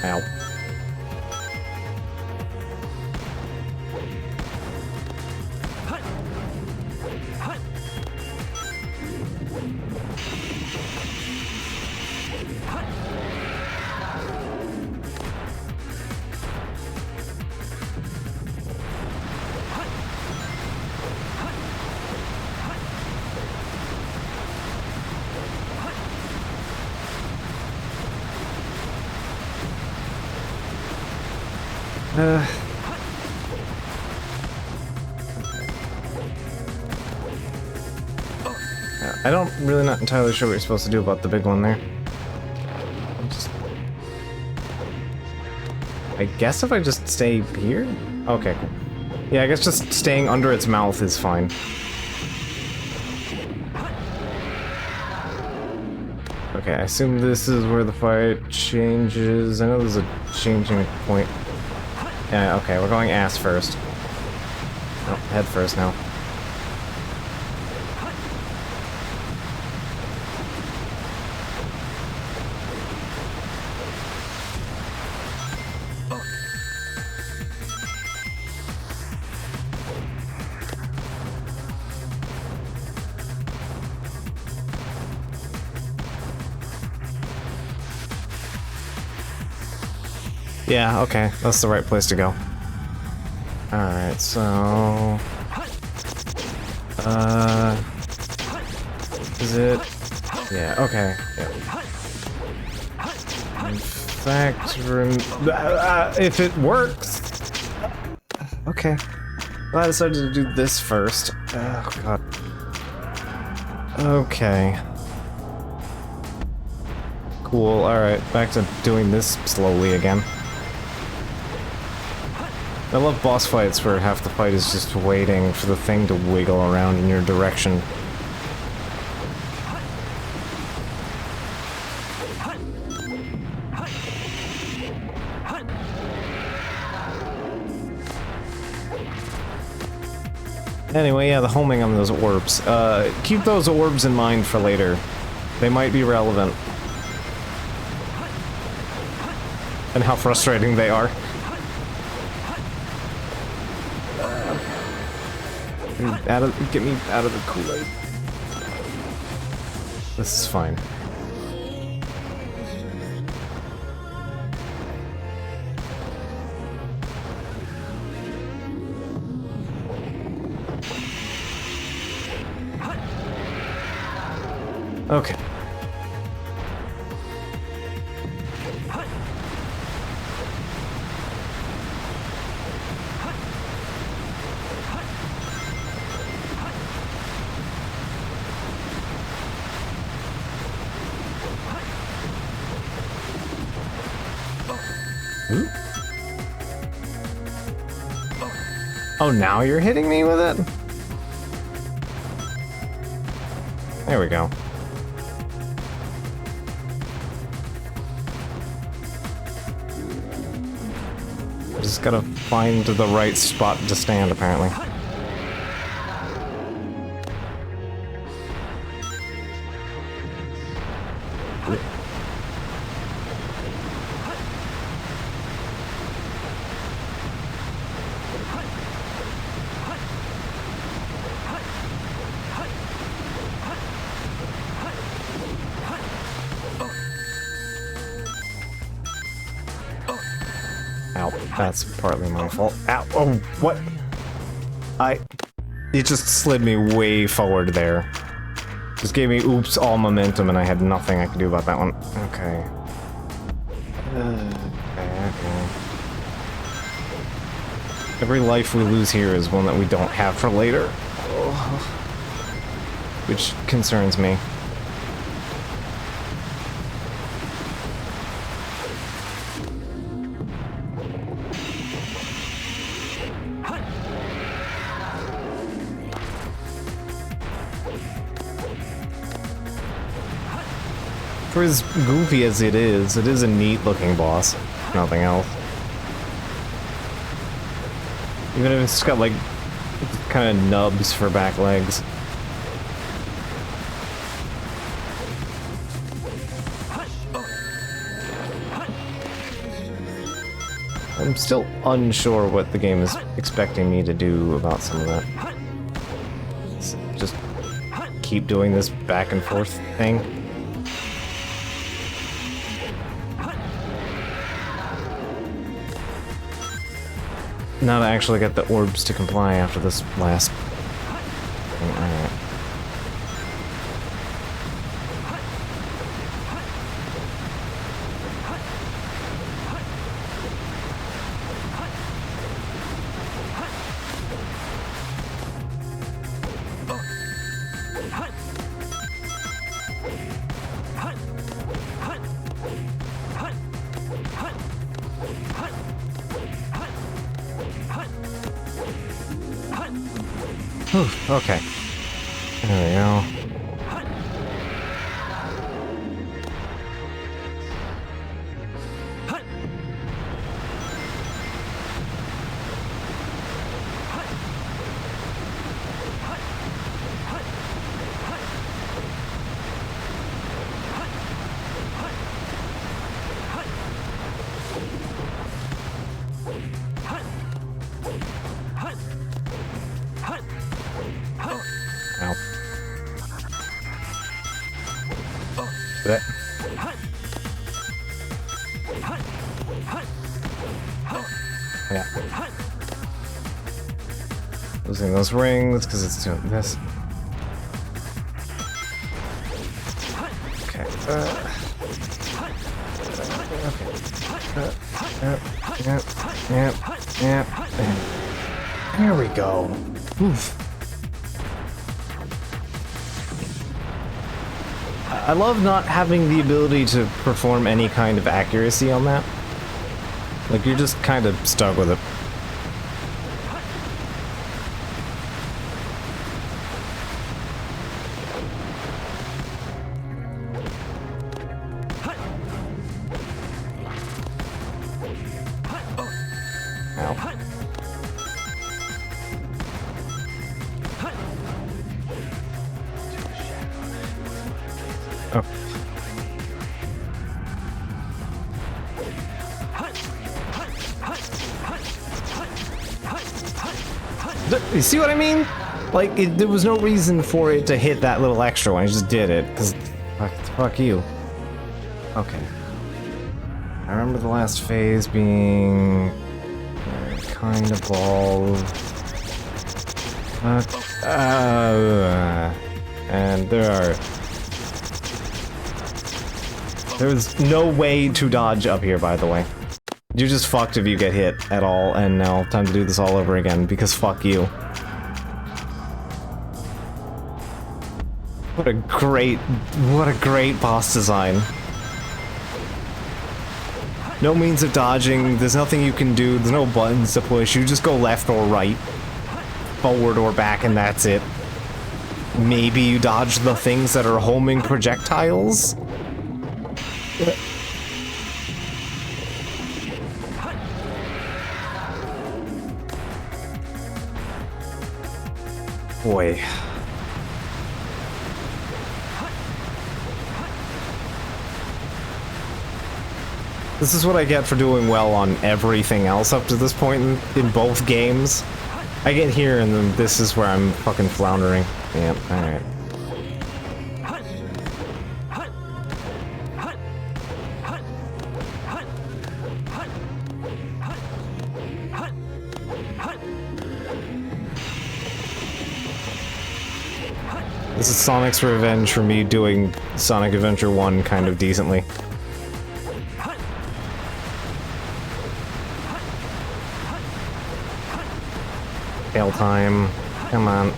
Ow. I don't really not entirely sure what you're supposed to do about the big one there. I guess if I just stay here? Okay, cool. Yeah, I guess just staying under its mouth is fine. Okay, I assume this is where the fight changes. I know there's a changing point. Yeah, okay, we're going ass first. Oh, head first now. Yeah, okay, that's the right place to go. Alright, so... Is it? Yeah, okay. Yeah. In fact, if it works... Okay. Well, I decided to do this first. Oh, God. Okay. Cool, alright, back to doing this slowly again. I love boss fights where half the fight is just waiting for the thing to wiggle around in your direction. Anyway, yeah, the homing on those orbs. Keep those orbs in mind for later. They might be relevant. And how frustrating they are. Get me out of the Kool-Aid. This is fine. Okay. Oh, now you're hitting me with it? There we go. Just gotta find the right spot to stand, apparently. That's partly my fault. Ow! Oh, what? It just slid me way forward there. Just gave me oops all momentum and I had nothing I could do about that one. Okay. Okay. Every life we lose here is one that we don't have for later. Which concerns me. For as goofy as it is a neat looking boss. Nothing else. Even if it's got like kind of nubs for back legs. I'm still unsure what the game is expecting me to do about some of that. Just keep doing this back and forth thing. Now to actually get the orbs to comply after this last thing. Alright. Whew, okay. There we go. Yeah. Losing those rings because it's doing this. Okay. Yeah. There we go. Oof. I love not having the ability to perform any kind of accuracy on that. Like, you're just kind of stuck with it. Oh. You see what I mean? Like, there was no reason for it to hit that little extra one. I just did it, because fuck you. Okay. I remember the last phase being kind of bald. And there's no way to dodge up here, by the way. You're just fucked if you get hit at all, and now time to do this all over again, because fuck you. What a great boss design. No means of dodging, there's nothing you can do, there's no buttons to push, you just go left or right, forward or back, and that's it. Maybe you dodge the things that are homing projectiles? Boy. This is what I get for doing well on everything else up to this point in both games. I get here and then this is where I'm fucking floundering. Yep, alright. This is Sonic's revenge for me doing Sonic Adventure 1 kind of decently. Fail time. Come on.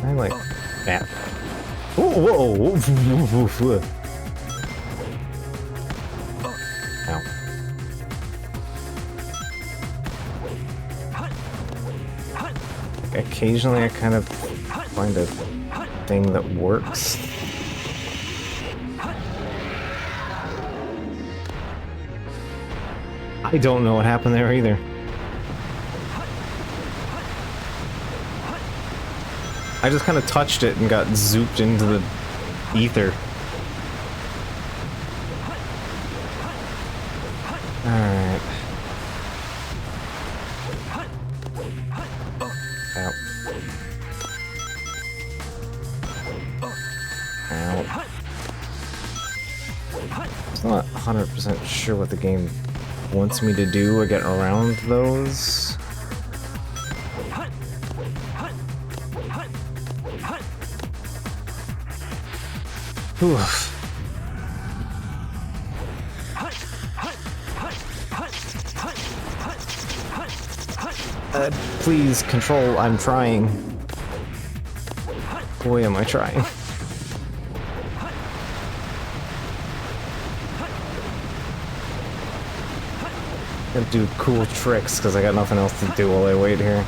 I like that. Whoa, whoa, whoa. Ow. Occasionally I kind of find a thing that works. I don't know what happened there either. I just kind of touched it and got zooped into the ether. Alright. Ow. Ow. I'm not 100% sure what the game wants me to do or get around those. Oof. Please control, I'm trying. Boy, am I trying. Gonna do cool tricks because I got nothing else to do while I wait here.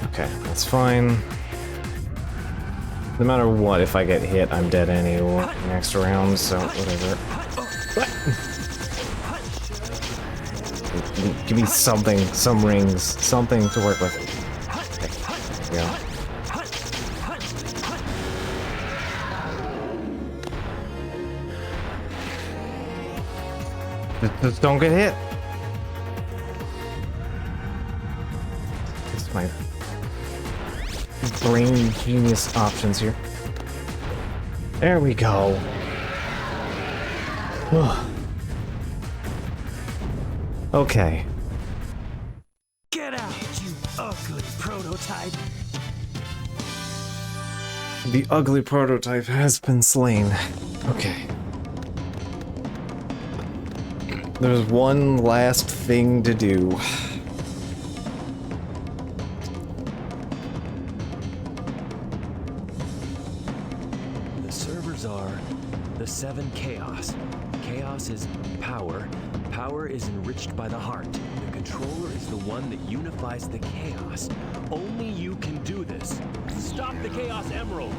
Okay, that's fine. No matter what, if I get hit, I'm dead anyway next round, so whatever. Give me something, some rings, something to work with. Okay, there we go. Just don't get hit. It's my brain genius options here. There we go. Okay. Get out, you ugly prototype! The ugly prototype has been slain. Okay. There's one last thing to do. The servers powers are the 7 chaos. Chaos is power. Power is enriched by the heart. The controller is the one that unifies the chaos. Only you can do this. Stop the Chaos Emeralds!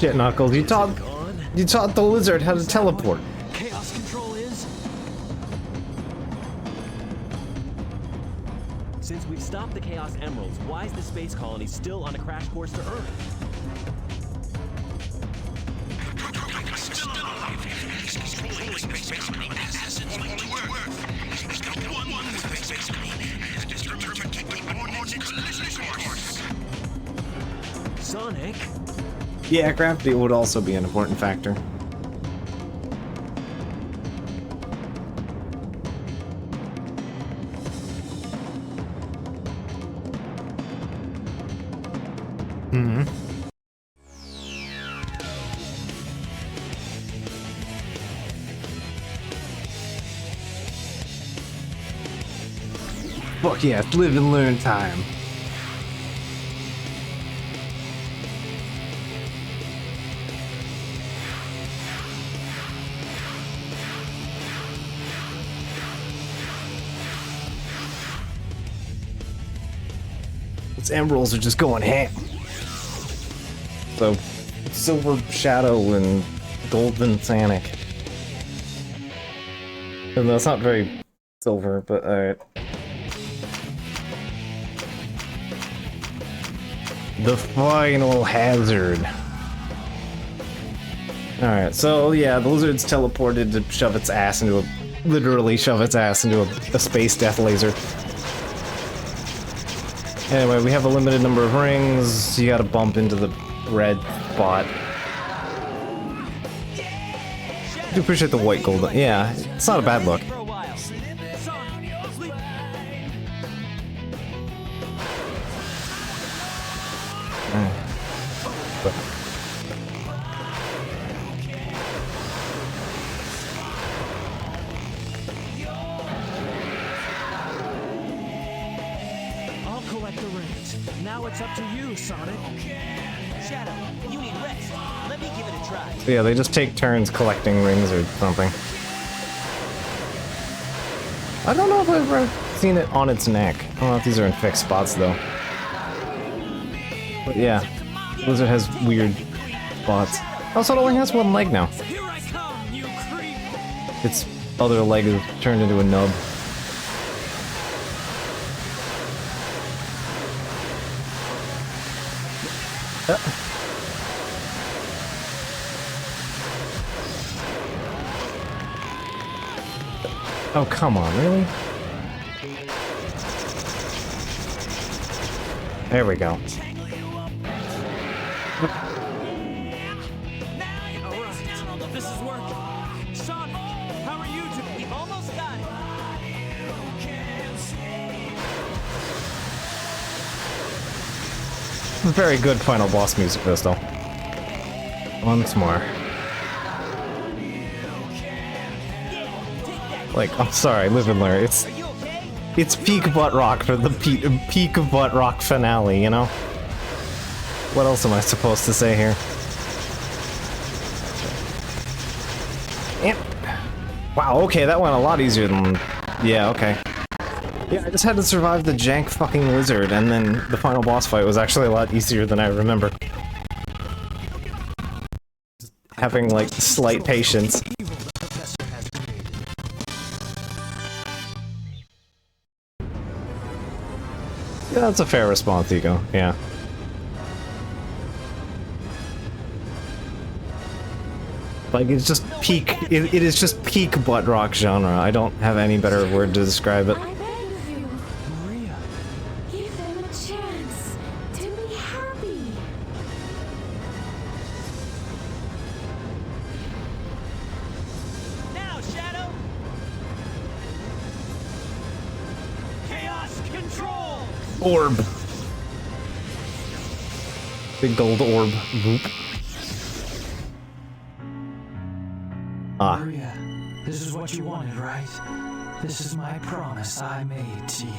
Shit, Knuckles, you taught the lizard how to teleport. Chaos control is... Since we've stopped the Chaos Emeralds, why is the space colony still on a crash course to Earth? Still alive. He's controlling space colony as it's linked to Earth. He's got one with space colony and is determined to keep the morning collision course. Sonic? Yeah, gravity would also be an important factor. Fuck yeah, it's live and learn time. Its emeralds are just going ham. So, Silver Shadow and Golden Sonic. And that's not very silver, but alright. The final hazard. Alright, so yeah, the lizard's teleported to shove its ass into a... literally shove its ass into a space death laser. Anyway, we have a limited number of rings. You gotta bump into the red spot. I do appreciate the white gold. Yeah, it's not a bad look. I'll collect the rings. Now it's up to you, Sonic. Shadow, you need rest. Let me give it a try. Yeah, they just take turns collecting rings or something. I don't know if I've ever seen it on its neck. I don't know if these are in fixed spots though. But yeah, Lizard has weird spots. Also, it only has one leg now. Here I come, you creep! Its other leg is turned into a nub. Oh, come on, really? There we go. Alright, this is working. Sonic, how are you doing? We've almost got it. Very good final boss music, though. Once more. Like, I'm sorry, live and learn. It's peak butt rock for the peak butt rock finale, you know? What else am I supposed to say here? Yep. Wow, okay, that went a lot easier than... Yeah, okay. Yeah, I just had to survive the jank fucking lizard, and then the final boss fight was actually a lot easier than I remember. Just having, like, slight patience. Yeah, that's a fair response, Ego. Yeah. Like, it's just peak... It is just peak butt rock genre. I don't have any better word to describe it. I beg of you. Maria. Give them a chance to be happy. Now, Shadow. Chaos control! Orb. Big gold orb. Boop. Ah. Maria, this is what you wanted, right? This is my promise I made to you.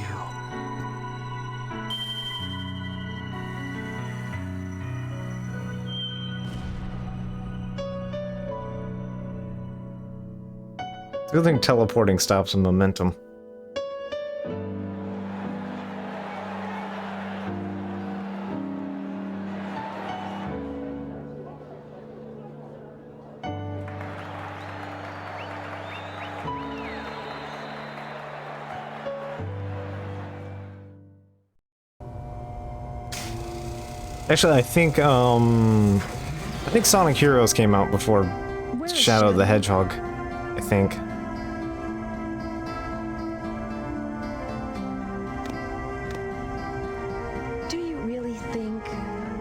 It's a good thing teleporting stops some momentum. Actually, I think Sonic Heroes came out before Shadow the Hedgehog, I think. Do you really think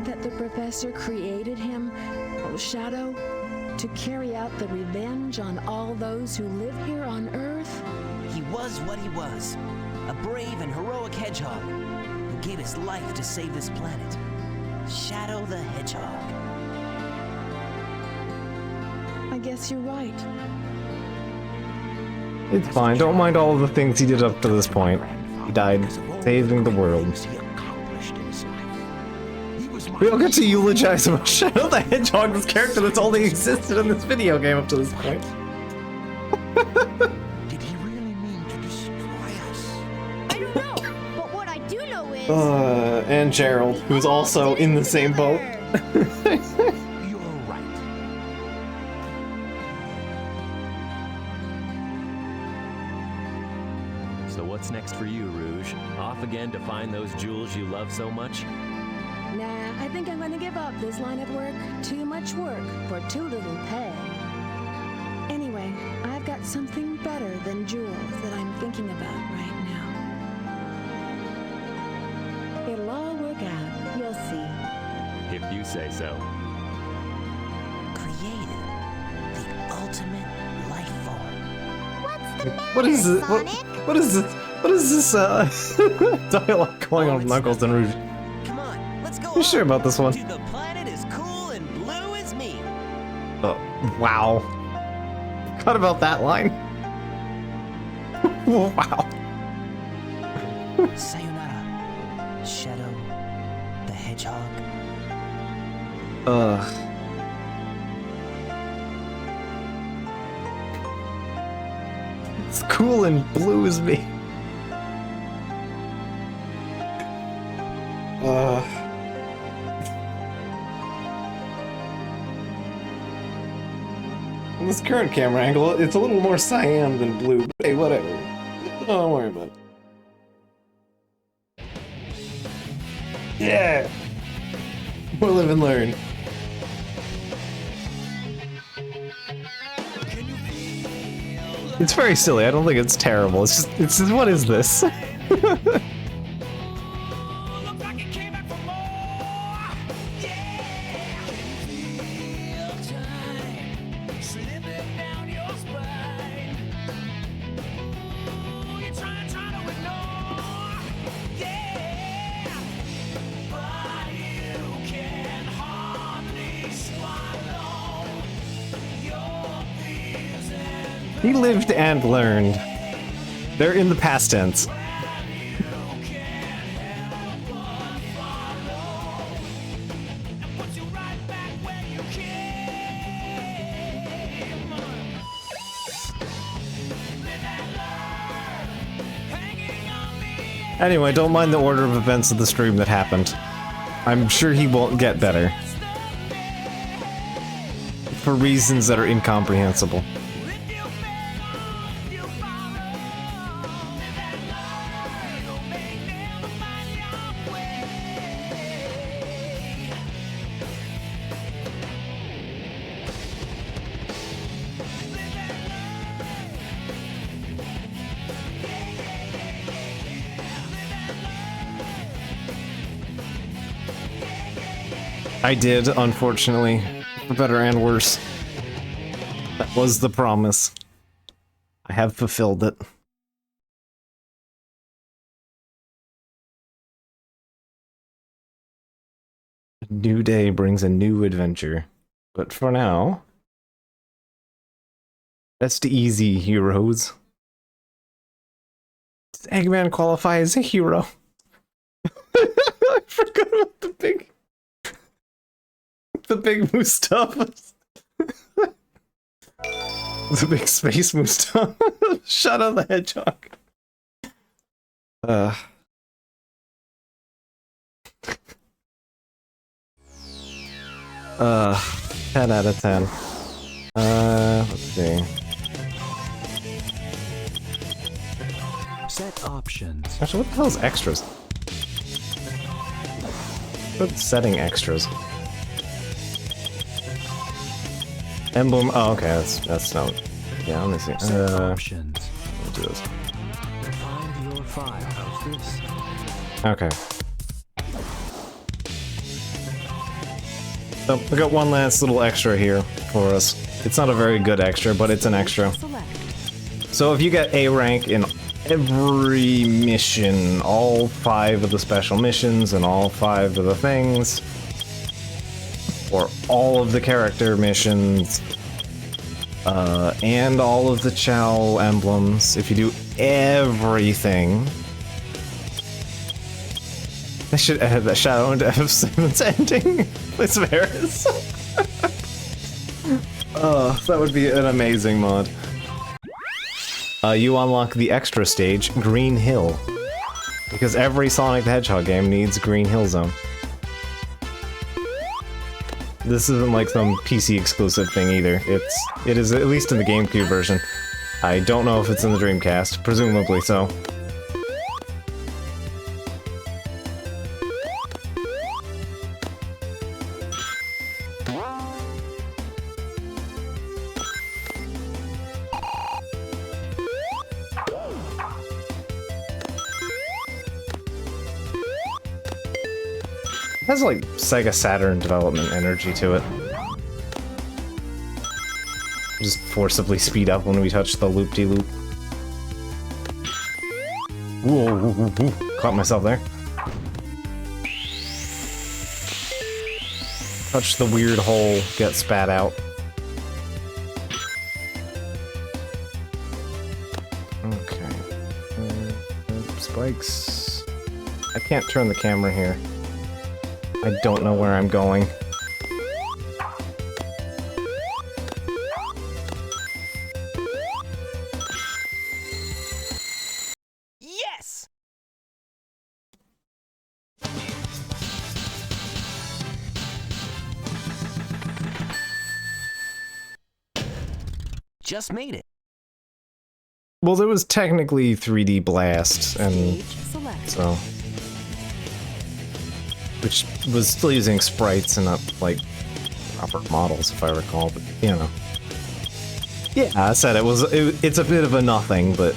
that the professor created him, Shadow, to carry out the revenge on all those who live here on Earth? He was what he was. A brave and heroic hedgehog who gave his life to save this planet. Shadow the Hedgehog. I guess you're right. It's fine, don't mind all of the things he did up to this point. He died saving the world. We don't get to eulogize about Shadow the Hedgehog, this character that's only existed in this video game up to this point. Did he really mean to destroy us? I don't know, but what I do know is... And Gerald, who's also in the same boat. You're right. So what's next for you, Rouge? Off again to find those jewels you love so much? Nah, I think I'm gonna give up this line of work. Too much work for too little pay. Anyway, I've got something better than jewels that I'm thinking about right now. It'll all work out, you'll see. If you say so. Created the ultimate life form. What's the matter, What is it? Sonic? What is this? What is this dialogue going on with Knuckles and Rouge? Come on, let's go. You sure about this one? To the planet as cool and blue as me. Wow. Forgot about that line. Wow. Sayonara, Shadow the Hedgehog. It's cool and blue as me. In this current camera angle, it's a little more cyan than blue, but hey, whatever. Don't worry about it. Yeah! More live and learn. It's very silly. I don't think it's terrible. It's just what is this? He lived and learned. They're in the past tense. Anyway, don't mind the order of events of the stream that happened. I'm sure he won't get better. For reasons that are incomprehensible. I did, unfortunately, for better and worse. That was the promise. I have fulfilled it. A new day brings a new adventure. But for now, best easy, heroes. Does Eggman qualify as a hero? I forgot about the big Mustafa. The big space Mustafa. Shadow the Hedgehog. 10 out of 10. Let's see. Set options. Actually, what the hell is extras? What's setting extras? Emblem. Oh, okay. That's not. Yeah, let me see. Set options. We'll do this. Find your file. How's this? Okay. So we got one last little extra here for us. It's not a very good extra, but it's an extra. So if you get A rank in every mission, all 5 of the special missions and all 5 of the things, or all of the character missions, and all of the Chao emblems, if you do everything, I should add that Shadow into F7's ending. It's Varys. Oh, that would be an amazing mod. You unlock the extra stage, Green Hill. Because every Sonic the Hedgehog game needs Green Hill Zone. This isn't like some PC exclusive thing either. It is at least in the GameCube version. I don't know if it's in the Dreamcast, presumably so. It has like Sega Saturn development energy to it. Just forcibly speed up when we touch the loop-de-loop. Whoa, caught myself there. Touch the weird hole, get spat out. Okay. Spikes. I can't turn the camera here. I don't know where I'm going. Yes! Just made it. Well, there was technically 3D Blast, and so... which was still using sprites and not, like, proper models, if I recall, but, you know. Yeah, I said it's a bit of a nothing, but,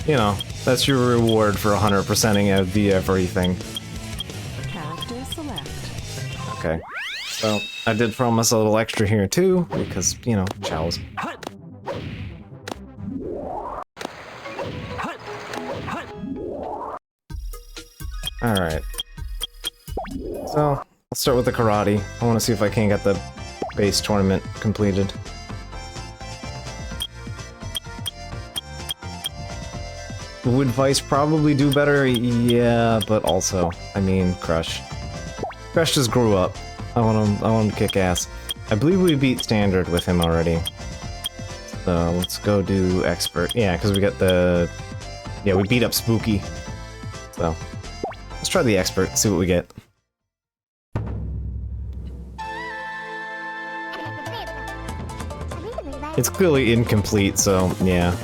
you know, that's your reward for 100%ing out the everything. Character select. Okay. So, I did promise a little extra here, too, because, you know, chows. Alright. So, I'll start with the karate. I want to see if I can get the base tournament completed. Would Vice probably do better? Yeah, but also, I mean, Crush. Crush just grew up. I want him to kick ass. I believe we beat Standard with him already. So, let's go do Expert. Yeah, because we got the... yeah, we beat up Spooky. So, let's try the Expert, see what we get. It's clearly incomplete, so yeah.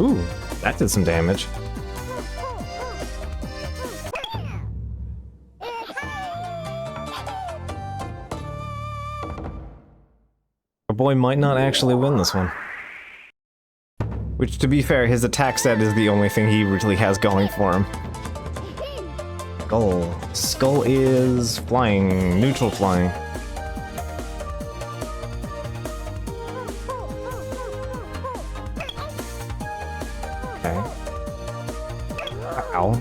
Ooh, that did some damage. Our boy might not actually win this one. Which, to be fair, his attack set is the only thing he really has going for him. Skull. Skull is flying. Neutral flying. Okay. Ow.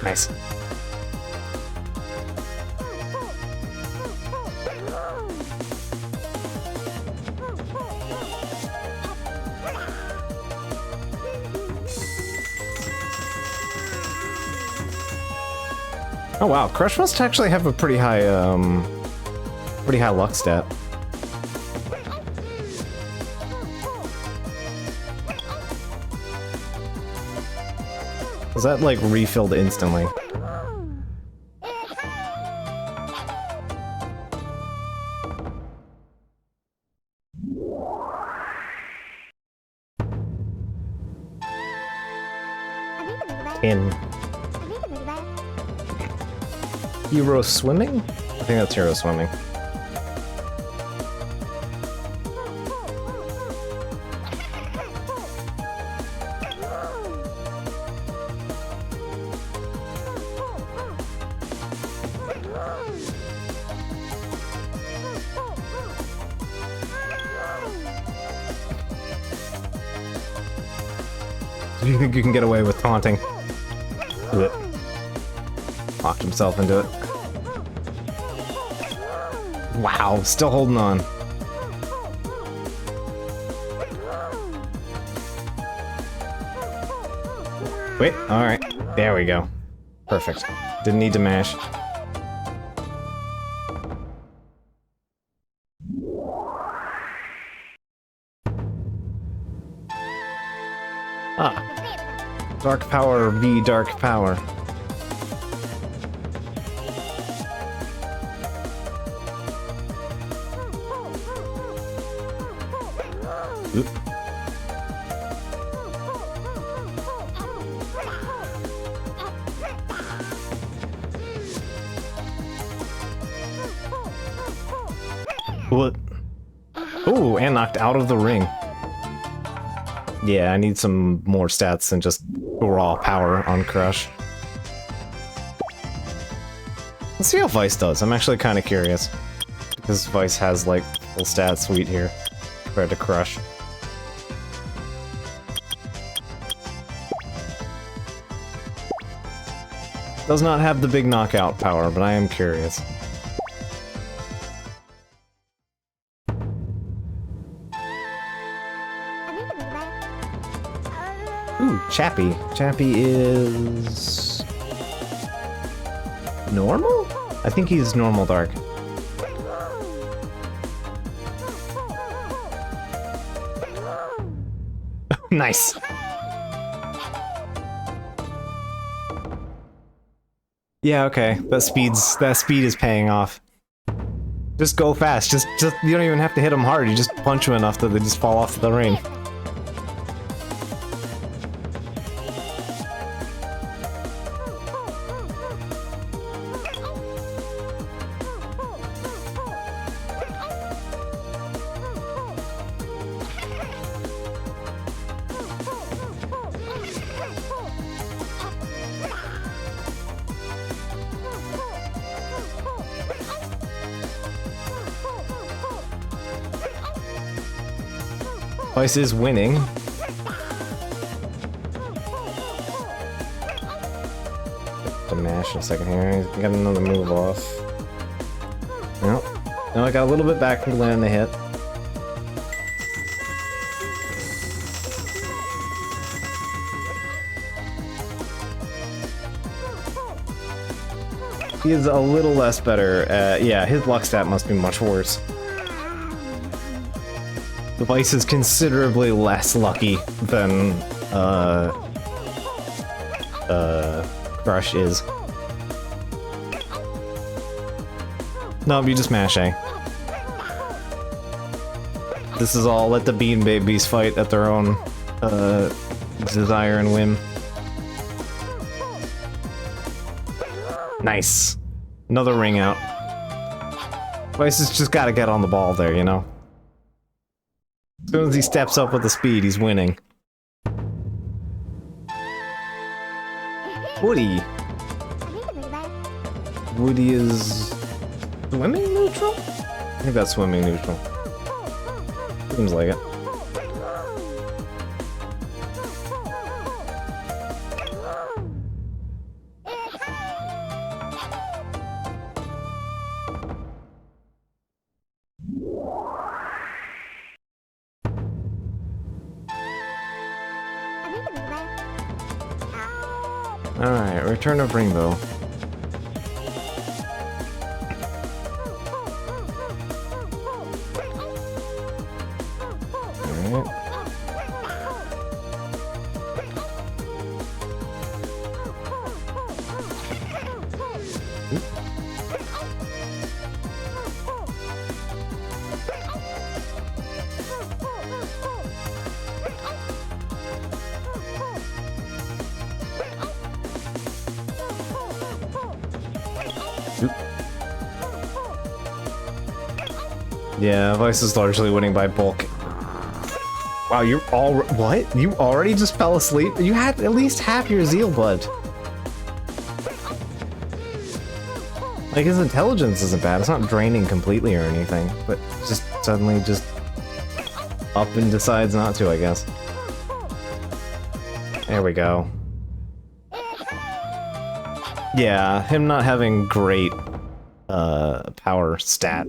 Nice. Oh wow, Crush must actually have a pretty high luck stat. Was that like refilled instantly? In Hero Swimming? I think that's Hero Swimming. Do you think you can get away with taunting? Locked himself into it. Wow, still holding on. Wait, alright. There we go. Perfect. Didn't need to mash. Ah. Dark Power v Dark Power. Oop. What? Ooh, and knocked out of the ring. Yeah, I need some more stats than just raw power on Crush. Let's see how Vice does. I'm actually kind of curious. Because Vice has, like, full stat suite here compared to Crush. Does not have the big knockout power, but I am curious. Ooh, Chappie. Chappie is... normal? I think he's normal dark. Nice. Yeah, okay. That speed is paying off. Just go fast. Just you don't even have to hit them hard. You just punch them enough that they just fall off the ring. Vice is winning. To mash in a second here. He's got another move off. Nope. No, I got a little bit back from landing the hit. He is a little less better. Yeah, his luck stat must be much worse. The Vice is considerably less lucky than, Crush is. No, you just mash A. This is all let the Bean Babies fight at their own, desire and whim. Nice. Another ring out. Vice has just gotta get on the ball there, you know? As soon as he steps up with the speed, he's winning. Woody. Woody is... swimming neutral? I think that's swimming neutral. Seems like it. Alright, Return of Ringbo. Alright. Yeah, Vice is largely winning by bulk. Wow, you're all what? You already just fell asleep? You had at least half your zeal blood. Like, his intelligence isn't bad. It's not draining completely or anything, but just suddenly just up and decides not to, I guess. There we go. Yeah, him not having great power stat.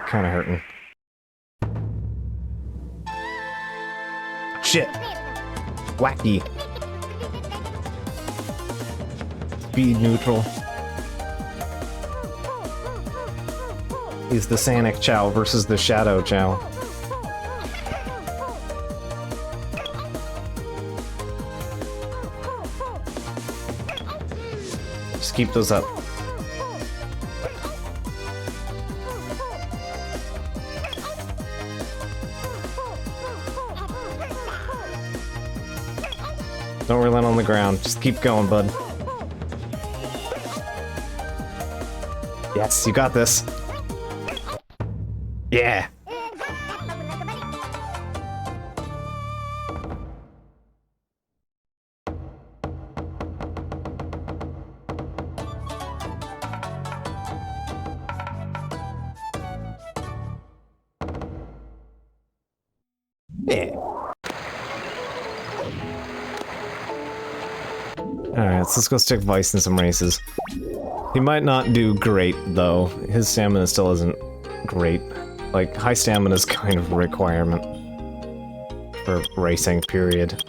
Kinda hurting. Shit. Wacky. Speed neutral. He's the Sanic Chow versus the Shadow Chow. Just keep those up. Don't relent on the ground. Just keep going, bud. Yes, you got this. Yeah. Yeah. Alright, so let's go stick Vice in some races. He might not do great, though. His stamina still isn't great. Like, high stamina is kind of a requirement for racing, period.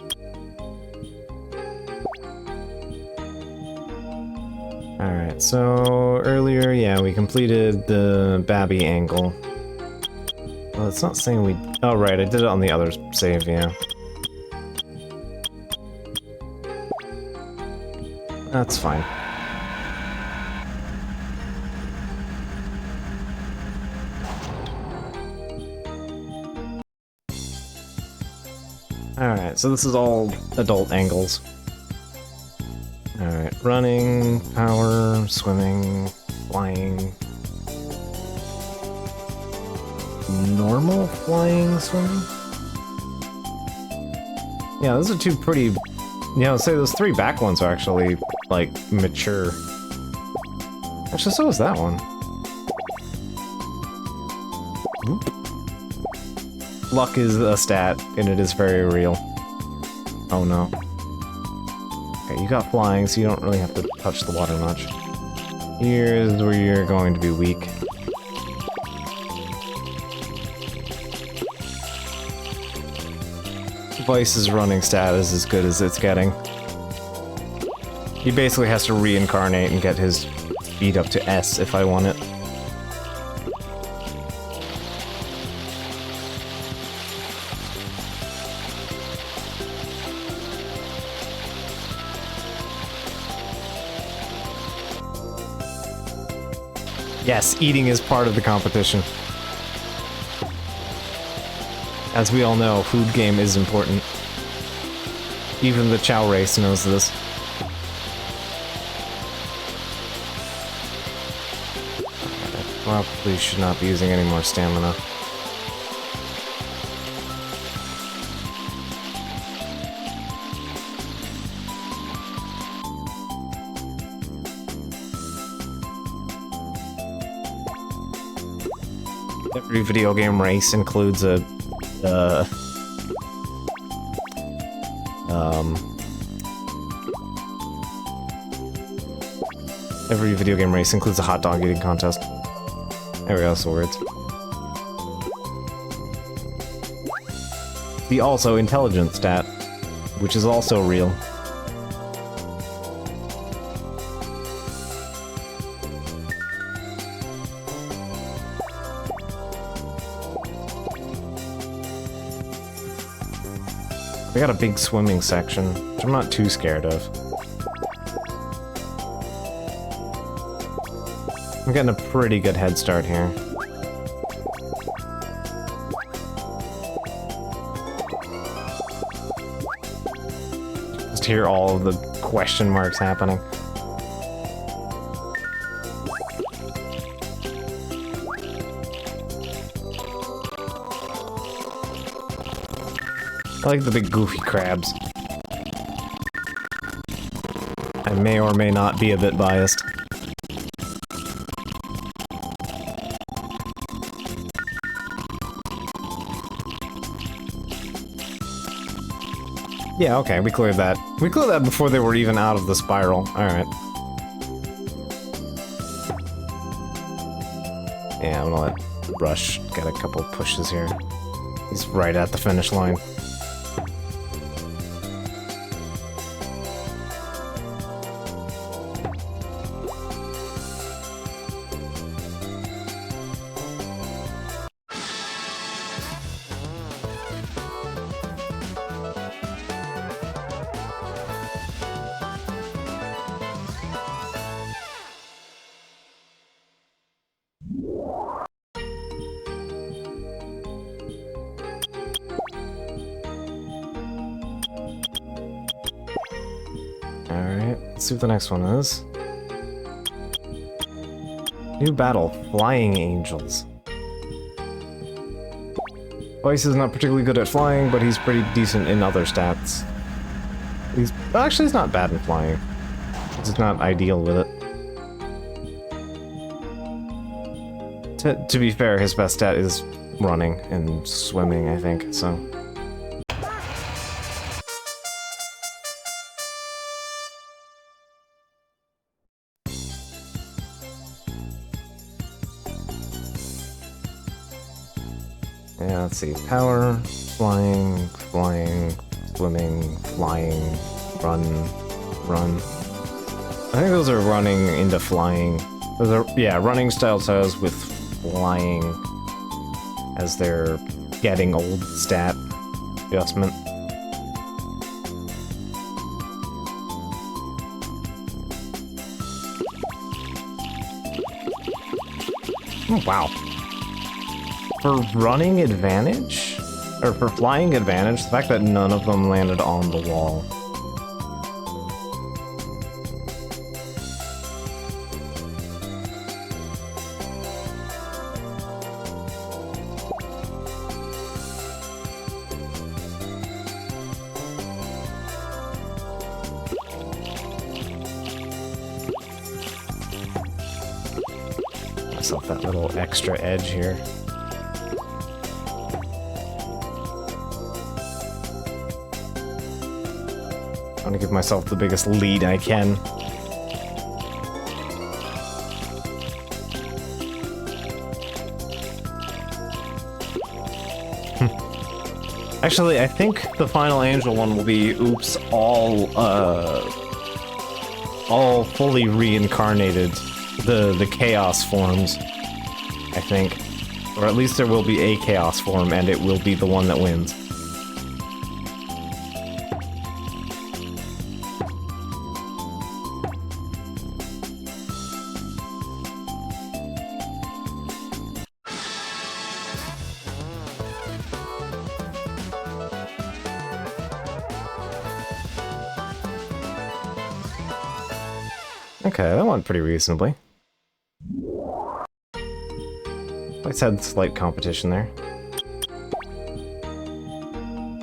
Alright, so earlier, yeah, we completed the Babby angle. Well, it's not saying we... Oh, right, I did it on the other save, yeah. That's fine. Alright, so this is all adult angles. Alright, running, power, swimming, flying. Normal flying, swimming? Yeah, those are two pretty... You know, say those three back ones are actually, like, mature. Actually, so is that one. Oop. Luck is a stat, and it is very real. Oh no. Okay, you got flying, so you don't really have to touch the water much. Here's where you're going to be weak. Vice's running stat is as good as it's getting. He basically has to reincarnate and get his speed up to S if I want it. Yes, eating is part of the competition. As we all know, food game is important. Even the Chow race knows this. Probably should not be using any more stamina. Every video game race includes a, every video game race includes a hot dog eating contest. There we go, swords. The also intelligence stat, which is also real. They got a big swimming section, which I'm not too scared of. I'm getting a pretty good head start here. Just hear all of the question marks happening. I like the big goofy crabs. I may or may not be a bit biased. Yeah, okay, we cleared that. We cleared that before they were even out of the spiral. Alright. Yeah, I'm gonna let Rush get a couple pushes here. He's right at the finish line. Alright, let's see what the next one is. New battle, Flying Angels. Weiss is not particularly good at flying, but he's pretty decent in other stats. He's not bad in flying. He's just not ideal with it. To be fair, his best stat is running and swimming, I think, so... Yeah, let's see. Power, flying, swimming, flying, run. I think those are running into flying. Those are, yeah, running style styles with flying as their getting old stat adjustment. Oh, wow. For running advantage? Or for flying advantage, the fact that none of them landed on the wall. Myself that little extra edge here. I want to give myself the biggest lead I can. Actually, I think the final angel one will be, oops, all fully reincarnated, the chaos forms, I think. Or at least there will be a chaos form, and it will be the one that wins. Okay, that went pretty reasonably. Let's had slight competition there.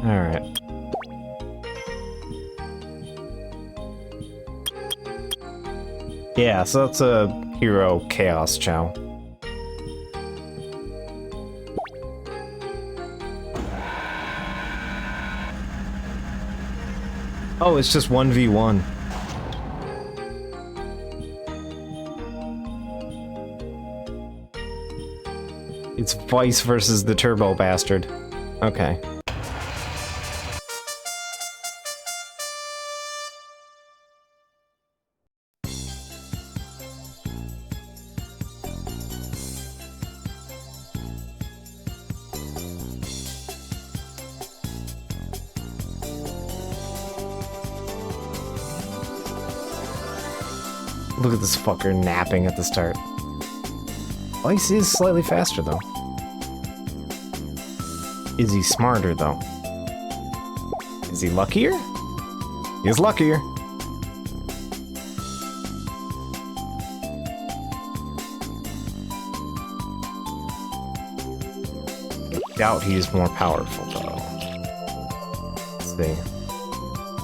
Alright. Yeah, so that's a hero chaos chow. Oh, it's just 1v1. It's Vice versus the Turbo Bastard. Okay. Look at this fucker napping at the start. Vice is slightly faster, though. Is he smarter, though? Is he luckier? He's luckier. Doubt he's more powerful, though. Let's see.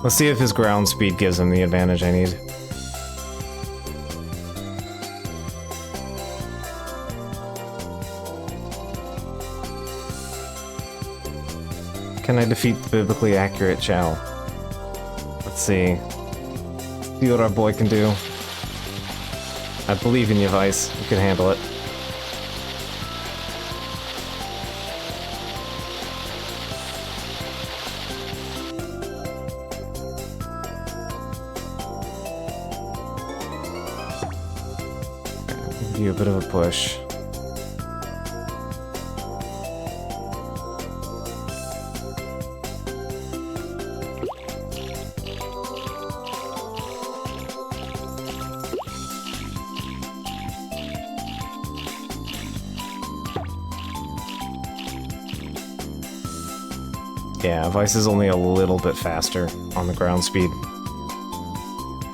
Let's see if his ground speed gives him the advantage I need. Can I defeat the biblically accurate Chow? Let's see. See what our boy can do. I believe in you, Vice. You can handle it. Give you a bit of a push. Yeah, Vice is only a little bit faster on the ground speed.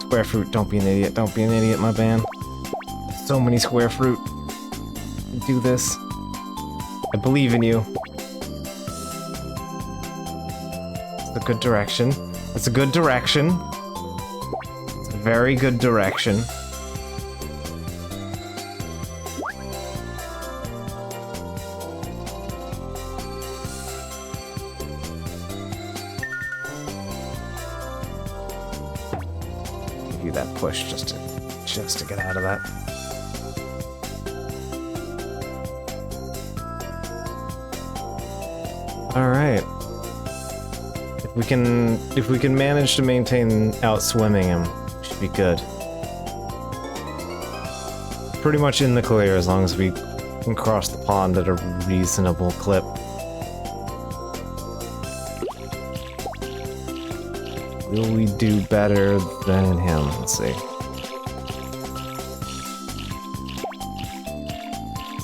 Square fruit, don't be an idiot. Don't be an idiot, my man. So many square fruit. Do this. I believe in you. It's a good direction. It's a good direction. It's a very good direction. Give you that push just to get out of that. All right. If we can manage to maintain outswimming him, should be good. Pretty much in the clear as long as we can cross the pond at a reasonable clip. Will we do better than him? Let's see.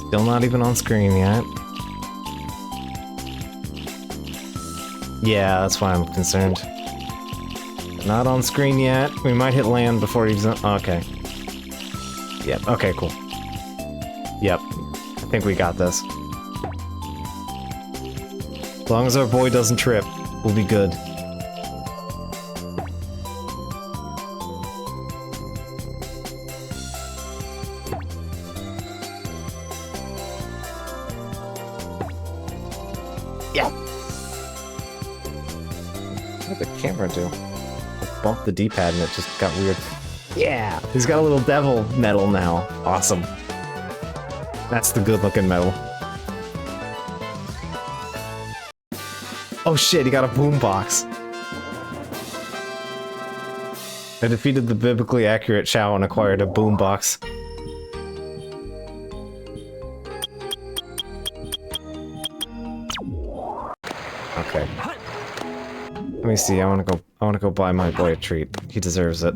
Still not even on screen yet. Yeah, that's why I'm concerned. Not on screen yet. We might hit land before he's on. Okay. Yep, okay, cool. Yep. I think we got this. As long as our boy doesn't trip, we'll be good. Yeah. What did the camera do? I bumped the D-pad and it just got weird. Yeah! He's got a little devil medal now. Awesome. That's the good-looking medal. Oh shit, he got a boombox. I defeated the biblically accurate Chow and acquired a boombox. Okay. Let me see, I wanna go buy my boy a treat. He deserves it.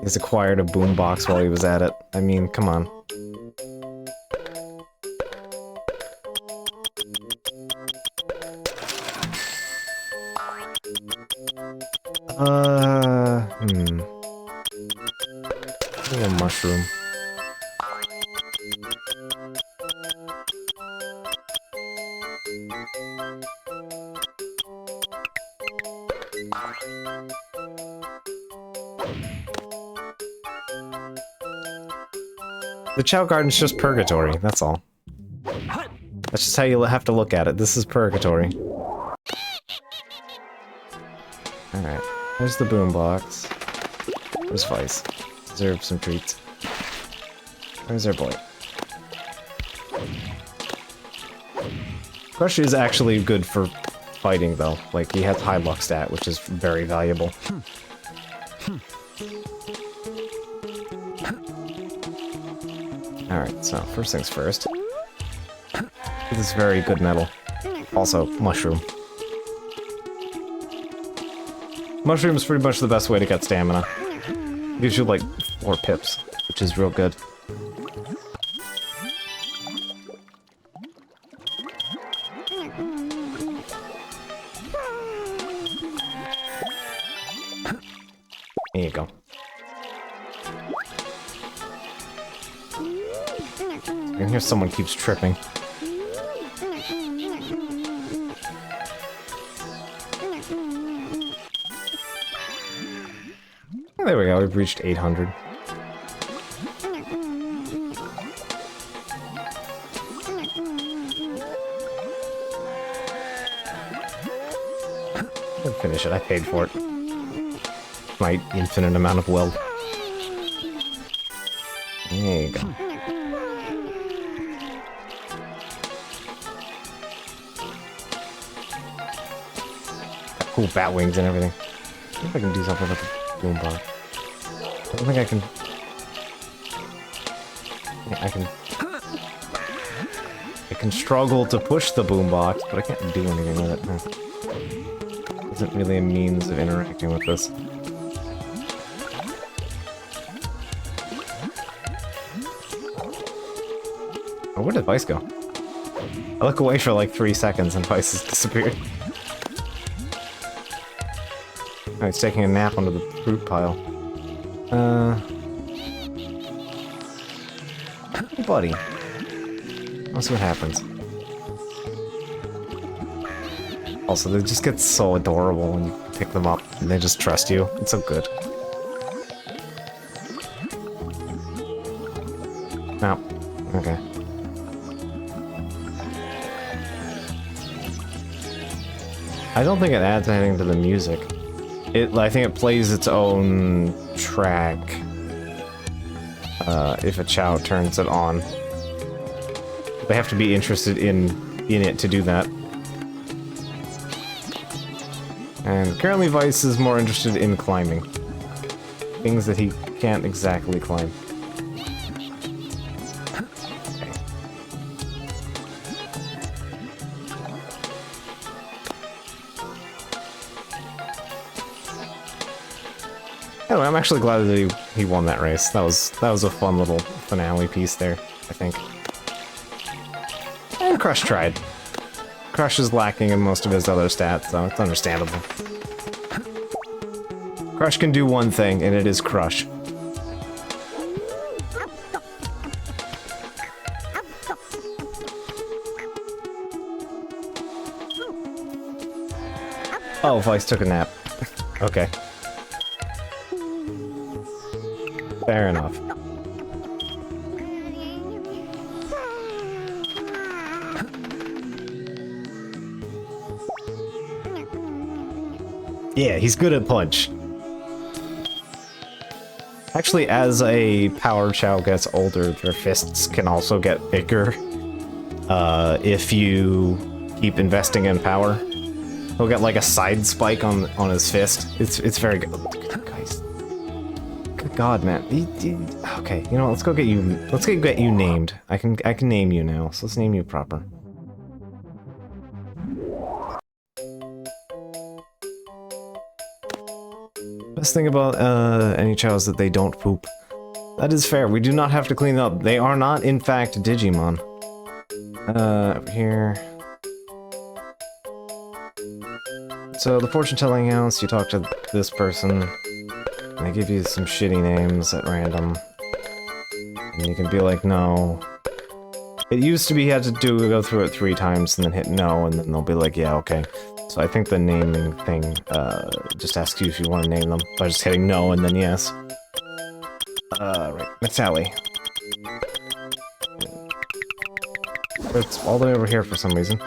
He's acquired a boombox while he was at it. I mean, come on. Maybe a mushroom. The Chow Garden's just purgatory, that's all. That's just how you have to look at it. This is purgatory. Alright, there's the boombox. Where's Vice? Deserve some treats. Where's our boy? Crush is actually good for fighting, though. Like, he has high luck stat, which is very valuable. Alright, so first things first. This is very good metal. Also, mushroom. Mushroom is pretty much the best way to get stamina. Gives you like 4 pips, which is real good. There you go. I can hear someone keeps tripping. There we go, we've reached 800. I'll finish it, I paid for it. My infinite amount of wealth. There you go. Got cool bat wings and everything. I wonder if I can do something with the boombox. I don't think I can... Yeah, I can struggle to push the boombox, but I can't do anything with it. Huh. Isn't really a means of interacting with this. Oh, where did Vice go? I look away for like 3 seconds and Vice has disappeared. Oh, he's taking a nap under the fruit pile. Hey, buddy. Let's see what happens. Also, they just get so adorable when you pick them up and they just trust you. It's so good. No. Okay. I don't think it adds anything to the music. I think it plays its own track if a Chow turns it on. They have to be interested in it to do that. And currently Vice is more interested in climbing. Things that he can't exactly climb. Anyway, I'm actually glad that he won that race. That was a fun little finale piece there, I think. And Crush tried. Crush is lacking in most of his other stats, so it's understandable. Crush can do one thing, and it is crush. Oh, Vice took a nap. Okay. Fair enough. Yeah, he's good at punch. Actually, as a power Chow gets older, their fists can also get bigger. If you keep investing in power. He'll get like a side spike on his fist. It's very good. Guys. Good God, man. Okay, you know what, let's go get you. Let's get you named. I can name you now. So let's name you proper. Best thing about any Chow is that they don't poop. That is fair. We do not have to clean up. They are not, in fact, Digimon. Over here. So the fortune-telling house, you talk to this person, and they give you some shitty names at random. And you can be like, no. It used to be you had to go through it 3 times and then hit no, and then they'll be like, yeah, okay. So I think the naming thing just asks you if you want to name them by just hitting no and then yes. Right, Natalie. It's all the way over here for some reason.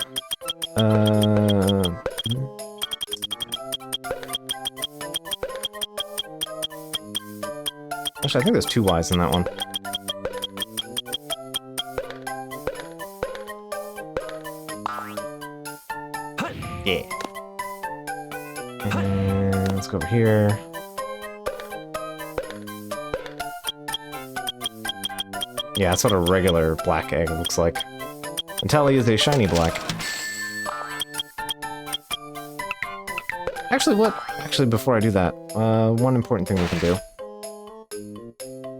Actually, I think there's 2 Ys in that one. Yeah. And let's go over here. Yeah, that's what a regular black egg looks like. Until he is a shiny black. Actually, Actually, before I do that, one important thing we can do.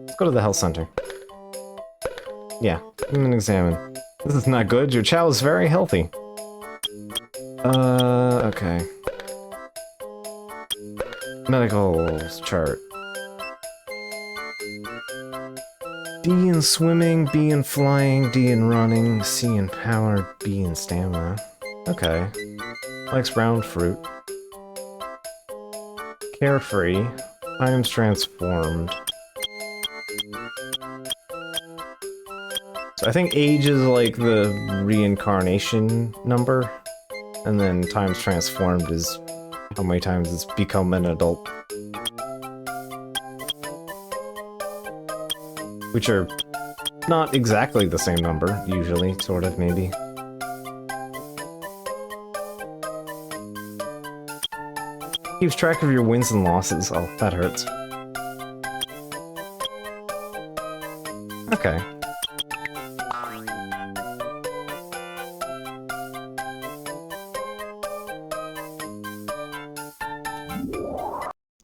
Let's go to the health center. Yeah, and examine. This is not good. Your chow is very healthy. Okay. Medicals chart. D in swimming, B in flying, D in running, C in power, B in stamina. Okay. Likes round fruit. Carefree. Times transformed. So I think age is like the reincarnation number. And then times transformed is how many times it's become an adult. Which are not exactly the same number, usually, sort of, maybe. Keeps track of your wins and losses. Oh, that hurts. Okay.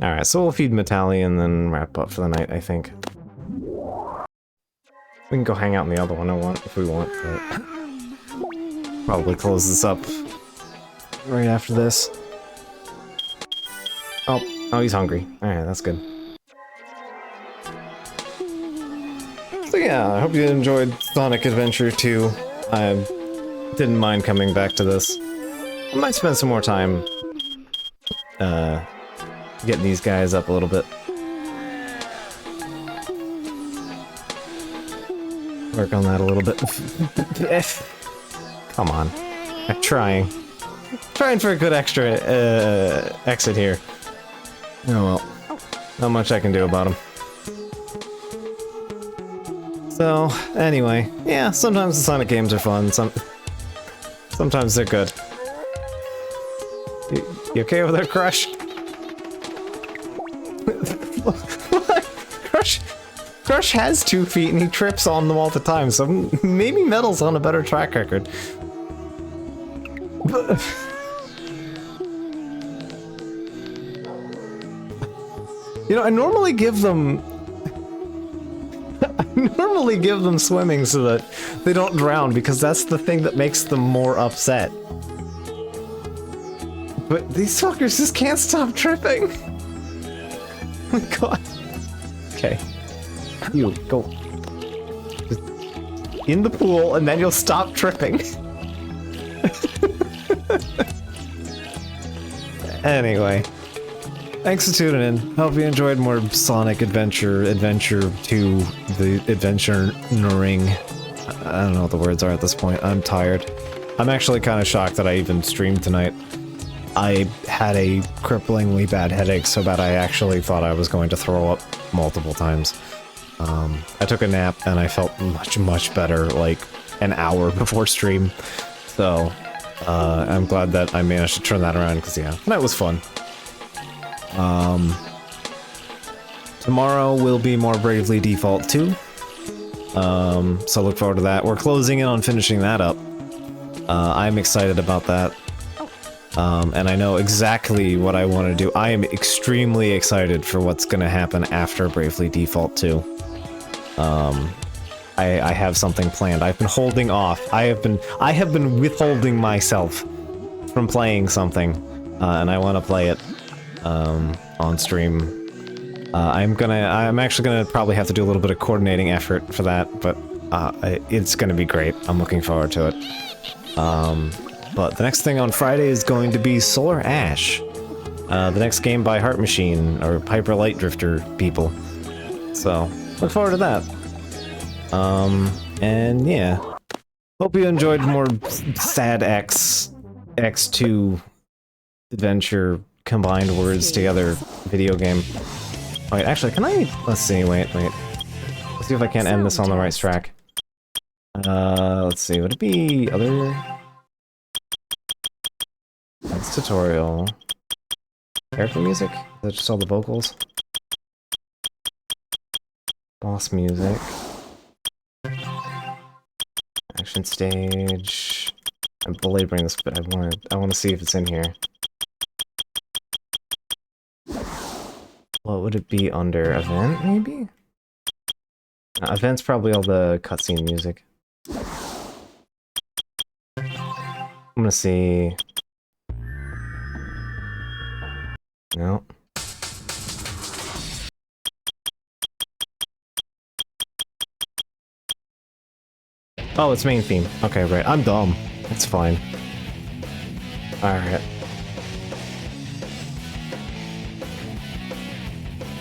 Alright, so we'll feed Metali and then wrap up for the night, I think. We can go hang out in the other one if we want, but probably close this up right after this. Oh, he's hungry. Alright, that's good. So yeah, I hope you enjoyed Sonic Adventure 2. I didn't mind coming back to this. I might spend some more time getting these guys up a little bit. Work on that a little bit. Come on. I'm trying. Trying for a good extra exit here. Oh well. Not much I can do about them. So, anyway. Yeah, sometimes the Sonic games are fun. Sometimes they're good. You okay over there, Crush? Crush has 2 feet and he trips on them all the time, so maybe Metal's on a better track record. But... you know, I normally give them swimming so that they don't drown, because that's the thing that makes them more upset. But these fuckers just can't stop tripping. Oh my god. Okay. You go just in the pool and then you'll stop tripping. Anyway, thanks for tuning in. Hope you enjoyed more Sonic Adventure 2, the Adventuring. I don't know what the words are at this point. I'm tired. I'm actually kind of shocked that I even streamed tonight. I had a cripplingly bad headache, so bad I actually thought I was going to throw up multiple times. I took a nap and I felt much better like an hour before stream. So, I'm glad that I managed to turn that around, because yeah, that was fun. Tomorrow will be more Bravely Default 2. So look forward to that. We're closing in on finishing that up. I'm excited about that. And I know exactly what I want to do. I am extremely excited for what's going to happen after Bravely Default 2. I have something planned. I've been holding off. I have been withholding myself from playing something, and I want to play it on stream. I'm actually gonna probably have to do a little bit of coordinating effort for that, but it's gonna be great. I'm looking forward to it. But the next thing on Friday is going to be Solar Ash, the next game by Heart Machine or Hyper Light Drifter people. So look forward to that. And yeah. Hope you enjoyed more Sad X X2 adventure combined words together video game. Wait, actually, can I? Let's see. Wait. Let's see if I can't end this on the right track. Let's see. Would it be other? That's tutorial. Character music? Is that just all the vocals? Boss music. Action stage. I'm delayed bring this, but I want to see if it's in here. What would it be under? Event, maybe? Event's probably all the cutscene music. I'm gonna see. No. Oh, it's main theme. Okay, right. I'm dumb. It's fine. Alright.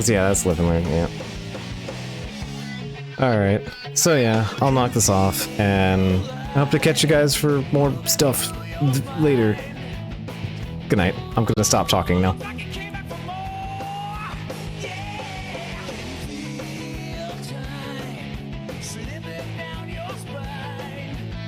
Yeah, that's live and learn, yeah. Alright. So yeah, I'll knock this off, and I hope to catch you guys for more stuff later. Good night. I'm gonna stop talking now.